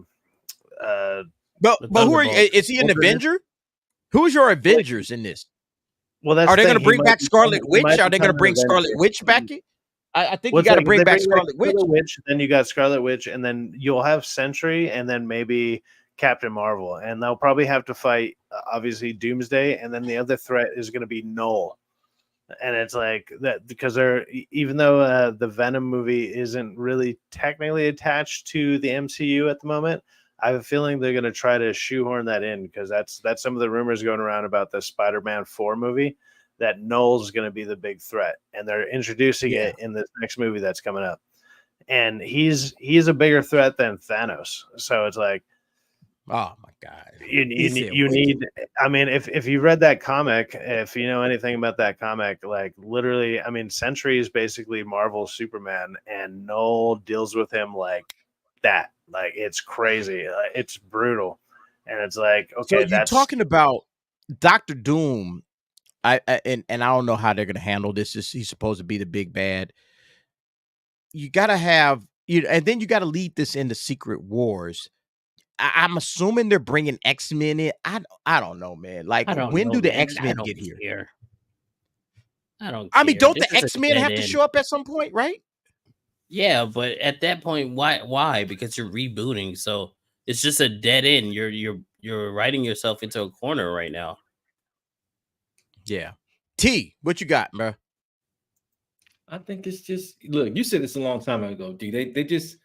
who are you? Is he an Avenger? Who's your Avengers in this? Well, are they going to bring back Scarlet Witch? Are they going to bring Scarlet Witch back in? I think you got to bring back Scarlet Witch. Then you got Scarlet Witch, and then you'll have Sentry, and then maybe Captain Marvel, and they'll probably have to fight obviously Doomsday, and then the other threat is going to be Null. And it's like that because even though the Venom movie isn't really technically attached to the MCU at the moment, I have a feeling they're going to try to shoehorn that in because that's some of the rumors going around about the Spider-Man 4 movie that Null's going to be the big threat, and they're introducing it in this next movie that's coming up. And he's a bigger threat than Thanos. So it's like, oh my God, you need. I mean, if you read that comic, if you know anything about that comic, like literally, I mean, Sentry is basically Marvel's Superman, and Null deals with him like that. Like it's crazy. It's brutal, and it's like, okay, so you're talking about Dr. Doom. And I don't know how they're gonna handle this. He's supposed to be the big bad. You gotta have and then you gotta lead this into Secret Wars. I'm assuming they're bringing X-Men in. I don't know, man. Like, when do the X-Men get here? I mean, don't the X-Men have to show up at some point, right? Yeah, but at that point, why? Because you're rebooting, so it's just a dead end. You're writing yourself into a corner right now. Yeah. T, what you got, bro? I think it's just, look, you said this a long time ago, D. They just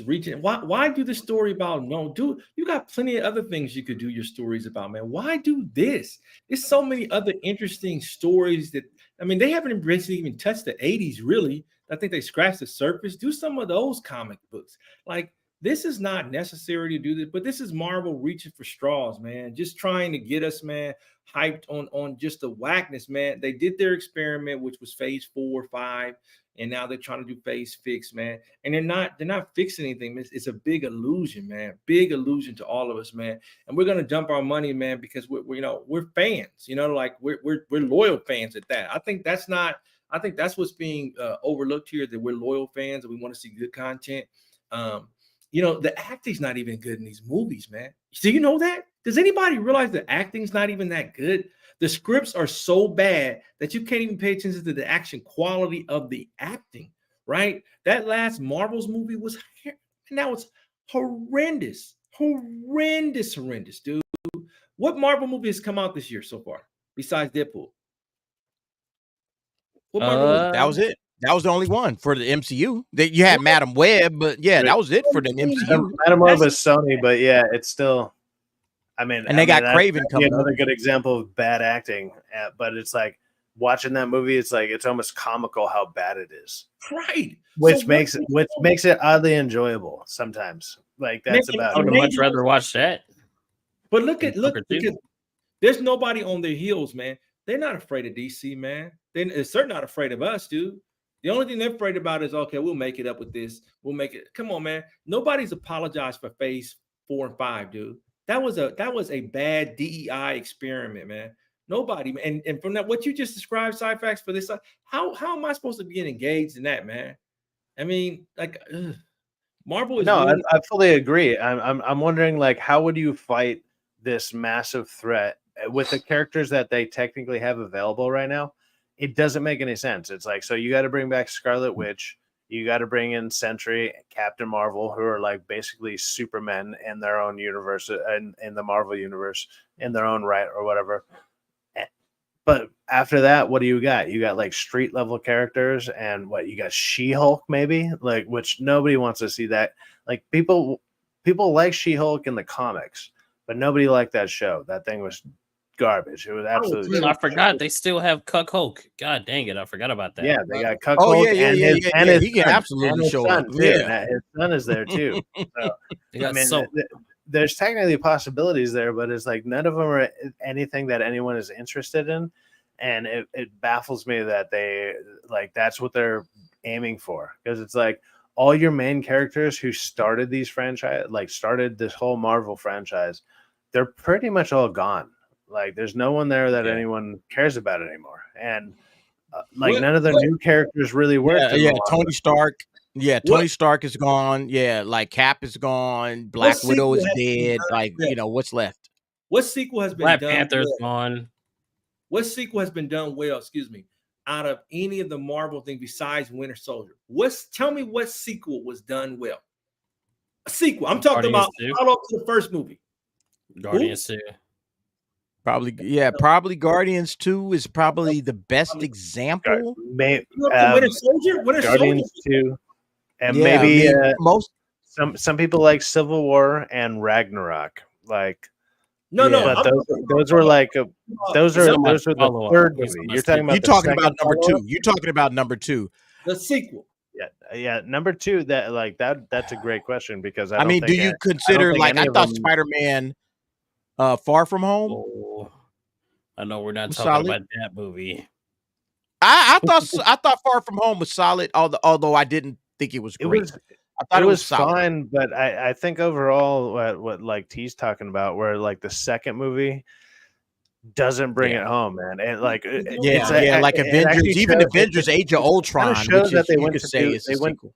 reaching. Why do the story about you got plenty of other things you could do your stories about, man. Why do this? There's so many other interesting stories that, I mean, they haven't even touched the 80s, really. I think they scratched the surface. Do some of those comic books. Like, this is not necessary to do this, but this is Marvel reaching for straws, man. Just trying to get us, man, hyped on just the whackness, man. They did their experiment, which was phase 4 or 5, and now they're trying to do phase 6, man. And they're not fixing anything. It's a big illusion, man. Big illusion to all of us, man. And we're gonna dump our money, man, because we're fans. Like we're loyal fans at that. I think that's what's being overlooked here. That we're loyal fans and we want to see good content. The acting's not even good in these movies, man. Do you know that? Does anybody realize the acting's not even that good? The scripts are so bad that you can't even pay attention to the action quality of the acting, right? That last Marvel's movie was, now it's horrendous, dude. What Marvel movie has come out this year so far besides Deadpool? What Marvel that was it. That was the only one for the MCU. That you had Madam Web, but yeah, that was it for the MCU. Madam Web is Sony, but yeah, it's still. I mean, and they got Craven coming. Another good example of bad acting, but it's like watching that movie. It's like it's almost comical how bad it is, right? Which makes it oddly enjoyable sometimes. Like that's about. I would much rather watch that. But look, because there's nobody on their heels, man. They're not afraid of DC, man. They're certainly not afraid of us, dude. The only thing they're afraid about is, okay, we'll make it up with this. We'll make it. Come on, man. Nobody's apologized for phase 4 and 5, dude. That was a bad DEI experiment, man. Nobody, and from that, what you just described, Cyfax, for this, how am I supposed to be engaged in that, man? I mean, like, Marvel is. No, really- I fully agree. I'm wondering, like, how would you fight this massive threat with the characters that they technically have available right now? It doesn't make any sense. It's like, so you got to bring back Scarlet Witch. You got to bring in Sentry, Captain Marvel, who are like basically Supermen in their own universe, and in the Marvel universe in their own right or whatever. But after that, what do you got? You got like street level characters, and what you got? She-Hulk, maybe, like, which nobody wants to see that. Like people like She-Hulk in the comics, but nobody liked that show. That thing was garbage. It was absolutely. I forgot they still have Cuck Hulk. God dang it, I forgot about that. Yeah, they got Cuck Hulk. And he can absolutely show up. Yeah, his son is there too. So, there's technically possibilities there, but it's like none of them are anything that anyone is interested in, and it baffles me that they like that's what they're aiming for, because it's like all your main characters who started these franchise, like started this whole Marvel franchise, they're pretty much all gone. Like, there's no one there that anyone cares about anymore, and none of the new characters really work. Yeah, Tony Stark. Yeah, Tony Stark is gone. Yeah, like Cap is gone. Black Widow is dead. Like, what's left? What sequel has been Black done? Panther's gone. What sequel has been done well? Excuse me, out of any of the Marvel thing besides Winter Soldier. Tell me what sequel was done well? A sequel. I'm talking about follow up to the first movie. Guardians 2. Probably Guardians 2 is probably the best example. Winter Soldier, Guardians 2, and some people like Civil War and Ragnarok. Like, No, But those were like those are the third movie. You're talking about number two. You're talking about number two. The sequel. Yeah. Number two. That's a great question because I mean, do you consider I thought Spider-Man Far From Home? Oh, I know we're not talking solid. about that movie. I thought Far From Home was solid, although I didn't think it was great. I thought it was solid. fine, but I think overall what like T's talking about, where like the second movie doesn't bring it home, man. And like like Avengers, even Avengers Age of Ultron, shows that they you went could to say do, is a sequel.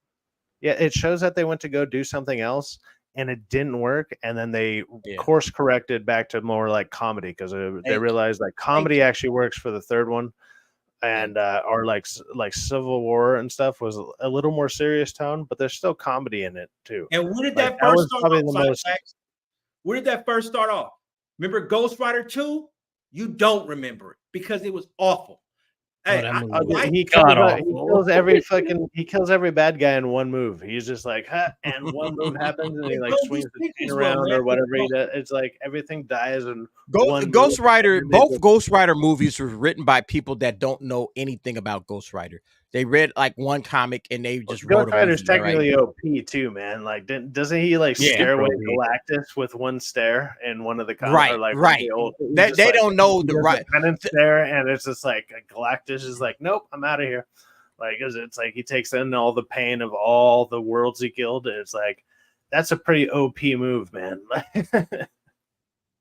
Yeah, it shows that they went to go do something else and it didn't work, and then they course corrected back to more like comedy because they realized like comedy actually works for the third one. And or like Civil War and stuff was a little more serious tone, but there's still comedy in it too. And when did that first start off? Where did that first start off? Remember Ghostrifter 2? You don't remember it because it was awful. Hey, he kills every bad guy in one move. He's just like, and one move happens, and he like swings the chain around or whatever he does. It's like everything dies and Ghost Rider. Both Ghost Rider movies were written by people that don't know anything about Ghost Rider. They read like one comic and they just wrote. Ghost Rider's technically OP too, man. Like, doesn't he like scare away Galactus with one stare in one of the comics? Right. They don't know the right stare, and it's just like Galactus is like, nope, I'm out of here. Like, it's like he takes in all the pain of all the worlds he killed. And it's like that's a pretty OP move, man.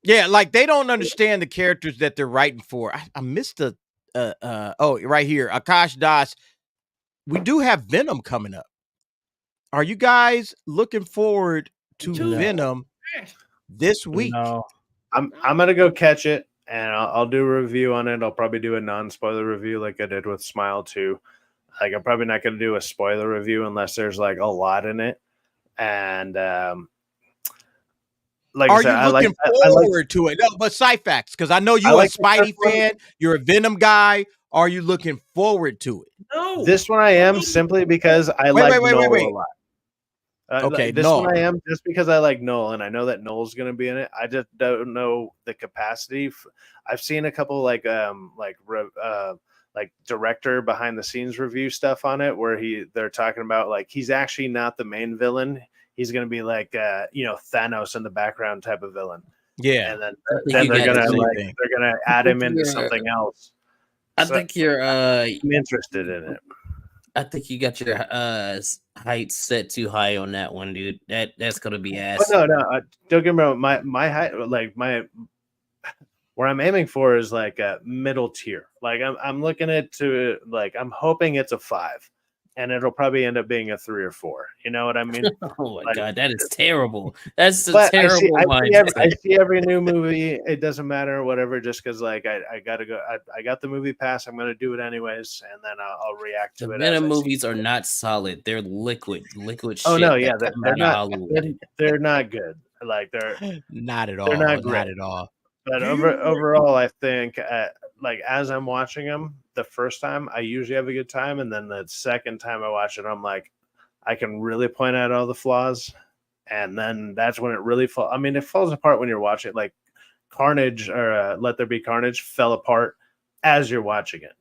Yeah, like they don't understand the characters that they're writing for. I missed the right here, Akash Das. We do have Venom coming up. Are you guys looking forward to Venom this week? No. I'm gonna go catch it, and I'll do a review on it. I'll probably do a non-spoiler review like I did with Smile 2. Like, I'm probably not gonna do a spoiler review unless there's like a lot in it. And like, are you looking forward to it? No, but Cyphax, because I know you're a Spidey fan. You're a Venom guy. Are you looking forward to it? No. This one I am simply because I like Noel a lot. Okay, this one I am just because I like Noel, and I know that Noel's going to be in it. I just don't know the capacity. I've seen a couple like director behind the scenes review stuff on it where they're talking about like he's actually not the main villain. He's going to be like Thanos in the background type of villain. Yeah, and then they're gonna add him into something else. I think you're I'm interested in it. I think you got your height set too high on that one, dude. That's gonna be ass. No. Don't get me wrong. My height, like where I'm aiming for is like a middle tier. Like I'm looking at I'm hoping it's a 5, and it'll probably end up being a 3 or 4. You know what I mean? Oh my god, that is terrible. That's a terrible mindset. I see every new movie. It doesn't matter, whatever. Just because like I gotta go. I got the movie pass. I'm gonna do it anyways, and then I'll react to it. The Venom movies are not solid. They're liquid shit. Oh no, yeah, they're not. They're not good. Like they're not at all. They're not great. Not at all. But overall, I think like as I'm watching them, the first time I usually have a good time, and then the second time I watch it, I'm like, I can really point out all the flaws, and then that's when it really falls. I mean, it falls apart when you're watching it. Like Carnage or Let There Be Carnage fell apart as you're watching it.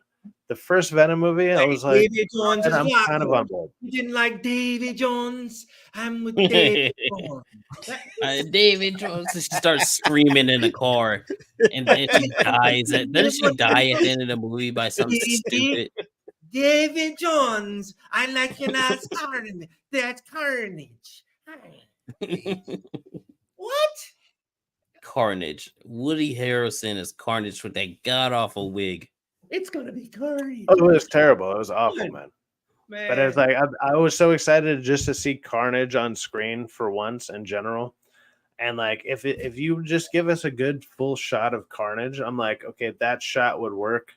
The first Venom movie, I was like, Jones I'm kind of on board. You didn't like David Jones. I'm with David Jones. David Jones. She starts screaming in the car, and then she dies. Doesn't she die at the end of the movie by something stupid? David Jones. I like you not starting. That's Carnage. What? Carnage. Woody Harrelson is Carnage with that god awful wig. It's gonna be Carnage. Oh, it was terrible. It was awful, man. But it's like I was so excited just to see Carnage on screen for once in general. And like if you just give us a good full shot of Carnage, I'm like, okay, that shot would work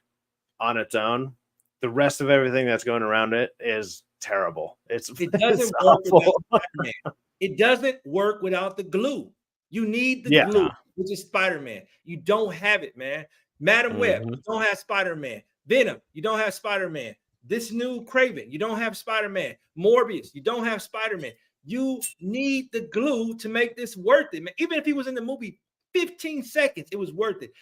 on its own. The rest of everything that's going around it is terrible. It doesn't work without Spider-Man. It doesn't work without the glue. You need the glue, which is Spider-Man. You don't have it, man. Madam Web, you don't have Spider-Man. Venom, you don't have Spider-Man. This new Craven, you don't have Spider-Man. Morbius, you don't have Spider-Man. You need the glue to make this worth it, man. Even if he was in the movie 15 seconds. It was worth it.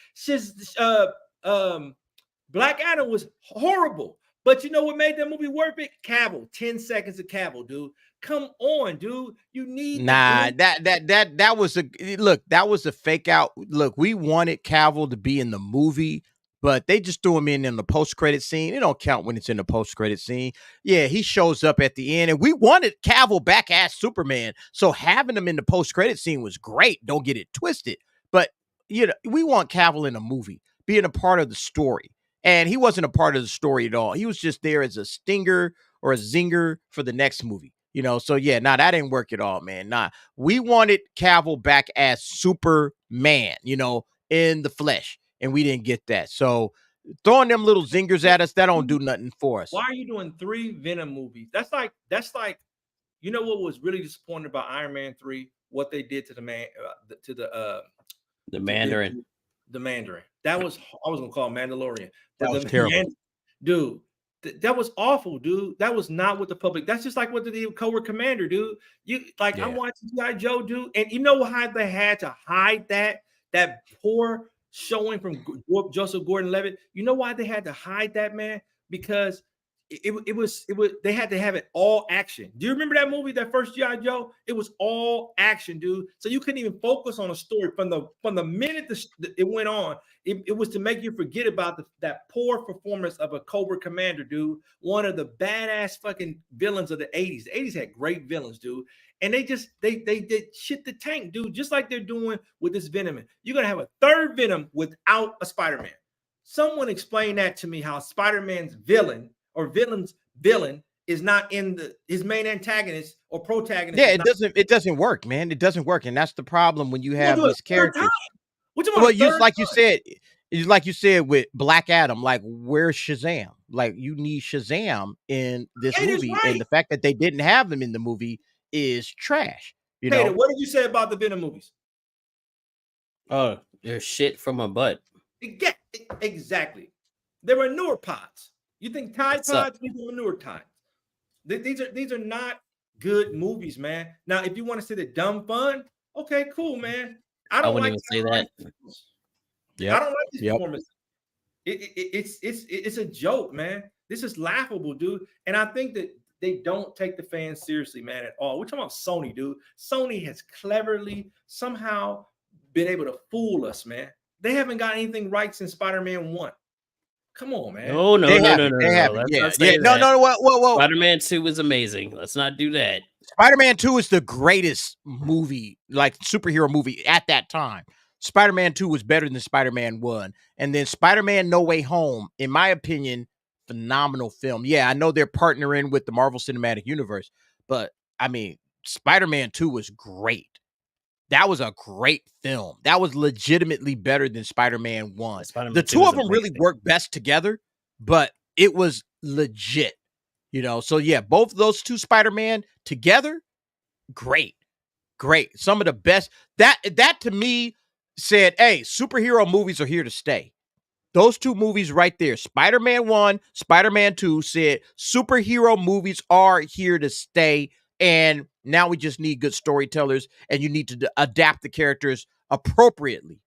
Black Adam was horrible. But you know what made that movie worth it? Cavill. 10 seconds of Cavill, dude. Come on, dude. You need that was a fake out. Look, we wanted Cavill to be in the movie, but they just threw him in the post-credit scene. It don't count when it's in the post-credit scene. Yeah, he shows up at the end, and we wanted Cavill back as Superman. So having him in the post-credit scene was great. Don't get it twisted. But we want Cavill in a movie, being a part of the story. And he wasn't a part of the story at all. He was just there as a stinger or a zinger for the next movie. So yeah, that didn't work at all, man. We wanted Cavill back as Superman, in the flesh, and we didn't get that. So throwing them little zingers at us, that don't do nothing for us. Why are you doing 3 Venom movies? That's like, what was really disappointing about Iron Man 3? What they did to the Mandarin. The Mandarin. That was, I was gonna call him Mandalorian. That was terrible, dude. That was awful, dude. That was not what the public. That's just like what they did with Cobra Commander, dude. I'm watching G.I. Joe, dude, and you know how they had to hide that poor showing from Joseph Gordon-Levitt. You know why they had to hide that, man? Because it was they had to have it all action. Do you remember that movie, that first G.I. Joe? It was all action, dude. So you couldn't even focus on a story from the minute it went on. It was to make you forget about that poor performance of a Cobra Commander, dude. One of the badass fucking villains of the 80s. The 80s had great villains, dude. And they did shit the tank, dude, just like they're doing with this Venom. You're gonna have a third Venom without a Spider-Man. Someone explain that to me, how Spider-Man's villain or villain's villain is not in his main antagonist or protagonist. Yeah, it doesn't work, man. It doesn't work. And that's the problem when you have these characters. Well, like you said with Black Adam, like, where's Shazam? Like, you need Shazam in this movie, and the fact that they didn't have them in the movie is trash. Tater, what did you say about the Venom movies? Oh, they're shit from a butt. Yeah, exactly. There were manure pods. You think Tide Pods need manure times? These are not good movies, man. Now, if you want to say the dumb fun, okay, cool, man. I wouldn't even say that. Yeah, I don't like this performance. It's a joke, man. This is laughable, dude. And I think that they don't take the fans seriously, man, at all. We're talking about Sony, dude. Sony has cleverly somehow been able to fool us, man. They haven't got anything right since Spider-Man 1. Come on, man. No. Yeah. Whoa. Spider-Man 2 was amazing. Let's not do that. Spider-Man 2 is the greatest movie, like superhero movie at that time. Spider-Man 2 was better than Spider-Man 1. And then Spider-Man No Way Home, in my opinion, phenomenal film. Yeah, I know they're partnering with the Marvel Cinematic Universe, but I mean, Spider-Man 2 was great. That was a great film. That was legitimately better than Spider-Man 1. The two of them really work best together, but it was legit. So yeah, both of those two Spider-Man together, great. Some of the best. That to me said, hey, superhero movies are here to stay. Those two movies right there, Spider-Man 1, Spider-Man 2, said superhero movies are here to stay. And now we just need good storytellers, and you need to adapt the characters appropriately.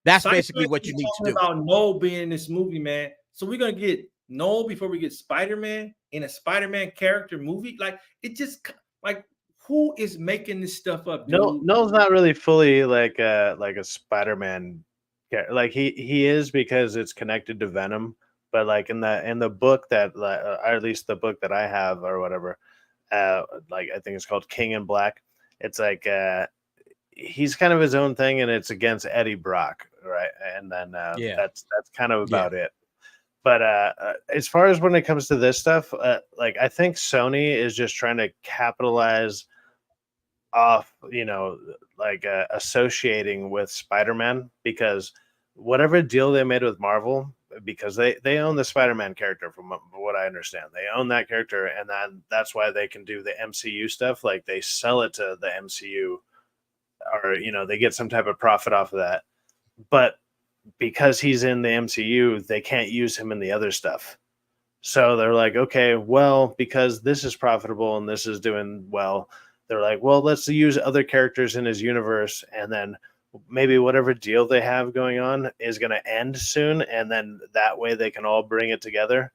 That's basically what you need to do. About Noel being in this movie, man. So we're gonna get Noel before we get Spider-Man in a Spider-Man character movie. Like, it just like, who is making this stuff up? Dude? Noel's not really fully like a Spider-Man. Like he is, because it's connected to Venom. But like in the book that, or at least the book that I have or whatever. Like I think it's called King in Black. It's like he's kind of his own thing, and it's against Eddie Brock, right? And then that's kind of about it. But as far as when it comes to this stuff, like I think Sony is just trying to capitalize off, associating with Spider-Man, because whatever deal they made with Marvel, because they own the Spider-Man character, from what I understand. They own that character, and that's why they can do the MCU stuff. Like, they sell it to the MCU, or they get some type of profit off of that. But because he's in the MCU, they can't use him in the other stuff. So they're like, okay, well, because this is profitable and this is doing well, they're like, well, let's use other characters in his universe, and then maybe whatever deal they have going on is going to end soon, and then that way they can all bring it together.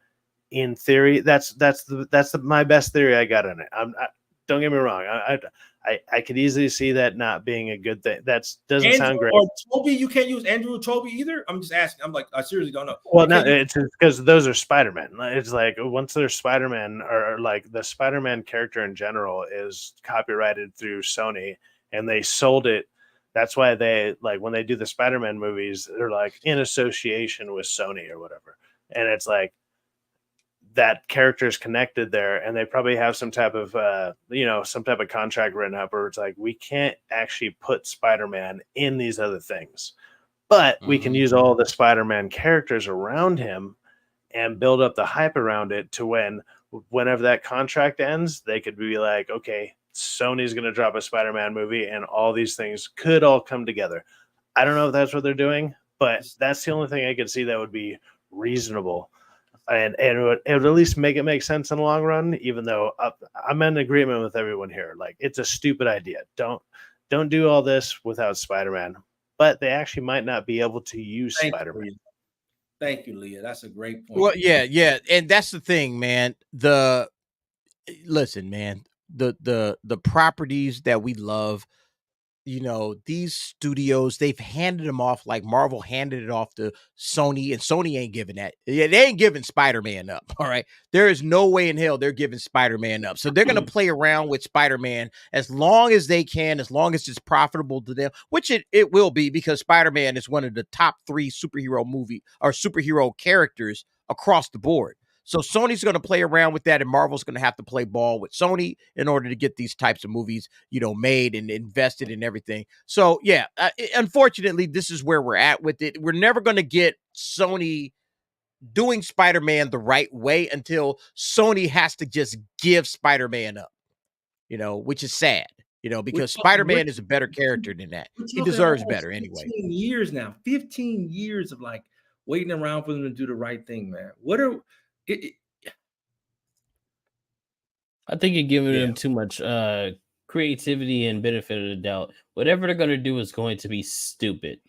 In theory, that's my best theory I got on it. Don't get me wrong. I could easily see that not being a good thing. That doesn't sound great. Or Toby, you can't use Andrew or Toby either. I'm just asking. I'm like, I seriously don't know. Well, no, it's because those are Spider-Man. It's like once they're Spider-Man, or like the Spider-Man character in general is copyrighted through Sony, and they sold it. That's why they like when they do the Spider-Man movies, they're like in association with Sony or whatever, and it's like that character is connected there, and they probably have some type of some type of contract written up where it's like, we can't actually put Spider-Man in these other things, but we can use all the Spider-Man characters around him and build up the hype around it to whenever that contract ends, they could be like, okay, Sony's going to drop a Spider-Man movie and all these things could all come together. I don't know if that's what they're doing, but that's the only thing I could see that would be reasonable. And it would at least make it make sense in the long run, even though I'm in agreement with everyone here. Like, it's a stupid idea. Don't do all this without Spider-Man. But they actually might not be able to use Spider-Man. Thank you, Leah. That's a great point. Well, yeah. And that's the thing, man. Listen, man, the properties that we love, these studios, they've handed them off like Marvel handed it off to Sony, and Sony ain't giving that. Yeah, they ain't giving Spider-Man up. All right. There is no way in hell they're giving Spider-Man up. So they're going to play around with Spider-Man as long as they can, as long as it's profitable to them, which it will be, because Spider-Man is one of the top 3 superhero characters across the board. So Sony's going to play around with that, and Marvel's going to have to play ball with Sony in order to get these types of movies, made and invested in everything. So, yeah, unfortunately, this is where we're at with it. We're never going to get Sony doing Spider-Man the right way until Sony has to just give Spider-Man up, which is sad, because Spider-Man is a better character than that. He deserves better anyway. 15 years now, 15 years of like waiting around for them to do the right thing, man. I think you're giving them too much creativity and benefit of the doubt. Whatever they're going to do is going to be stupid.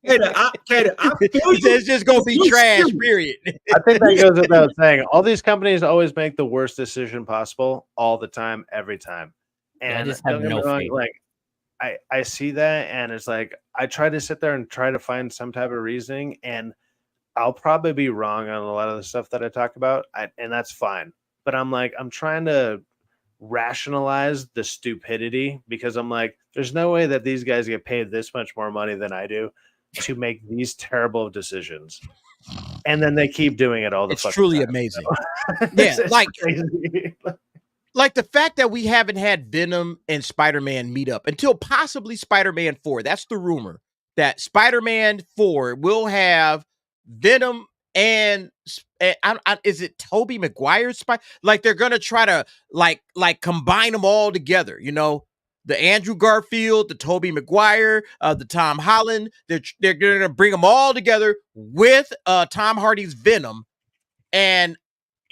It's just going to be trash, period. I think that goes without saying. All these companies always make the worst decision possible all the time, every time. And I just have no faith. Like, I see that, and it's like, I try to sit there and try to find some type of reasoning, and I'll probably be wrong on a lot of the stuff that I talk about, and that's fine. But I'm trying to rationalize the stupidity, because I'm like, there's no way that these guys get paid this much more money than I do to make these terrible decisions. And then they keep doing it all the fucking truly time. amazing. Yeah, like the fact that we haven't had Venom and Spider-Man meet up until possibly Spider-Man 4. That's the rumor, that Spider-Man 4 will have Venom and is it Tobey Maguire's like they're gonna try to like combine them all together, the Andrew Garfield, the Tobey Maguire, the Tom Holland. They're gonna bring them all together with Tom Hardy's Venom, and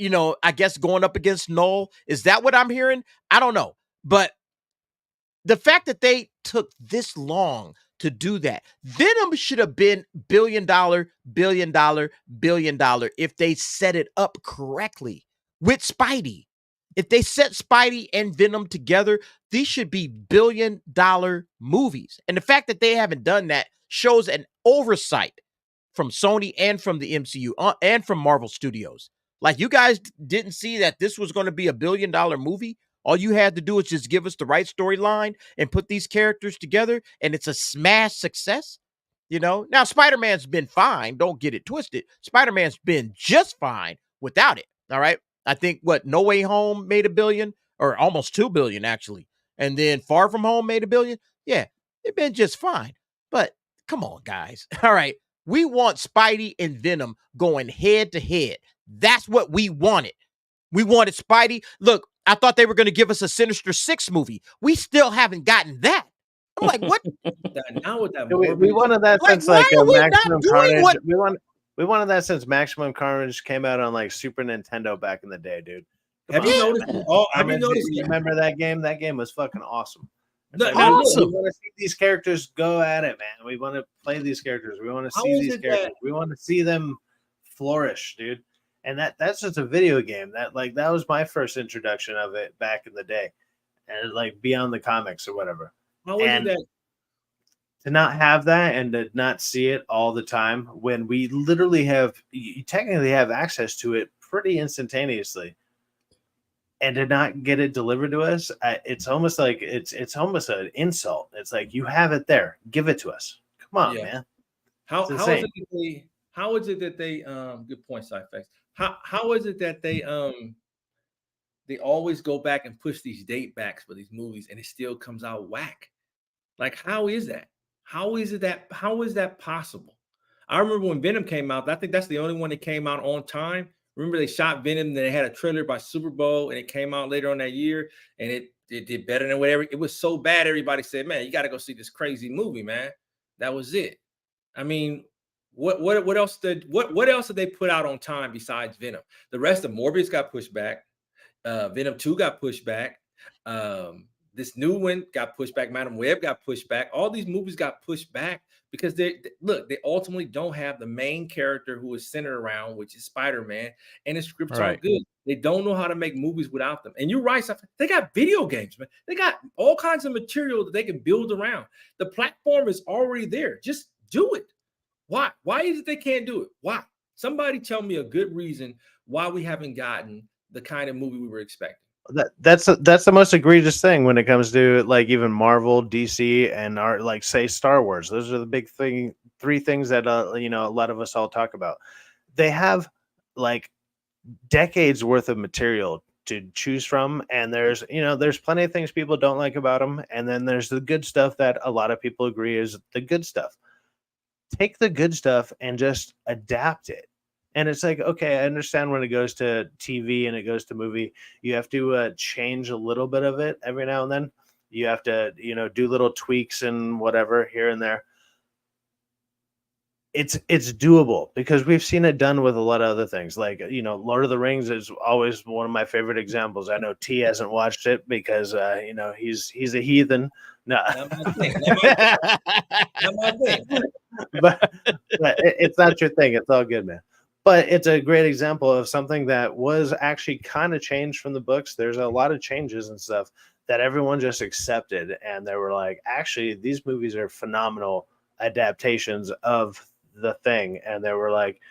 I guess going up against Null. Is that what I'm hearing? I don't know, but the fact that they took this long to do that. Venom should have been billion dollar if they set it up correctly with Spidey. If they set Spidey and Venom together, these should be $1 billion movies. And the fact that they haven't done that shows an oversight from Sony and from the MCU and from Marvel Studios. Like, you guys didn't see that this was going to be $1 billion movie. All you had to do is just give us the right storyline and put these characters together, and it's a smash success. Now Spider-Man's been fine. Don't get it twisted. Spider-Man's been just fine without it. All right. I think No Way Home made $1 billion, or almost $2 billion actually. And then Far From Home made $1 billion. Yeah, they've been just fine. But come on, guys. All right. We want Spidey and Venom going head to head. That's what we wanted. We wanted Spidey. Look, I thought they were going to give us a Sinister Six movie. We still haven't gotten that. I'm like, what? Now with that, we wanted that since Maximum Carnage. We wanted that since Maximum Carnage came out on like Super Nintendo back in the day, dude. Have you noticed? Remember that game? That game was fucking awesome. It's like, we want to see these characters go at it, man. We want to play these characters. We want to see these characters. We want to see them flourish, dude. And that's just a video game. That was my first introduction of it back in the day, and like beyond the comics or whatever. How is it that to not have that and to not see it all the time when we literally you technically have access to it pretty instantaneously, and to not get it delivered to us, it's almost like it's almost an insult. It's like, you have it there, give it to us. Come on, man. How is it that they good point, Sci-Fi. How is it that they always go back and push these date backs for these movies and it still comes out whack? Like, how is that? How is that possible? I remember when Venom came out, I think that's the only one that came out on time. Remember, they shot Venom, and they had a trailer by Super Bowl, and it came out later on that year, and it did better than whatever. It was so bad, everybody said, man, you got to go see this crazy movie, man. That was it. I mean, what else did they put out on time besides Venom? The rest of Morbius got pushed back. Venom 2 got pushed back. This new one got pushed back. Madam Web got pushed back. All these movies got pushed back because they ultimately don't have the main character who is centered around, which is Spider-Man, and the scripts aren't good. They don't know how to make movies without them. And you're right, they got video games, man. They got all kinds of material that they can build around. The platform is already there. Just do it. Why? Why is it they can't do it? Why? Somebody tell me a good reason why we haven't gotten the kind of movie we were expecting. That's the most egregious thing when it comes to like even Marvel, DC, and like say Star Wars. Those are the big three things that a lot of us all talk about. They have like decades worth of material to choose from, and there's plenty of things people don't like about them, and then there's the good stuff that a lot of people agree is the good stuff. Take the good stuff and just adapt it. And it's like, okay, I understand when it goes to TV and it goes to movie, you have to change a little bit of it every now and then. You have to, do little tweaks and whatever here and there. It's doable because we've seen it done with a lot of other things. Like, Lord of the Rings is always one of my favorite examples. I know T hasn't watched it because, he's a heathen. No, but it's not your thing. It's all good, man. But it's a great example of something that was actually kind of changed from the books. There's a lot of changes and stuff that everyone just accepted. And they were like, actually, these movies are phenomenal adaptations of the thing. And they were like,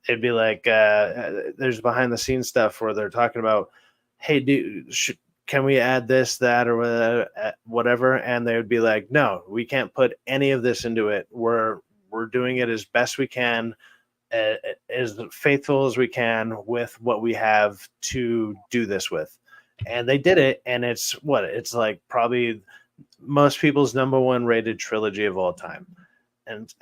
it'd be like, there's behind the scenes stuff where they're talking about, hey, dude, can we add this, that, or whatever? And they would be like, no, we can't put any of this into it. We're doing it as best we can, as faithful as we can with what we have to do this with. And they did it. And it's like probably most people's #1 rated trilogy of all time. And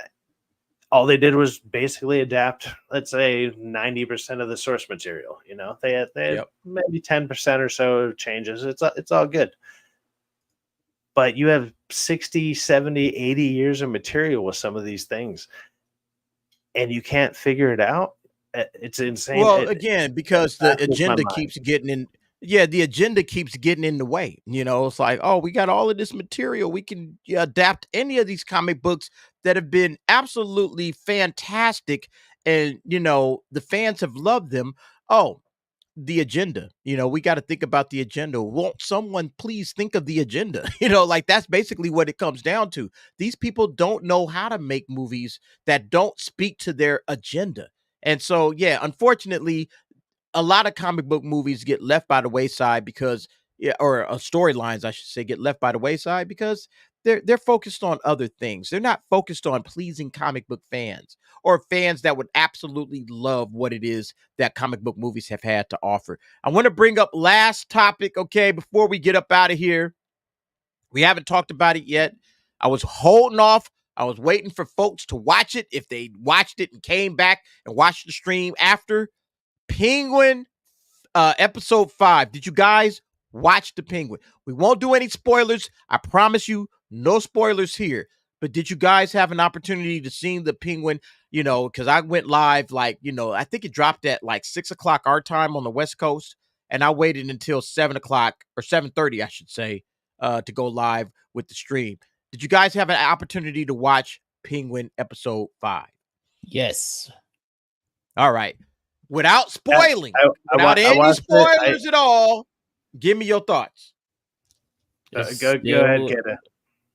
all they did was basically adapt, let's say 90% of the source material. They had maybe 10% or so of changes. It's all good. But you have 60, 70, 80 years of material with some of these things, and you can't figure it out. It's insane. Well, again, because the agenda keeps getting in. Yeah, the agenda keeps getting in the way. It's like, oh, we got all of this material. We can adapt any of these comic books that have been absolutely fantastic. And, the fans have loved them. Oh, the agenda. We got to think about the agenda. Won't someone please think of the agenda? Like that's basically what it comes down to. These people don't know how to make movies that don't speak to their agenda. And so, yeah, unfortunately, a lot of comic book movies get left by the wayside because, or storylines, I should say, get left by the wayside because they're focused on other things. They're not focused on pleasing comic book fans or fans that would absolutely love what it is that comic book movies have had to offer. I want to bring up last topic, okay, before we get up out of here. We haven't talked about it yet. I was holding off. I was waiting for folks to watch it. If they watched it and came back and watched the stream after, Penguin episode 5. Did you guys watch the Penguin? We won't do any spoilers. I promise you, no spoilers here. But did you guys have an opportunity to see the Penguin? Because I went live I think it dropped at like 6 o'clock our time on the West Coast. And I waited until 7 o'clock or 7:30, I should say, to go live with the stream. Did you guys have an opportunity to watch Penguin episode 5? Yes. All right. Without spoiling, I without any watched it. spoilers at all, give me your thoughts. Go ahead, Gina.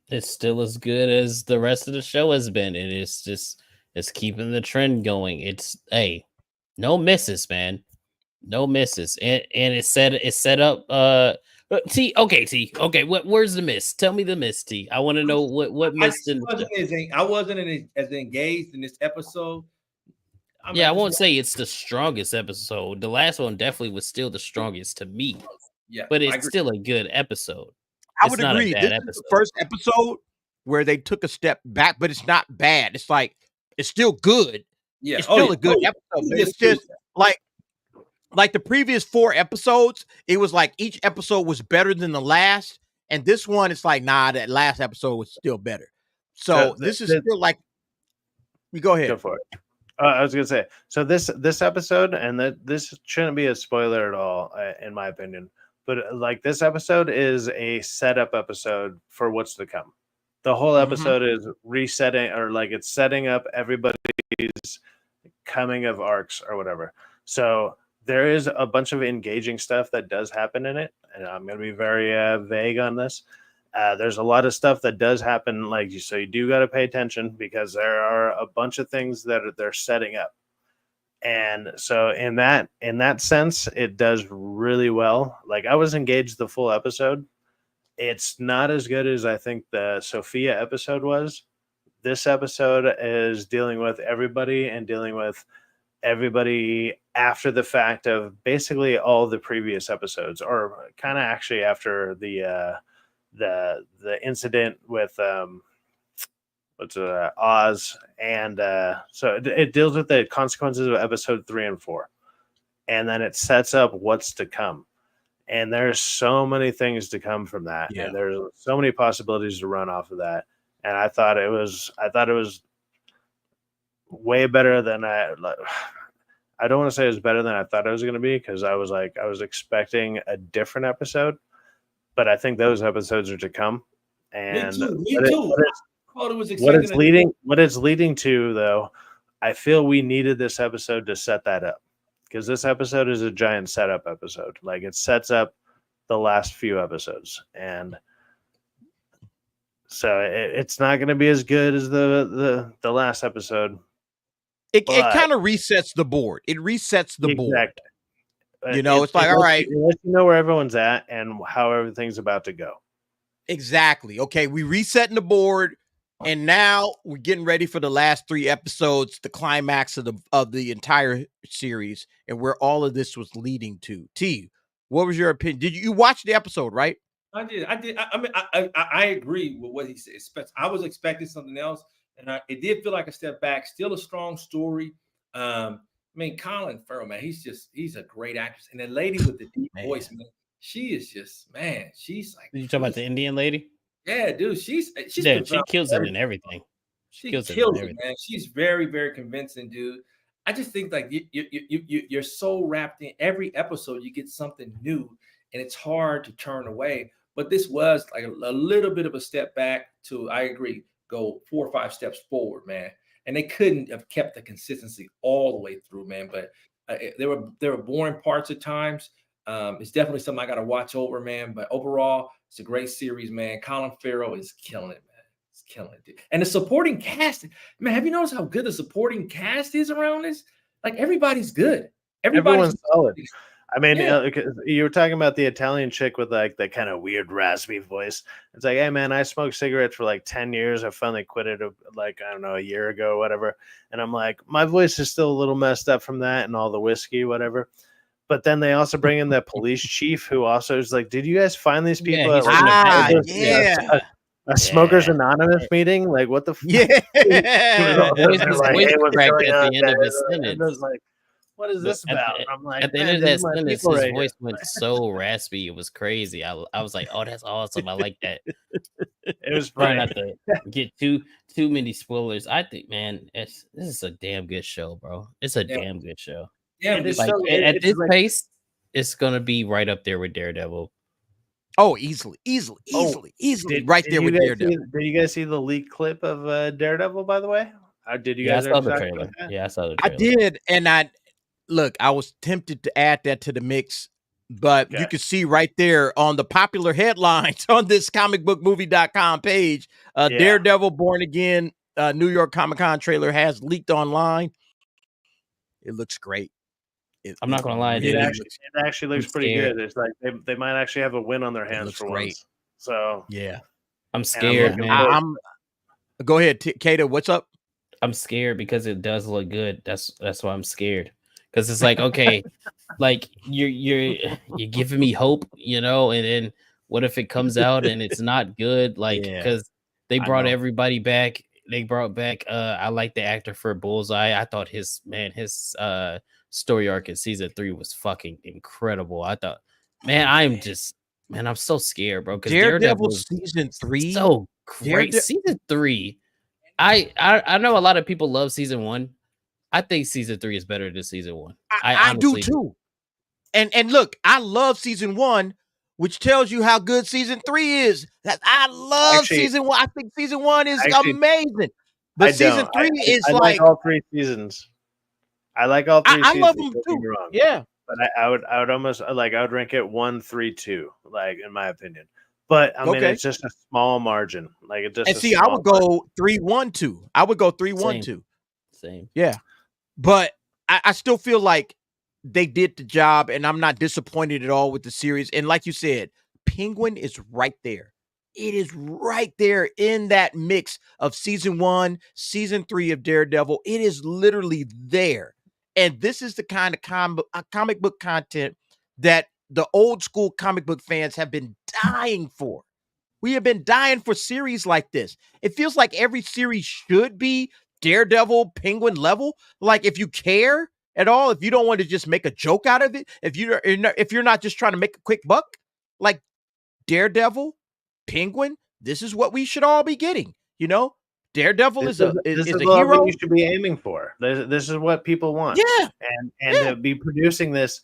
It's still as good as the rest of the show has been. And it's keeping the trend going. It's no misses, man. No misses. And it's set up T. Okay. Where's the miss? Tell me the miss, T. I want to know what missed. I wasn't as engaged in this episode. I won't say it's the strongest episode. The last one definitely was still the strongest to me. Yeah, but it's still a good episode. I would agree. This is the first episode where they took a step back, but it's not bad. It's like it's still good. Yeah, it's still a good episode. But it's just like the previous 4 episodes, it was like each episode was better than the last. And this one, it's like, nah, that last episode was still better. So this is still like, you go ahead. Go for it. I was going to say, so this episode, and this shouldn't be a spoiler at all, in my opinion, but like this episode is a setup episode for what's to come. The whole episode is resetting, or like it's setting up everybody's coming of arcs or whatever. So there is a bunch of engaging stuff that does happen in it, and I'm going to be very vague on this. There's a lot of stuff that does happen, so you do got to pay attention because there are a bunch of things that they're setting up, and so in that sense, it does really well. Like I was engaged the full episode. It's not as good as I think the Sophia episode was. This episode is dealing with everybody and dealing with everybody after the fact of basically all the previous episodes, or kind of actually after the incident with Oz, and so it deals with the consequences of episode 3 and 4, and then it sets up what's to come. And there's so many things to come from that, and there's so many possibilities to run off of that. And I thought it was way better than I don't want to say it was better than I thought it was going to be, because I was expecting a different episode, but I think those episodes are to come. And me too. What it's leading to, though, I feel we needed this episode to set that up, because this episode is a giant setup episode. Like it sets up the last few episodes, and so it's not going to be as good as the last episode. It kind of resets the board. It resets the board. It's like, all right, you know where everyone's at and how everything's about to go. Exactly. Okay, we resetting the board, and now we're getting ready for the last 3 episodes, the climax of the entire series, and where all of this was leading to. T, what was your opinion? Did you watch the episode, right? I did. I mean, I agree with what he said. I was expecting something else, and it did feel like a step back. Still a strong story. I mean, Colin Farrell, man, he's a great actress, and the lady with the deep voice, man, she is just, man, she's like. Did you talk about the Indian lady? Yeah, dude, she kills it in everything. She kills it, man. She's very, very convincing, dude. I just think like you're so wrapped in every episode, you get something new, and it's hard to turn away. But this was like a little bit of a step back to, I agree, go 4 or 5 steps forward, man. And they couldn't have kept the consistency all the way through, man. But there were boring parts at times. It's definitely something I got to watch over, man. But overall, it's a great series, man. Colin Farrell is killing it, man. He's killing it, dude. And the supporting cast, man, have you noticed how good the supporting cast is around this? Like, everybody's good. Everyone's solid. I mean, you were talking about the Italian chick with like the kind of weird raspy voice. It's like, hey, man, I smoked cigarettes for like 10 years. I finally quit it like, I don't know, a year ago or whatever. And I'm like, my voice is still a little messed up from that and all the whiskey, whatever. But then they also bring in the police chief, who also is like, did you guys find these people at a Smokers Anonymous meeting? Like, what the what is this about? I'm like, at the end of that sentence, his voice went so raspy, it was crazy. I was like, oh, that's awesome. I like that. It was funny. Not to get too many spoilers. I think, man, this is a damn good show, bro. It's a damn good show. Yeah, at this pace, it's gonna be right up there with Daredevil. Oh, easily, right there with Daredevil. Did you guys see the leaked clip of Daredevil? By the way, did you Yeah, guys? I saw the talk trailer. about that? Yeah, I saw the I trailer. did, and I was tempted to add that to the mix, but you can see right there on the popular headlines on this comicbookmovie.com page, Daredevil Born Again New York Comic-Con trailer has leaked online. It looks great. I'm not gonna lie, It actually looks pretty good. It's like they might actually have a win on their hands for once. So yeah, I'm scared, man. I'm go ahead, Kata. What's up? I'm scared because it does look good. That's why I'm scared. Because it's like, okay, like you're giving me hope, you know, and then what if it comes out and it's not good? Like, because they brought everybody back. They brought back I like the actor for Bullseye. I thought his story arc in season 3 was fucking incredible. I thought, I'm so scared, bro. Because Daredevil season 3, so great. Season 3, I know a lot of people love season 1. I think season 3 is better than season 1. I do too. And look, I love season 1, which tells you how good season 3 is. That I love season 1. I think season 1 is amazing. But season 3 is I like all 3 seasons. I like all 3 seasons. I love them too. Yeah. But I would almost I would rank it 1, 3, 2, like in my opinion. But I mean, it's just a small margin. Like it just. And see, I would go 3, 1, 2. I would go 3, 1, 2. Same. Yeah, but I still feel like they did the job, and I'm not disappointed at all with the series. And like you said, Penguin is right there. It is right there in that mix of season 1, season 3 of Daredevil. It is literally there. And this is the kind of comic book content that the old school comic book fans have been dying for. We have been dying for series like this. It feels like every series should be Daredevil, Penguin level. Like if you care at all, if you don't want to just make a joke out of it, if you're not just trying to make a quick buck, like Daredevil, Penguin, this is what we should all be getting. You know, Daredevil is a hero you should be aiming for. This is what people want. Yeah, and to be producing this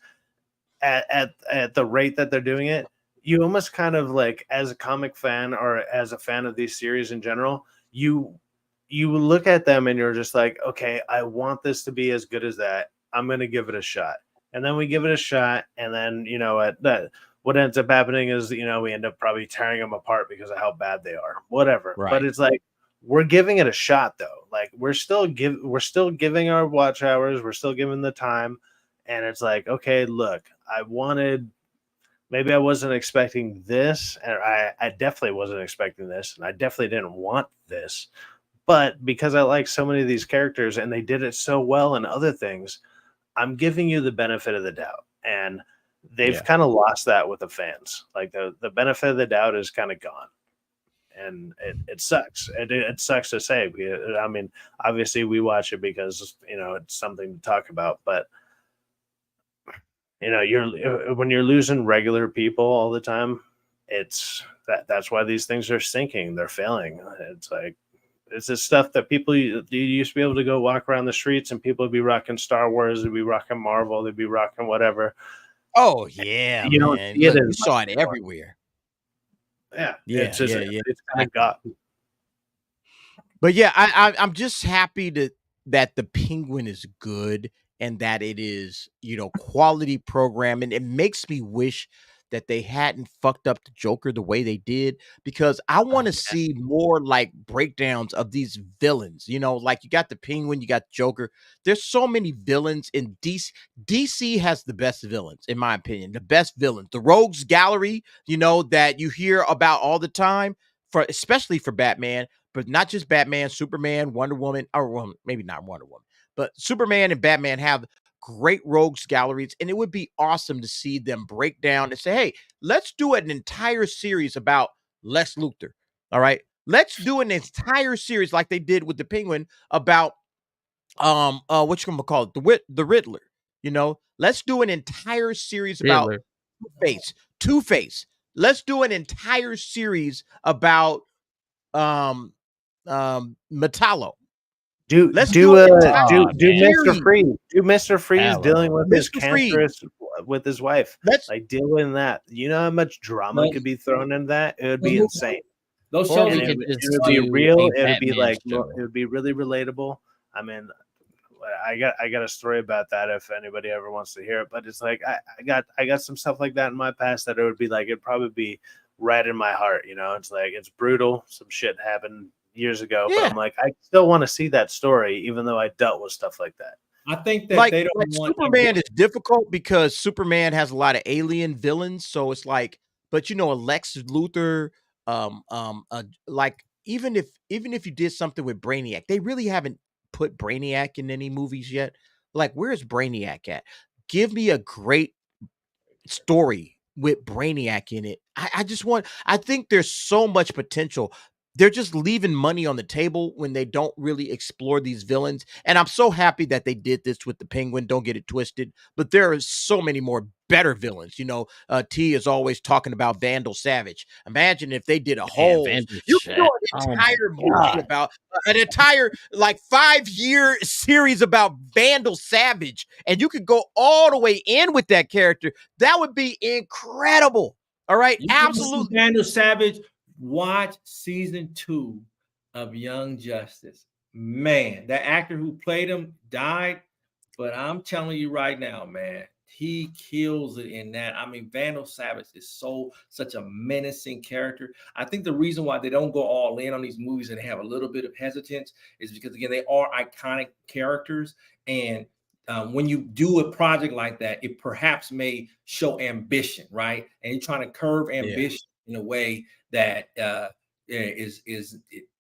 at the rate that they're doing it, you almost kind of like, as a comic fan or as a fan of these series in general, you look at them and you're just like, okay, I want this to be as good as that. I'm going to give it a shot. And then we give it a shot. And then, you know, what ends up happening is, you know, we end up probably tearing them apart because of how bad they are, whatever. Right. But it's like, we're giving it a shot though. Like we're still giving our watch hours. We're still giving the time. And it's like, okay, look, maybe I wasn't expecting this. And I definitely wasn't expecting this. And I definitely didn't want this. But because I like so many of these characters and they did it so well in other things, I'm giving you the benefit of the doubt. And they've kind of lost that with the fans. Like the benefit of the doubt is kind of gone. And it sucks. It sucks to say. I mean, obviously we watch it because, you know, it's something to talk about. But, you know, when you're losing regular people all the time, that's why these things are sinking. They're failing. It's like, it's this stuff that people you used to be able to go walk around the streets and people would be rocking Star Wars, they'd be rocking Marvel, they'd be rocking whatever. Oh yeah, you know, you saw it everywhere. Yeah, it's kind of got. But yeah, I'm just happy that the Penguin is good and that it is, you know, quality programming. It makes me wish that they hadn't fucked up the Joker the way they did, because I want to see more like breakdowns of these villains. You know, like you got the Penguin, you got Joker. There's so many villains in DC. DC has the best villains, in my opinion, the best villains. The Rogues Gallery, you know, that you hear about all the time, especially for Batman, but not just Batman, Superman, Wonder Woman, or maybe not Wonder Woman, but Superman and Batman have great rogues galleries, and it would be awesome to see them break down and say, hey, let's do an entire series about Lex Luthor. All right, let's do an entire series like they did with the Penguin about what you gonna call it, the Riddler. You know, let's do an entire series about Two-Face. Let's do an entire series about Metallo. Do Mr. Freeze. Do Mr. Freeze dealing with his cancerous with his wife. That's like dealing that. You know how much drama could be thrown in that? It would be insane. Those Or shows we And could it just would be do real. a It would be Batman like show. it would be really relatable. I mean, I got a story about that if anybody ever wants to hear it. But it's like I got some stuff like that in my past that it would be like it'd probably be right in my heart. You know, it's like it's brutal. Some shit happened years ago, but I'm like I still want to see that story, even though I dealt with stuff like that. I think that they don't like want Superman is difficult because Superman has a lot of alien villains. So it's like, but you know, a Lex Luthor, like even if you did something with Brainiac, they really haven't put Brainiac in any movies yet. Like, where's Brainiac at? Give me a great story with Brainiac in it. I think there's so much potential. They're just leaving money on the table when they don't really explore these villains. And I'm so happy that they did this with the Penguin. Don't get it twisted. But there are so many more better villains. You know, T is always talking about Vandal Savage. Imagine if they did a whole, you could do an entire movie about an entire like 5-year series about Vandal Savage, and you could go all the way in with that character. That would be incredible. All right, absolutely. Vandal Savage. Watch season 2 of Young Justice. Man, that actor who played him died, but I'm telling you right now, man, he kills it in that. I mean, Vandal Savage is such a menacing character. I think the reason why they don't go all in on these movies and have a little bit of hesitance is because, again, they are iconic characters. And when you do a project like that, it perhaps may show ambition, right? And you're trying to curb ambition in a way that it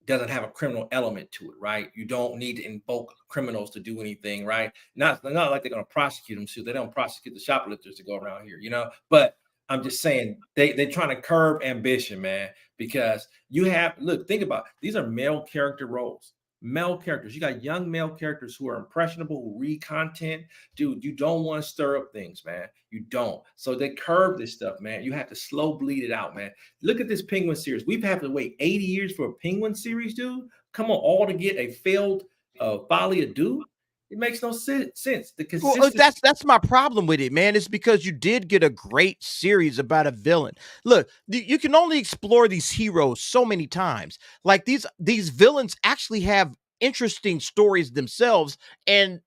doesn't have a criminal element to it, right? You don't need to invoke criminals to do anything, right? Not like they're going to prosecute them, so they don't prosecute the shoplifters to go around here, you know? But I'm just saying they're trying to curb ambition, man, because think about it. These are male character roles. Male characters. You got young male characters who are impressionable, who read content. Dude, you don't want to stir up things, man. You don't. So they curve this stuff, man. You have to slow bleed it out, man. Look at this Penguin series. We've had to wait 80 years for a Penguin series, dude. Come on, all to get a failed Folie of Deux? It makes no sense. The consistency. Well, that's my problem with it, man. It's because you did get a great series about a villain. Look, you can only explore these heroes so many times. Like these villains actually have interesting stories themselves, and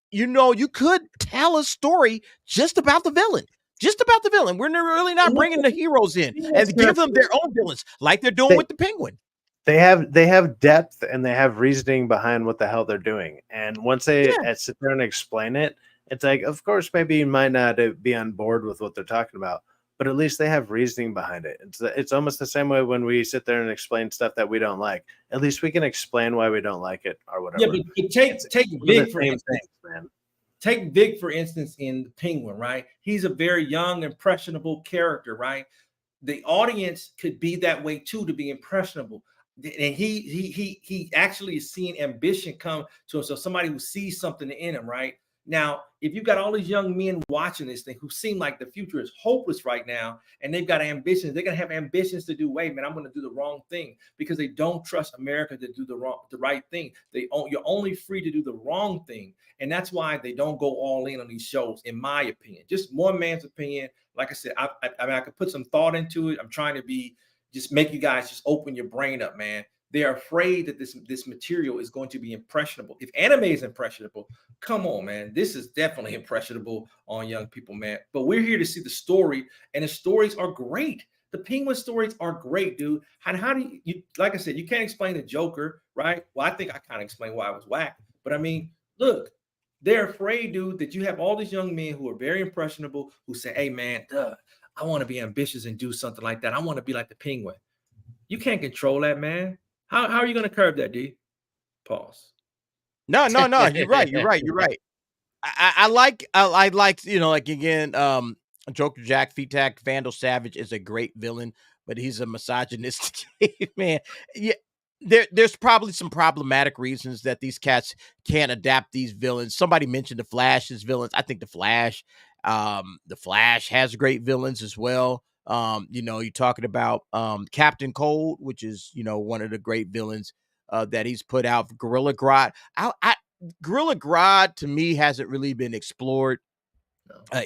you know, you could tell a story just about the villain. Just about the villain. We're really not bringing the heroes in and give them their own villains like they're doing with the Penguin. They have depth and they have reasoning behind what the hell they're doing. And once they sit there and explain it, it's like, of course, maybe you might not be on board with what they're talking about, but at least they have reasoning behind it. It's almost the same way when we sit there and explain stuff that we don't like. At least we can explain why we don't like it or whatever. Yeah, but take Vic for instance, man. Take Vic, for instance, in the Penguin, right? He's a very young, impressionable character, right? The audience could be that way too, to be impressionable. And he actually is seeing ambition come to him. So somebody who sees something in him, right? Now, if you've got all these young men watching this thing who seem like the future is hopeless right now, and they've got ambitions, they're gonna have ambitions to do, wait, man, I'm gonna do the wrong thing, because they don't trust America to do the right thing. You're only free to do the wrong thing. And that's why they don't go all in on these shows, in my opinion. Just one man's opinion. Like I said, I mean, I could put some thought into it. I'm trying to just make you guys just open your brain up, man. They're afraid that this material is going to be impressionable. If anime is impressionable, come on, man. This is definitely impressionable on young people, man. But we're here to see the story, and the stories are great. The Penguin stories are great, dude. How do you like I said, you can't explain the Joker, right? Well, I think I kind of explained why I was whack. But I mean, look, they're afraid, dude, that you have all these young men who are very impressionable who say, hey, man, I want to be ambitious and do something like that. I want to be like the Penguin. You can't control that, man. How are you going to curb that, D? Pause. No. You're right. I like, you know, like again, Joker Jack Fetak, Vandal Savage is a great villain, but he's a misogynist man. Yeah. There's probably some problematic reasons that these cats can't adapt these villains. Somebody mentioned the Flash as villains. I think the Flash has great villains as well. You know, you're talking about Captain Cold, which is, you know, one of the great villains that he's put out. Gorilla Grodd. Gorilla Grodd to me hasn't really been explored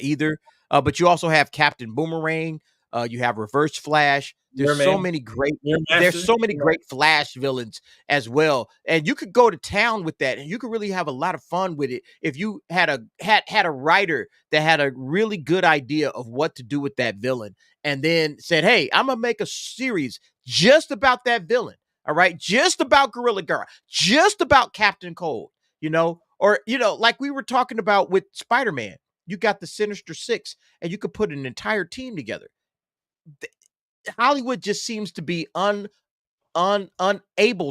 either. But you also have Captain Boomerang. You have Reverse Flash. There's so many great. There's so many great Flash villains as well, and you could go to town with that, and you could really have a lot of fun with it if you had a writer that had a really good idea of what to do with that villain, and then said, "Hey, I'm gonna make a series just about that villain. All right, just about Gorilla Girl, just about Captain Cold. Or like we were talking about with Spider-Man. You got the Sinister Six, and you could put an entire team together." Hollywood just seems to be unable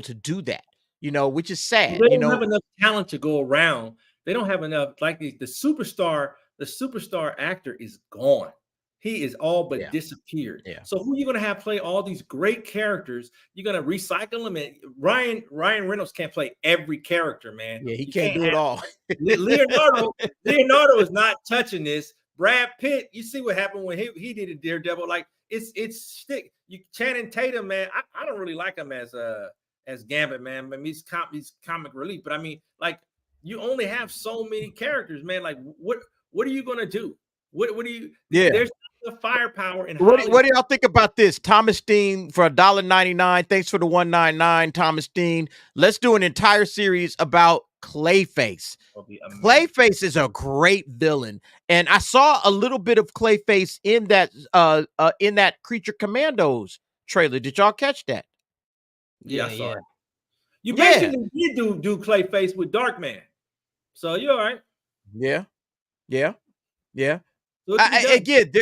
to do that, which is sad. They don't have enough talent to go around. They don't have enough. Like the superstar actor is gone. He is all but disappeared. Yeah. So who are you going to have play all these great characters? You're going to recycle them. And Ryan Reynolds can't play every character, man. Yeah, he can't do it all. Leonardo is not touching this. Brad Pitt, you see what happened when he did a Daredevil. Like it's stick. Channing Tatum, man. I don't really like him as Gambit, man. I mean, he's comic relief, but I mean, like you only have so many characters, man. Like what are you gonna do? What do you? Yeah. There's the firepower in what do y'all think about this? Thomas Dean for $1.99. Thanks for the $1.99, Thomas Dean. Let's do an entire series about Clayface. Clayface is a great villain, and I saw a little bit of Clayface in that Creature Commandos trailer. Did y'all catch that? Yeah, I saw it. You basically did do Clayface with Darkman, so you're all right. Yeah. Again,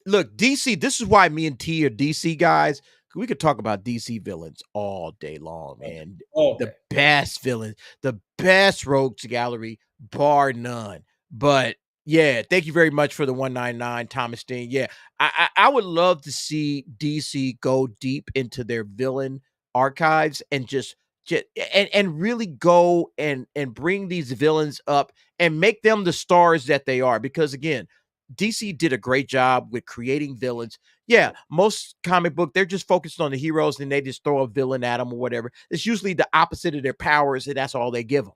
look, DC. This is why me and T are DC guys. We could talk about DC villains all day long, man. The best villains, the best rogues gallery, bar none. But yeah, thank you very much for the $1.99, Thomas Dean. Yeah, I would love to see DC go deep into their villain archives and just really go and bring these villains up and make them the stars that they are. Because again, DC did a great job with creating villains. Yeah, most comic book, they're just focused on the heroes and they just throw a villain at them or whatever. It's usually the opposite of their powers, and that's all they give them.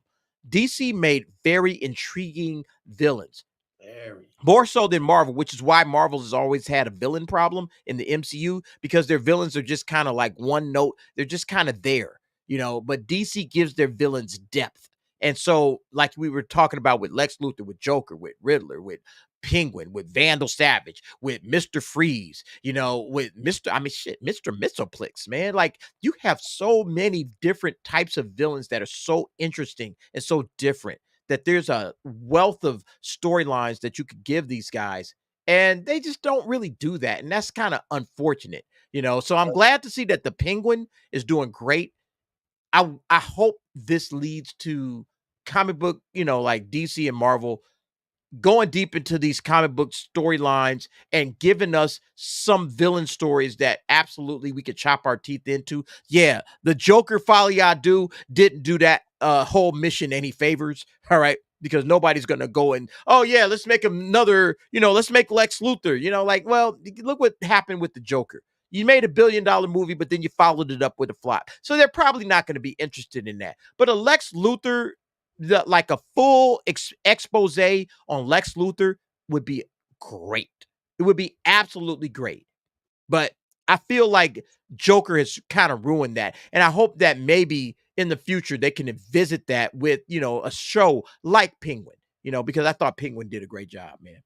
DC made very intriguing villains. More so than Marvel, which is why Marvel has always had a villain problem in the MCU, because their villains are just kind of like one note. They're just kind of there, but DC gives their villains depth. And so, like we were talking about with Lex Luthor, with Joker, with Riddler, with Penguin, with Vandal Savage, with Mr. Freeze, with Mr. Misoplex, man. Like, you have so many different types of villains that are so interesting and so different that there's a wealth of storylines that you could give these guys, and they just don't really do that. And that's kind of unfortunate, So I'm glad to see that the Penguin is doing great. I hope this leads to comic book, like DC and Marvel going deep into these comic book storylines and giving us some villain stories that absolutely we could chop our teeth into. Yeah, the Joker Folie didn't do that whole mission any favors, all right? Because nobody's going to go and, oh yeah, let's make another, let's make Lex Luthor, like, well, look what happened with the Joker. You made $1 billion movie, but then you followed it up with a flop. So they're probably not going to be interested in that. But a Lex Luthor, like a full expose on Lex Luthor would be great. It would be absolutely great. But I feel like Joker has kind of ruined that. And I hope that maybe in the future they can visit that with, a show like Penguin, because I thought Penguin did a great job, man.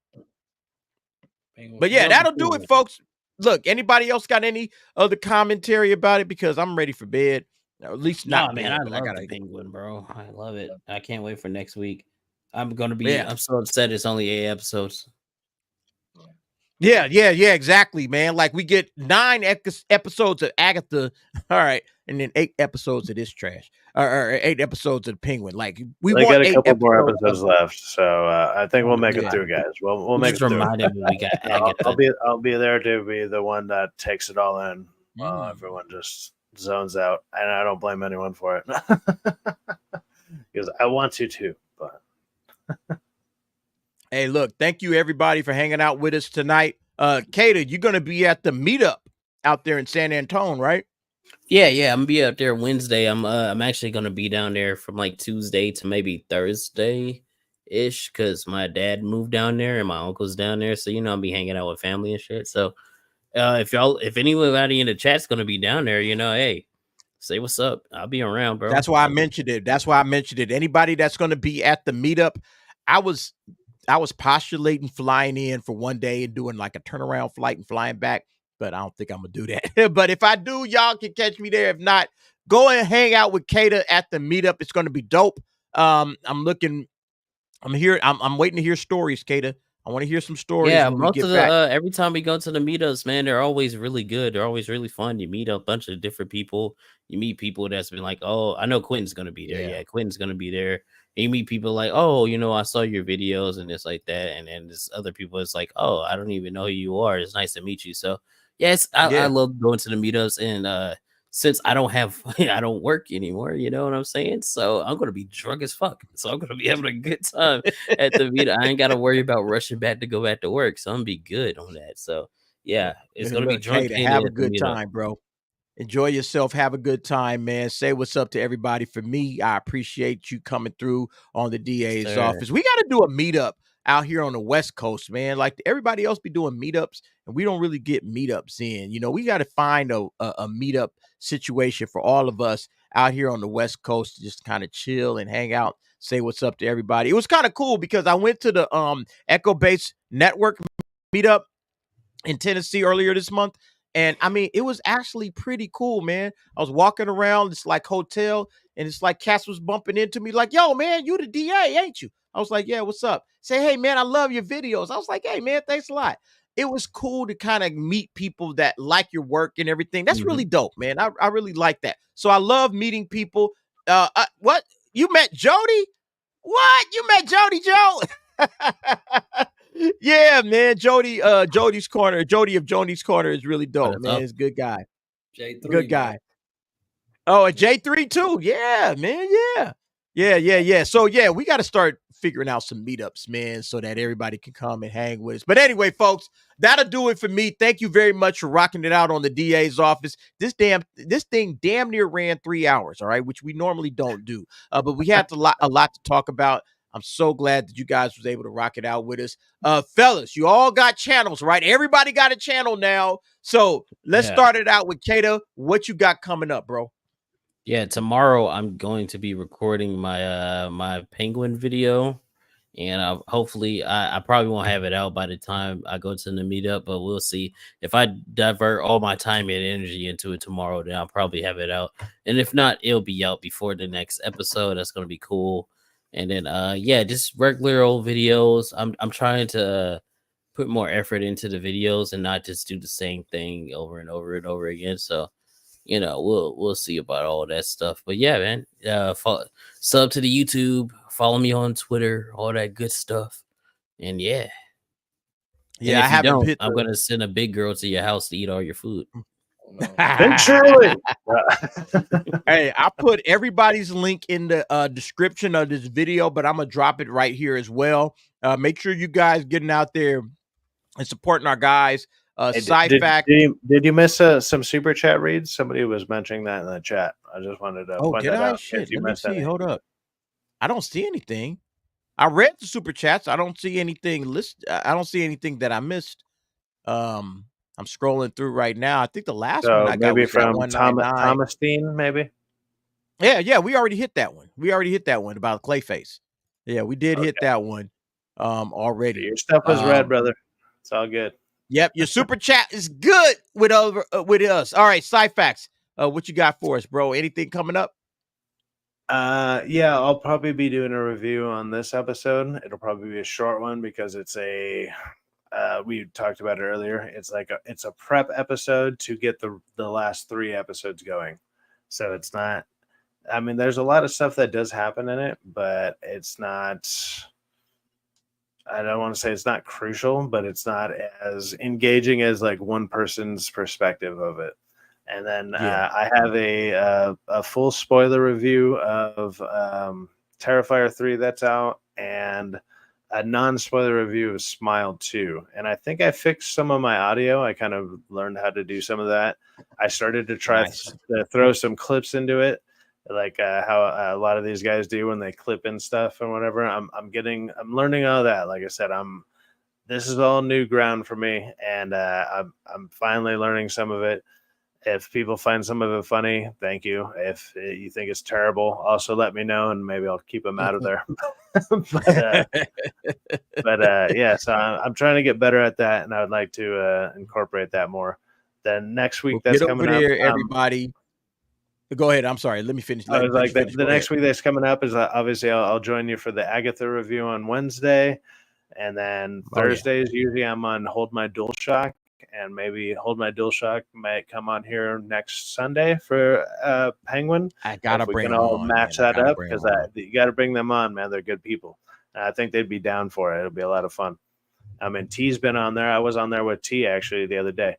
But yeah, that'll do it, folks. Look, anybody else got any other commentary about it? Because I'm ready for bed. Or at least not, man. I love the Penguin, bro. I love it. I can't wait for next week. I'm so upset it's only 8 episodes. Yeah, exactly, man. Like, we get 9 episodes of Agatha, all right, and then 8 episodes of this trash, or 8 episodes of the Penguin. Like, we got a couple more episodes left, so I think we'll make it through, guys. We'll make it through. We got Agatha. I'll be there to be the one that takes it all in while everyone just zones out, and I don't blame anyone for it because I want to too, but. Hey, look, thank you everybody for hanging out with us tonight. Kata, you're going to be at the meetup out there in San Antonio, right? Yeah, I'm gonna be out there Wednesday. I'm actually gonna be down there from like Tuesday to maybe Thursday, ish because my dad moved down there and my uncle's down there. So, I'll be hanging out with family and shit. So, if anybody in the chat's going to be down there, hey, say what's up. I'll be around, bro. That's why I mentioned it. Anybody that's going to be at the meetup, I was postulating flying in for one day and doing like a turnaround flight and flying back, but I don't think I'm gonna do that. But if I do, y'all can catch me there. If not, go and hang out with Kata at the meetup. It's gonna be dope. I'm waiting to hear stories, Kata. I want to hear some stories. Yeah, when we most get of the back. every time we go to the meetups, man, they're always really good. They're always really fun. You meet a bunch of different people. You meet people that's been like, oh, I know Quentin's gonna be there. Yeah, Quentin's gonna be there. And you meet people like, oh, I saw your videos and it's like that. And then there's other people. It's like, oh, I don't even know who you are. It's nice to meet you. So yes, I love going to the meetups. And since I don't work anymore, you know what I'm saying? So I'm gonna be drunk as fuck. So I'm gonna be having a good time at the meetup. I ain't gotta worry about rushing back to go back to work. So I'm gonna be good on that. So yeah, it's gonna be drunk. Kata, have a good time, bro. Enjoy yourself. Have a good time, man. Say what's up to everybody. For me, I appreciate you coming through on the DA's office. We got to do a meetup out here on the West Coast, man. Like everybody else be doing meetups, and we don't really get meetups in. We got to find a meetup situation for all of us out here on the West Coast to just kind of chill and hang out, say what's up to everybody. It was kind of cool because I went to the Echo Base Network meetup in Tennessee earlier this month. And I mean, it was actually pretty cool, man. I was walking around this like hotel, and it's like Cass was bumping into me, like, "Yo, man, you the DA, ain't you?" I was like, "Yeah, what's up?" Say, "Hey, man, I love your videos." I was like, "Hey, man, thanks a lot." It was cool to kind of meet people that like your work and everything. That's really dope, man. I really like that. So I love meeting people. What? You met Jody? What? You met Jody, Joe? Yeah, man. Jody of Jody's Corner is really dope, man. He's a good guy. J3, good guy. Man. Oh, and J3 too. Yeah, man. Yeah. So yeah, we got to start figuring out some meetups, man, so that everybody can come and hang with us. But anyway, folks, that'll do it for me. Thank you very much for rocking it out on the DA's office. This thing damn near ran 3 hours, all right, which we normally don't do. But we had a lot to talk about. I'm so glad that you guys was able to rock it out with us. Fellas, you all got channels, right? Everybody got a channel now. So let's start it out with Kato. What you got coming up, bro? Yeah, tomorrow I'm going to be recording my my penguin video. And hopefully I probably won't have it out by the time I go to the meetup, but we'll see. If I divert all my time and energy into it tomorrow, then I'll probably have it out. And if not, it'll be out before the next episode. That's going to be cool. And then, just regular old videos. I'm trying to put more effort into the videos and not just do the same thing over and over and over again. So, we'll see about all that stuff. But yeah, man, sub to the YouTube, follow me on Twitter, all that good stuff. And yeah, I haven't. I'm gonna send a big girl to your house to eat all your food. Eventually. Hey, I put everybody's link in the description of this video, but I'm gonna drop it right here as well. Make sure you guys getting out there and supporting our guys. Did you miss some super chat reads? Somebody was mentioning that in the chat. I just wanted to point that out. Shit, let me see. Hold up. I don't see anything. I read the super chats. I don't see anything I don't see anything that I missed. I'm scrolling through right now. I think the last one I got was from Thomas Dean, maybe. Yeah, we already hit that one. About Clayface. Yeah, we did hit that one already. Your stuff was read, brother. It's all good. Yep, your super chat is good with us. All right, Cyfax, what you got for us, bro? Anything coming up? Yeah, I'll probably be doing a review on this episode. It'll probably be a short one because it's we talked about it earlier. It's a prep episode to get the last 3 episodes going. So it's not, I mean, there's a lot of stuff that does happen in it, but it's not, I don't want to say it's not crucial, but it's not as engaging as like one person's perspective of it. And then I have a full spoiler review of Terrifier 3 that's out, and a non-spoiler review of Smile 2. And I think I fixed some of my audio. I kind of learned how to do some of that. I started to try to throw some clips into it, like how a lot of these guys do when they clip in stuff and whatever. I'm learning all that. Like I said, this is all new ground for me, and I'm finally learning some of it. If people find some of it funny, thank you. If you think it's terrible, also let me know, and maybe I'll keep them out of there. but yeah, so I'm trying to get better at that, and I would like to incorporate that more. Then next week, that's get coming over there, up. Everybody. Go ahead. I'm sorry. Let me finish. I was like, the next week that's coming up is obviously I'll join you for the Agatha review on Wednesday, and then Thursdays usually I'm on Hold My DualShock. And maybe Hold My DualShock might come on here next Sunday for Penguin. I gotta bring them all on, match that up because you got to bring them on, man. They're good people. I think they'd be down for it. It'll be a lot of fun. I mean, T's been on there. I was on there with T actually the other day,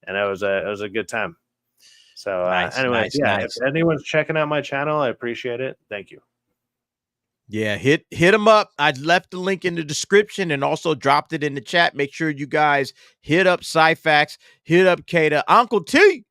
and it was a good time. So, anyway, if anyone's checking out my channel, I appreciate it. Thank you. Yeah, hit them up. I left the link in the description and also dropped it in the chat. Make sure you guys hit up Cyfax, hit up Kata, Uncle T.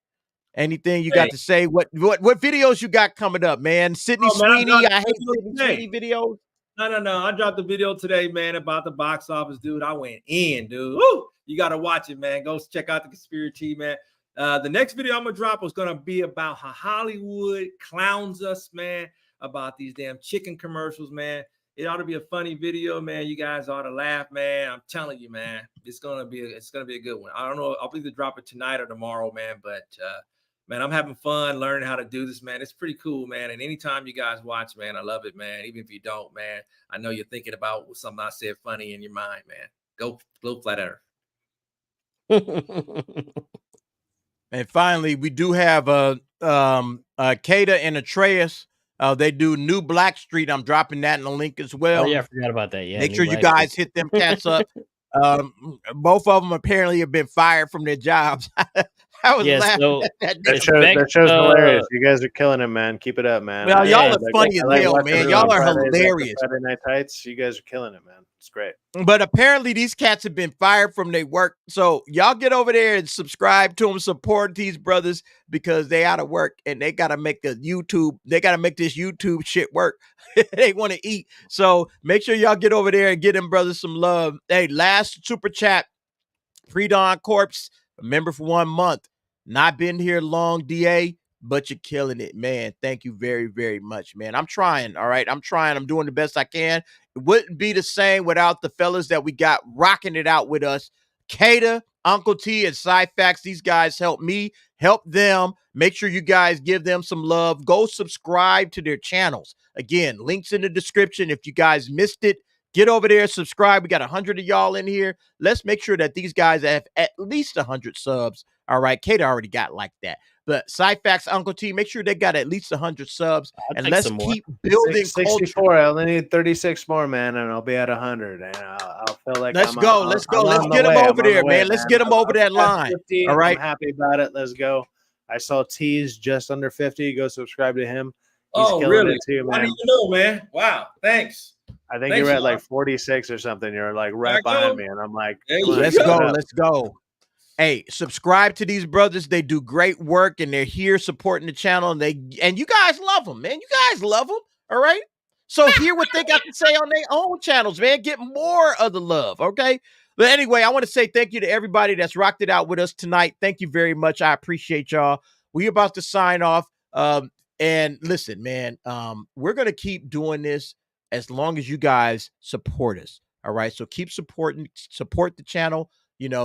Anything you got to say? What videos you got coming up, man? Sydney Sweeney. I hate Sydney Sweeney videos. No. I dropped a video today, man, about the box office, dude. I went in, dude. Woo! You got to watch it, man. Go check out the Conspiracy, man. The next video I'm gonna drop was gonna be about how Hollywood clowns us, man. About these damn chicken commercials, man. It ought to be a funny video, man. You guys ought to laugh, man. I'm telling you, man. It's gonna be a good one. I don't know. I'll either drop it tonight or tomorrow, man. But man, I'm having fun learning how to do this, man. It's pretty cool, man. And anytime you guys watch, man, I love it, man. Even if you don't, man, I know you're thinking about something I said funny in your mind, man. Go Flat Earth. And finally, we do have Kata and Atreus. They do New Black Street. I'm dropping that in the link as well. Oh yeah, I forgot about that. Yeah, make sure you guys hit them cats up. Both of them apparently have been fired from their jobs. I was laughing at that. That show's hilarious. You guys are killing it, man. Keep it up, man. Well, y'all are funny as hell, man. Y'all are hilarious. Friday Night Tights. You guys are killing it, man. It's great. But apparently these cats have been fired from their work. So y'all get over there and subscribe to them, support these brothers because they out of work and they got to make a YouTube. They got to make this YouTube shit work. They want to eat. So make sure y'all get over there and get them brothers some love. Hey, last super chat, Pre-Dawn Corpse, a member for 1 month. Not been here long, DA, but you're killing it, man. Thank you very, very much, man. I'm trying, all right? I'm trying. I'm doing the best I can. It wouldn't be the same without the fellas that we got rocking it out with us. Kata, Uncle T, and Cyfax. These guys help me, help them. Make sure you guys give them some love. Go subscribe to their channels. Again, links in the description. If you guys missed it, get over there, subscribe. We got 100 of y'all in here. Let's make sure that these guys have at least 100 subs. All right, Kata already got like that. But Cyfax, Uncle T, make sure they got at least 100 subs. And let's keep building 64. culture. I only need 36 more, man, and I'll be at 100. And I'll feel like let's go. Let's get them over there, man. Let's get them over that line. 50, all right. I'm happy about it. Let's go. I saw T's just under 50. Go subscribe to him. He's killing really? It too, man. How do you know, man? Wow. Thanks. I think you were at like 46 or something. You're like right behind me, and I'm like, let's go. Let's go. Hey, subscribe to these brothers. They do great work, and they're here supporting the channel. And you guys love them, man. You guys love them. All right. So hear what they got to say on their own channels, man. Get more of the love. Okay. But anyway, I want to say thank you to everybody that's rocked it out with us tonight. Thank you very much. I appreciate y'all. We're about to sign off. And listen, man, we're going to keep doing this as long as you guys support us. All right. So keep support the channel,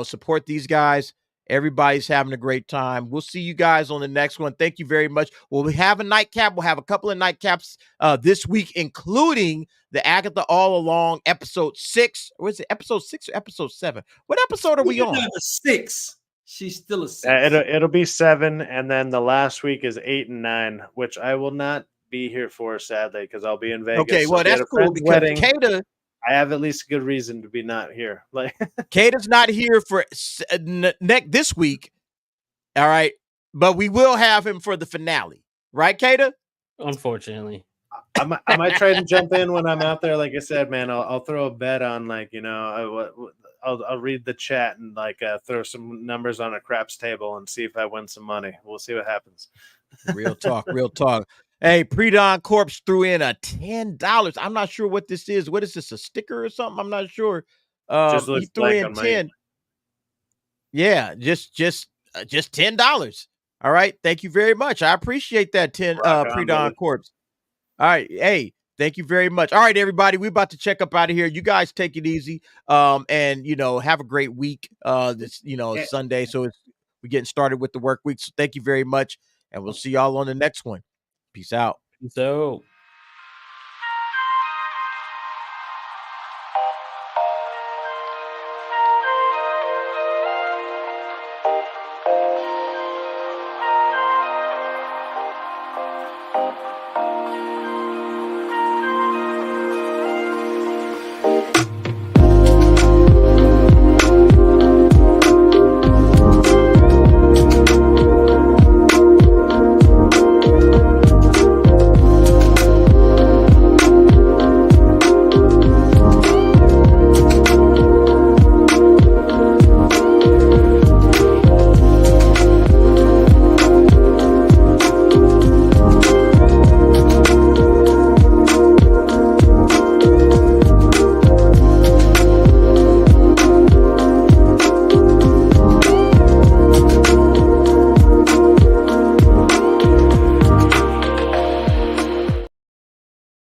support these guys. Everybody's having a great time. We'll see you guys on the next one. Thank you very much. We'll have a nightcap. We'll have a couple of nightcaps this week, including the Agatha All Along episode 6. Or is it episode 6 or episode 7? What episode are we on? 6. She's still a 6. It'll be 7, and then the last week is 8 and 9, which I will not be here for, sadly, because I'll be in Vegas. Okay, well, that's cool because Kata, I have at least a good reason to be not here. Like Kata's not here for this week. All right, but we will have him for the finale, right, Kata? Unfortunately, I might try to jump in when I'm out there. Like I said, man, I'll throw a bet on I'll read the chat and throw some numbers on a craps table and see if I win some money. We'll see what happens. Real talk, real talk. Hey, Pre-Dawn Corpse threw in a $10. I'm not sure what this is. What is this? A sticker or something? I'm not sure. Just He looks threw blank in on my 10. Yeah, just $10. All right. Thank you very much. I appreciate that 10 Rock on, Pre-Dawn brother. Corpse. All right. Hey, thank you very much. All right, everybody. We're about to check up out of here. You guys take it easy. And have a great week. This, Sunday. So we're getting started with the work week. So thank you very much. And we'll see y'all on the next one. Peace out. So